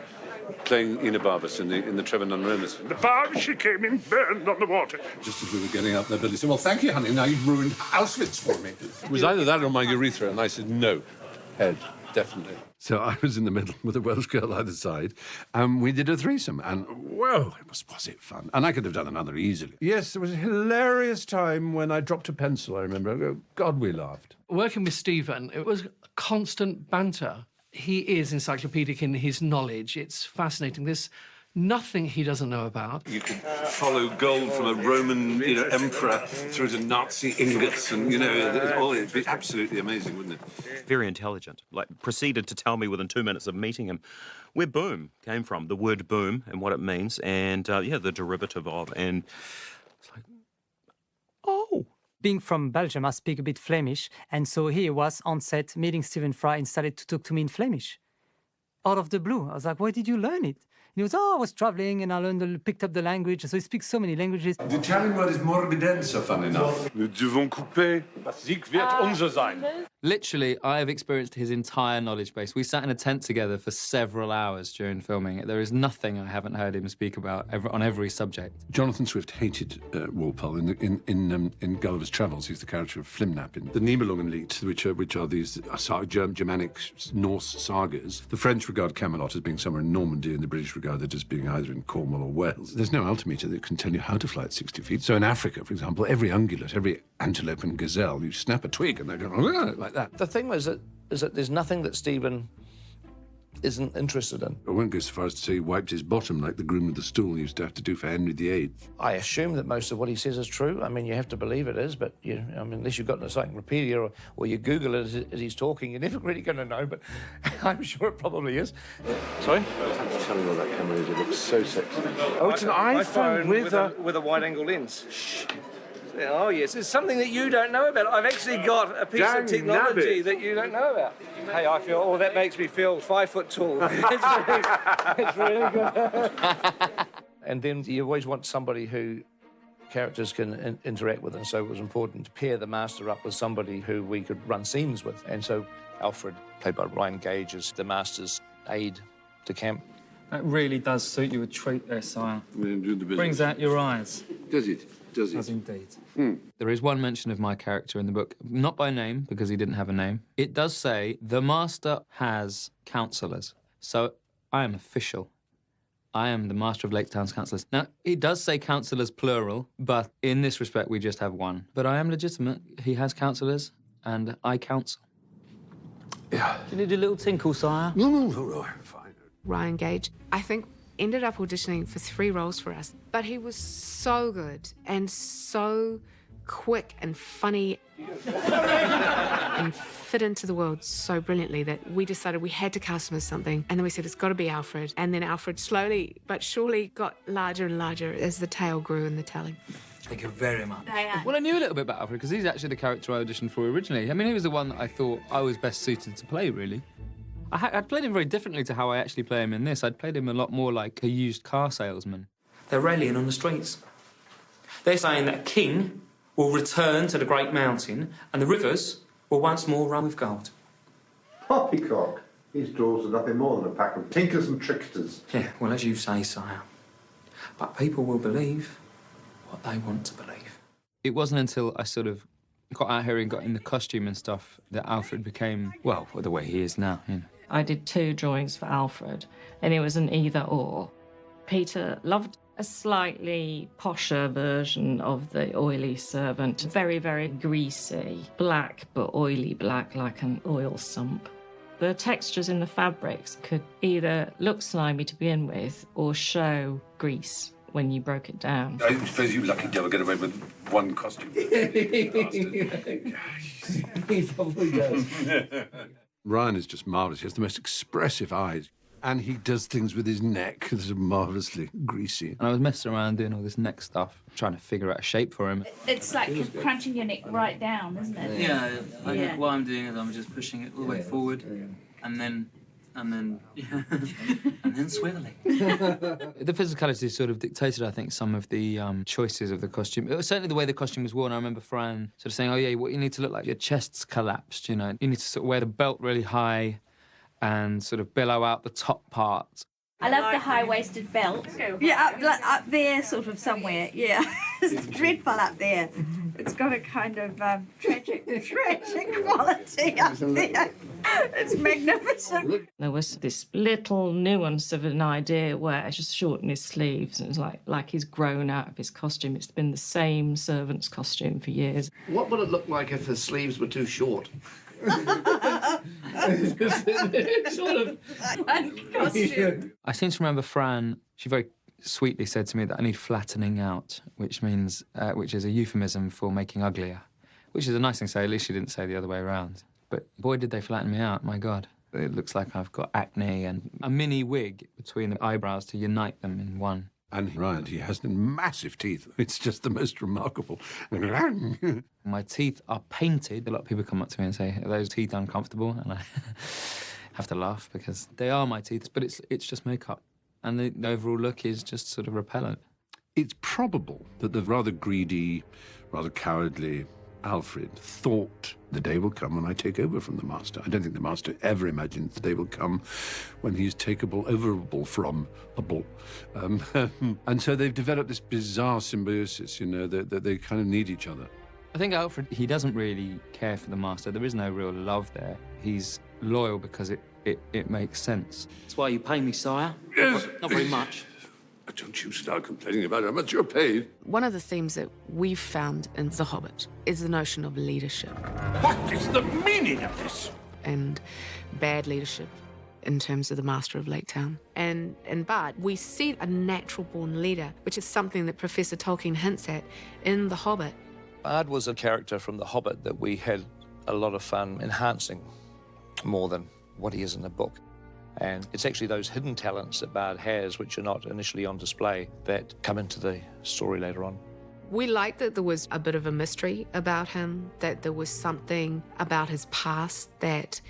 playing Enobarbus in the Trevor Nunn Romus. The barge, she came in burned on the water. Just as we were getting up there, Billy said, well, thank you, honey, now you've ruined Auschwitz for me. It was either that or my urethra, and I said, no, head, definitely. So I was in the middle with a Welsh girl either side, and we did a threesome, and whoa, was it fun. And I could have done another easily. Yes, there was a hilarious time when I dropped a pencil, I remember. God, we laughed. Working with Stephen, it was constant banter. He is encyclopedic in his knowledge. It's fascinating. There's nothing he doesn't know about. You could follow gold from a Roman, emperor through to Nazi ingots, and, it'd be absolutely amazing, wouldn't it? Very intelligent. Proceeded to tell me within 2 minutes of meeting him where boom came from, the word boom and what it means, and, the derivative of, and it's like, oh. Being from Belgium, I speak a bit Flemish, and so he was on set meeting Stephen Fry and started to talk to me in Flemish. Out of the blue. I was like, where did you learn it? And he was, I was traveling and I picked up the language. So he speaks so many languages. The Italian word is morbidenza, fun enough. Nous devons couper, Sieg wird unser sein. Literally, I have experienced his entire knowledge base. We sat in a tent together for several hours during filming. There is nothing I haven't heard him speak about on every subject. Jonathan Swift hated Walpole in Gulliver's Travels. He's the character of Flimnap in the Nibelungenlied, which are these Germanic Norse sagas. The French regard Camelot as being somewhere in Normandy, and the British regard it as being either in Cornwall or Wales. There's no altimeter that can tell you how to fly at 60 feet. So in Africa, for example, every ungulate, every antelope and gazelle, you snap a twig and they're going like that. The thing is that there's nothing that Stephen isn't interested in. I won't go so far as to say he wiped his bottom like the groom with the stool used to have to do for Henry VIII. I assume that most of what he says is true. I mean, you have to believe it is, but unless you've got an encyclopedia or you Google it as he's talking, you're never really going to know, but I'm sure it probably is. Sorry? Tell me what that camera is. It looks so sexy. Oh, it's an iPhone with a wide-angle lens. Shh. Oh, yes, it's something that you don't know about. I've actually got a piece of technology that you don't know about. Hey, that makes me feel 5 foot tall. It's really good. And then you always want somebody who characters can interact with, and so it was important to pair the master up with somebody who we could run scenes with. And so Alfred, played by Ryan Gage, is the master's aide to camp. That really does suit you a treat there, sire. Brings out your eyes. Does it? Does it? Does indeed. There is one mention of my character in the book, not by name, because he didn't have a name. It does say, the master has counsellors. So I am official. I am the master of Lake Town's counsellors. Now, it does say counsellors plural, but in this respect, we just have one. But I am legitimate. He has counsellors, and I counsel. Yeah. Do you need a little tinkle, sire? No, I'm fine. Ryan Gage, I think, ended up auditioning for 3 roles for us, but he was so good and so quick and funny and fit into the world so brilliantly that we decided we had to cast him as something, and then we said it's got to be Alfred, and then Alfred slowly but surely got larger and larger as the tale grew in the telling. Thank you very much. Well, I knew a little bit about Alfred because he's actually the character I auditioned for originally. I mean, he was the one that I thought I was best suited to play, really. I'd played him very differently to how I actually play him in this. I'd played him a lot more like a used car salesman. They're rallying on the streets. They're saying that a king will return to the great mountain, and the rivers will once more run with gold. Poppycock. These dwarves are nothing more than a pack of tinkers and tricksters. Yeah, well, as you say, sire. But people will believe what they want to believe. It wasn't until I sort of got out here and got in the costume and stuff that Alfred became, well, the way he is now, you know. I did 2 drawings for Alfred, and it was an either-or. Peter loved a slightly posher version of the oily servant. Very, very greasy, black but oily black like an oil sump. The textures in the fabrics could either look slimy to begin with or show grease when you broke it down. I suppose you lucky devil get away with one costume. He probably does. Ryan is just marvellous. He has the most expressive eyes. And he does things with his neck that are marvellously greasy. And I was messing around doing all this neck stuff, trying to figure out a shape for him. It's like crunching your neck right down, isn't it? Yeah, what I'm doing is I'm just pushing it all the way forward, and then swiveling. The physicality sort of dictated, I think, some of the choices of the costume. It was certainly the way the costume was worn. I remember Fran sort of saying, "Oh yeah, what you need to look like, your chest's collapsed. You know, you need to sort of wear the belt really high, and sort of billow out the top part." I love the high-waisted belt. Yeah, up there, sort of somewhere. Yeah, it's dreadful up there. It's got a kind of tragic quality up there. It's magnificent. There was this little nuance of an idea where it's just shortened his sleeves, and it was like he's grown out of his costume. It's been the same servant's costume for years. What would it look like if his sleeves were too short? Sort of costume. I seem to remember Fran, she very sweetly said to me that I need flattening out, which means, which is a euphemism for making uglier, which is a nice thing to say. At least she didn't say the other way around. But boy, did they flatten me out, my God. It looks like I've got acne and a mini wig between the eyebrows to unite them in one. And Ryan, he has massive teeth. It's just the most remarkable. My teeth are painted. A lot of people come up to me and say, "Are those teeth uncomfortable?" And I have to laugh because they are my teeth, but it's just makeup. And the overall look is just sort of repellent. It's probable that the rather greedy, rather cowardly Alfred thought the day will come when I take over from the Master. I don't think the Master ever imagined the day will come when he's takeable, overable from a bull. And so they've developed this bizarre symbiosis, you know, that they kind of need each other. I think Alfred, he doesn't really care for the Master. There is no real love there. He's loyal because it makes sense. That's why you pay me, sire. Yes. Not very much. Don't you start complaining about how much you're paid. One of the themes that we've found in The Hobbit is the notion of leadership. What is the meaning of this? And bad leadership in terms of the Master of Lake Town. And in Bard, we see a natural-born leader, which is something that Professor Tolkien hints at in The Hobbit. Bard was a character from The Hobbit that we had a lot of fun enhancing more than what he is in the book. And it's actually those hidden talents that Bard has, which are not initially on display, that come into the story later on. We liked that there was a bit of a mystery about him, that there was something about his past that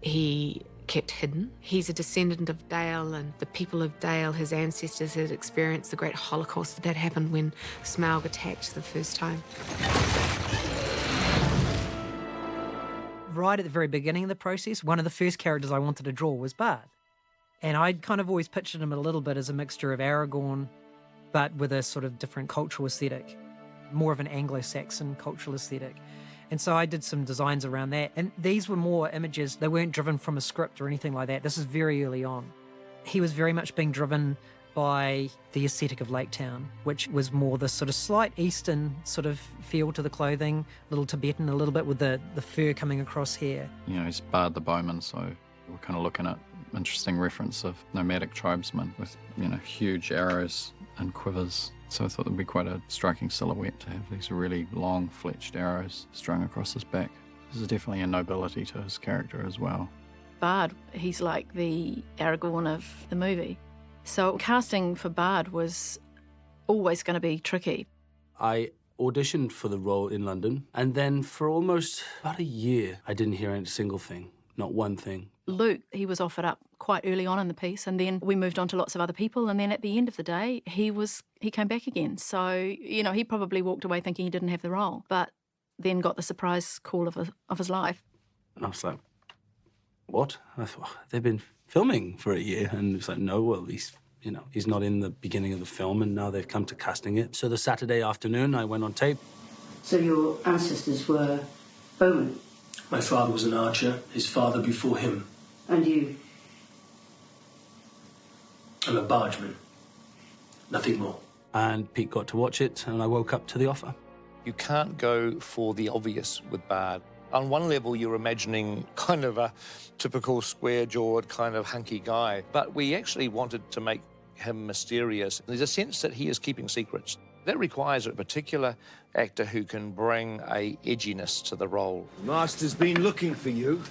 he kept hidden. He's a descendant of Dale, and the people of Dale, his ancestors, had experienced the great Holocaust that happened when Smaug attacked the first time. Right at the very beginning of the process, one of the first characters I wanted to draw was Bard. And I'd kind of always pictured him a little bit as a mixture of Aragorn, but with a sort of different cultural aesthetic, more of an Anglo-Saxon cultural aesthetic. And so I did some designs around that. And these were more images, they weren't driven from a script or anything like that. This is very early on. He was very much being driven by the aesthetic of Lake Town, which was more the sort of slight Eastern sort of feel to the clothing, a little Tibetan, a little bit with the fur coming across here. You know, he's Bard the Bowman, so we're kind of looking at interesting reference of nomadic tribesmen with, you know, huge arrows and quivers. So I thought there'd be quite a striking silhouette to have these really long fletched arrows strung across his back. There's definitely a nobility to his character as well. Bard, he's like the Aragorn of the movie. So casting for Bard was always going to be tricky. I auditioned for the role in London, and then for almost about a year, I didn't hear a single thing, not one thing. Luke, he was offered up quite early on in the piece, and then we moved on to lots of other people, and then at the end of the day, he came back again. So, you know, he probably walked away thinking he didn't have the role, but then got the surprise call of his life. And I was like, what? I thought, they've been filming for a year. And it's like, no, well, he's not in the beginning of the film, and now they've come to casting it. So the Saturday afternoon, I went on tape. So your ancestors were bowmen? My father was an archer, his father before him. And you? I'm a bargeman. Nothing more. And Pete got to watch it, and I woke up to the offer. You can't go for the obvious with Bard. On one level, you're imagining kind of a typical square-jawed, kind of hunky guy, but we actually wanted to make him mysterious. There's a sense that he is keeping secrets. That requires a particular actor who can bring a edginess to the role. Master's been looking for you.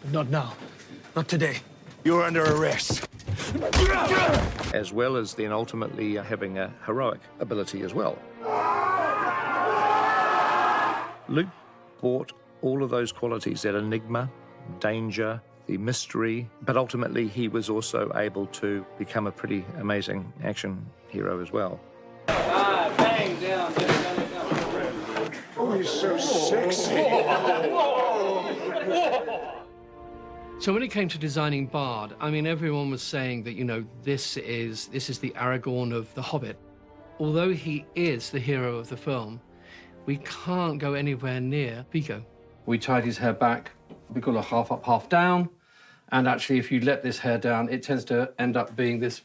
But not now. Not today. You're under arrest. As well as then ultimately having a heroic ability as well. Luke brought all of those qualities, that enigma, danger, the mystery, but ultimately he was also able to become a pretty amazing action hero as well. Bang, down. Oh, he's so sexy. So when it came to designing Bard, I mean, everyone was saying that, you know, this is the Aragorn of The Hobbit. Although he is the hero of the film, we can't go anywhere near Vigo. We tied his hair back. We call it half up, half down. And actually, if you let this hair down, it tends to end up being this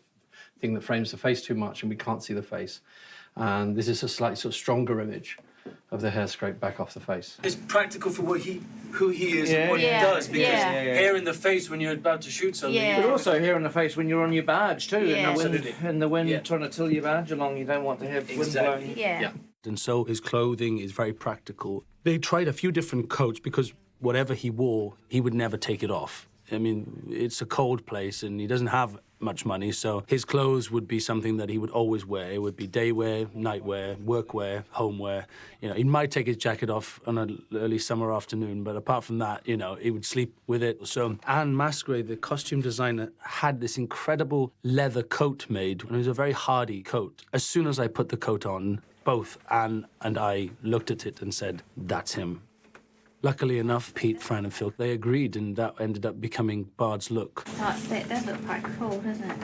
thing that frames the face too much, and we can't see the face. And this is a slightly sort of stronger image of the hair scraped back off the face. It's practical for who he is and what he does, because hair in the face when you're about to shoot something. But also hair in the face when you're on your barge too, in the wind trying to till your barge along. You don't want to have wind blowing. And so his clothing is very practical. They tried a few different coats because whatever he wore, he would never take it off. I mean, it's a cold place and he doesn't have much money, so his clothes would be something that he would always wear. It would be day wear, night wear, work wear, home wear. You know, he might take his jacket off on an early summer afternoon, but apart from that, you know, he would sleep with it. So Anne Masgrave, the costume designer, had this incredible leather coat made, and it was a very hardy coat. As soon as I put the coat on, both Anne and I looked at it and said, that's him. Luckily enough, Pete, Fran and Phil, they agreed, and that ended up becoming Bard's look. That does look quite cool, doesn't it?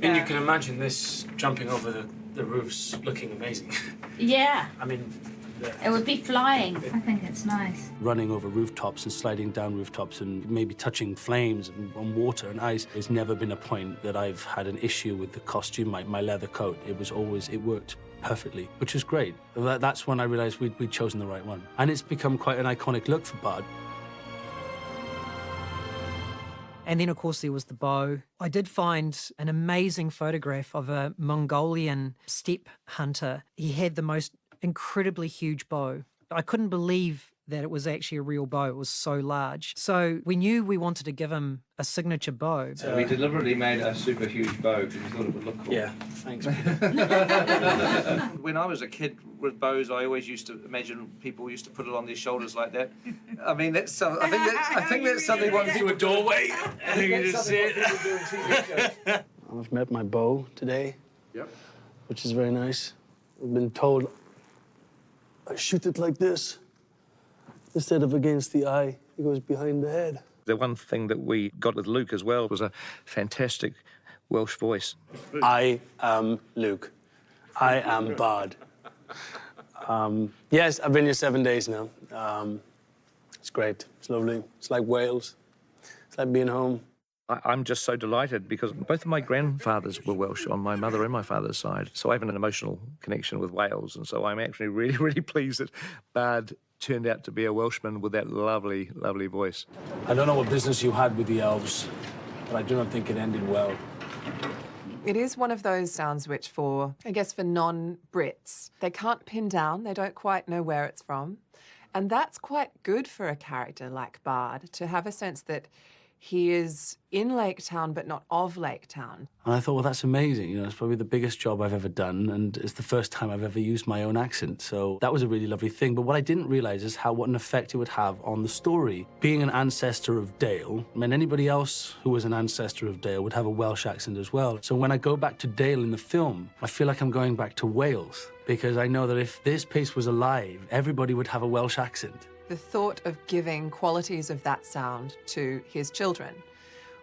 And you can imagine this jumping over the roofs looking amazing. Yeah. I mean... It would be flying. I think it's nice. Running over rooftops and sliding down rooftops and maybe touching flames on water and ice. There's never been a point that I've had an issue with the costume, my leather coat. It worked perfectly, which was great. That's when I realized we'd chosen the right one. And it's become quite an iconic look for Bard. And then, of course, there was the bow. I did find an amazing photograph of a Mongolian steppe hunter. He had the most incredibly huge bow. I couldn't believe that it was actually a real bow. It was so large. So we knew we wanted to give him a signature bow. So we deliberately made a super huge bow because we thought it would look cool. Yeah, thanks. When I was a kid with bows, I always used to imagine people used to put it on their shoulders like that. I mean, that's I think that's something one through a doorway. You just see it. I've met my bow today. Yep. Which is very nice. I've been told I shoot it like this. Instead of against the eye, it goes behind the head. The one thing that we got with Luke as well was a fantastic Welsh voice. I am Luke. I am Bard. Yes, I've been here 7 days now. It's great. It's lovely. It's like Wales. It's like being home. I'm just so delighted because both of my grandfathers were Welsh on my mother and my father's side. So I have an emotional connection with Wales. And so I'm actually really, really pleased that Bard turned out to be a Welshman with that lovely, lovely voice. I don't know what business you had with the elves, but I do not think it ended well. It is one of those sounds which for non-Brits, they can't pin down, they don't quite know where it's from. And that's quite good for a character like Bard, to have a sense that He is in Lake Town, but not of Lake Town. And I thought, well, that's amazing. You know, it's probably the biggest job I've ever done, and it's the first time I've ever used my own accent. So that was a really lovely thing. But what I didn't realize is what an effect it would have on the story. Being an ancestor of Dale meant anybody else who was an ancestor of Dale would have a Welsh accent as well. So when I go back to Dale in the film, I feel like I'm going back to Wales, because I know that if this piece was alive, everybody would have a Welsh accent. The thought of giving qualities of that sound to his children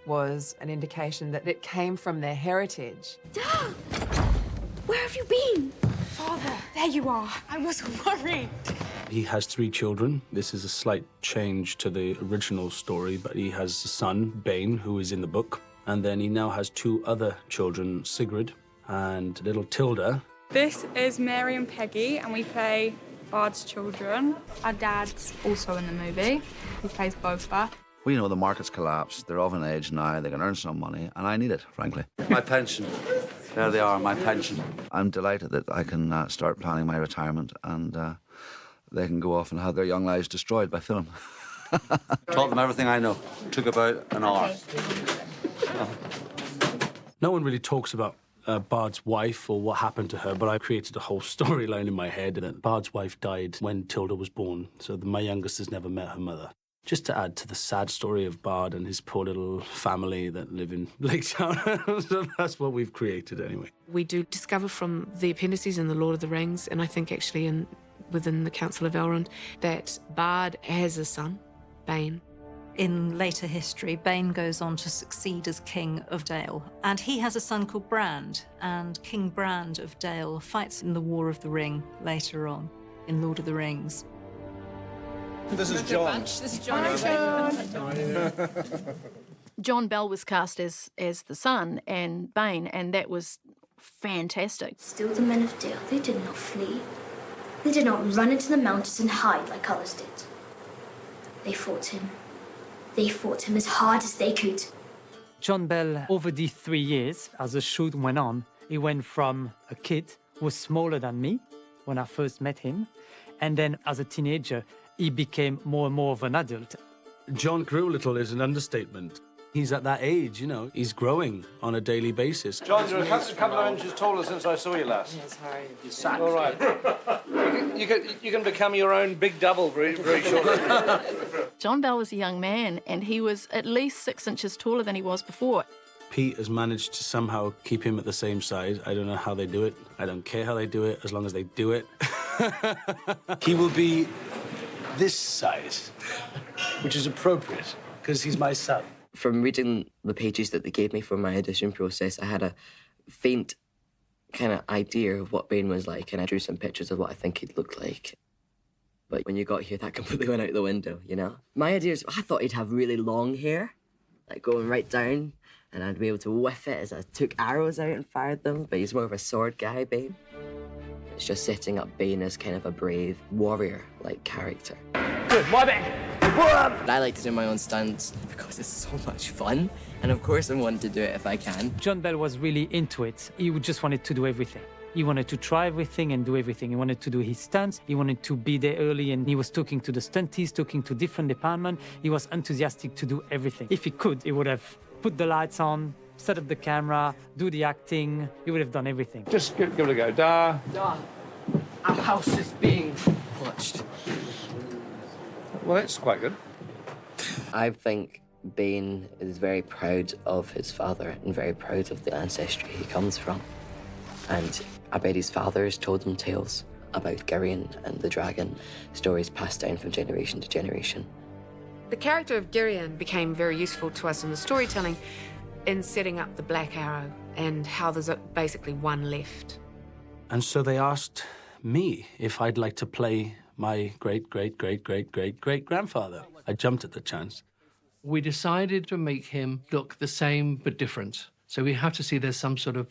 was an indication that it came from their heritage. Dad! Where have you been? Father, there you are. I was worried. He has 3 children. This is a slight change to the original story, but he has a son, Bane, who is in the book. And then he now has 2 other children, Sigrid and little Tilda. This is Mary and Peggy, and we play Bard's children. Our dad's also in the movie. He plays Bofa. We know the market's collapsed. They're of an age now. They can earn some money, and I need it, frankly. My pension. There they are, my pension. I'm delighted that I can start planning my retirement, and they can go off and have their young lives destroyed by film. Taught them everything I know. Took about an hour. No one really talks about Bard's wife or what happened to her, but I created a whole storyline in my head that Bard's wife died when Tilda was born, so my youngest has never met her mother. Just to add to the sad story of Bard and his poor little family that live in Lake Town. So that's what we've created anyway. We do discover from the appendices in The Lord of the Rings, and I think actually within the Council of Elrond, that Bard has a son, Bane. In later history, Bane goes on to succeed as King of Dale, and he has a son called Brand, and King Brand of Dale fights in the War of the Ring later on in Lord of the Rings. This is John. This is John. John Bell was cast as the son and Bane, and that was fantastic. Still the men of Dale, they did not flee. They did not run into the mountains and hide like others did. They fought him. They fought him as hard as they could. John Bell, over these 3 years, as the shoot went on, he went from a kid who was smaller than me when I first met him, and then as a teenager, he became more and more of an adult. John grew little is an understatement. He's at that age, you know, he's growing on a daily basis. John, you're a couple of inches taller since I saw you last. Yes, how are you? Son. All right. You can become your own big double very, very shortly. John Bell was a young man, and he was at least 6 inches taller than he was before. Pete has managed to somehow keep him at the same size. I don't know how they do it. I don't care how they do it, as long as they do it. He will be this size, which is appropriate, because he's my son. From reading the pages that they gave me for my audition process, I had a faint kind of idea of what Bane was like, and I drew some pictures of what I think he'd look like. But when you got here, that completely went out the window, you know? My idea is, I thought he'd have really long hair, like going right down, and I'd be able to whiff it as I took arrows out and fired them, but he's more of a sword guy, Bane. It's just setting up Bane as kind of a brave warrior-like character. Good, my bad. I like to do my own stunts because it's so much fun, and of course I want to do it if I can. John Bell was really into it. He just wanted to do everything. He wanted to try everything and do everything. He wanted to do his stunts. He wanted to be there early, and he was talking to the stunties, talking to different departments. He was enthusiastic to do everything. If he could, he would have put the lights on, set up the camera, do the acting. He would have done everything. Just give it a go. Da. Da. Our house is being watched. Well, that's quite good. I think Bane is very proud of his father and very proud of the ancestry he comes from. And I bet his father has told him tales about Girion and the dragon, stories passed down from generation to generation. The character of Girion became very useful to us in the storytelling in setting up the Black Arrow and how there's basically one left. And so they asked me if I'd like to play my great-great-great-great-great-great-grandfather. I jumped at the chance. We decided to make him look the same but different. So we have to see there's some sort of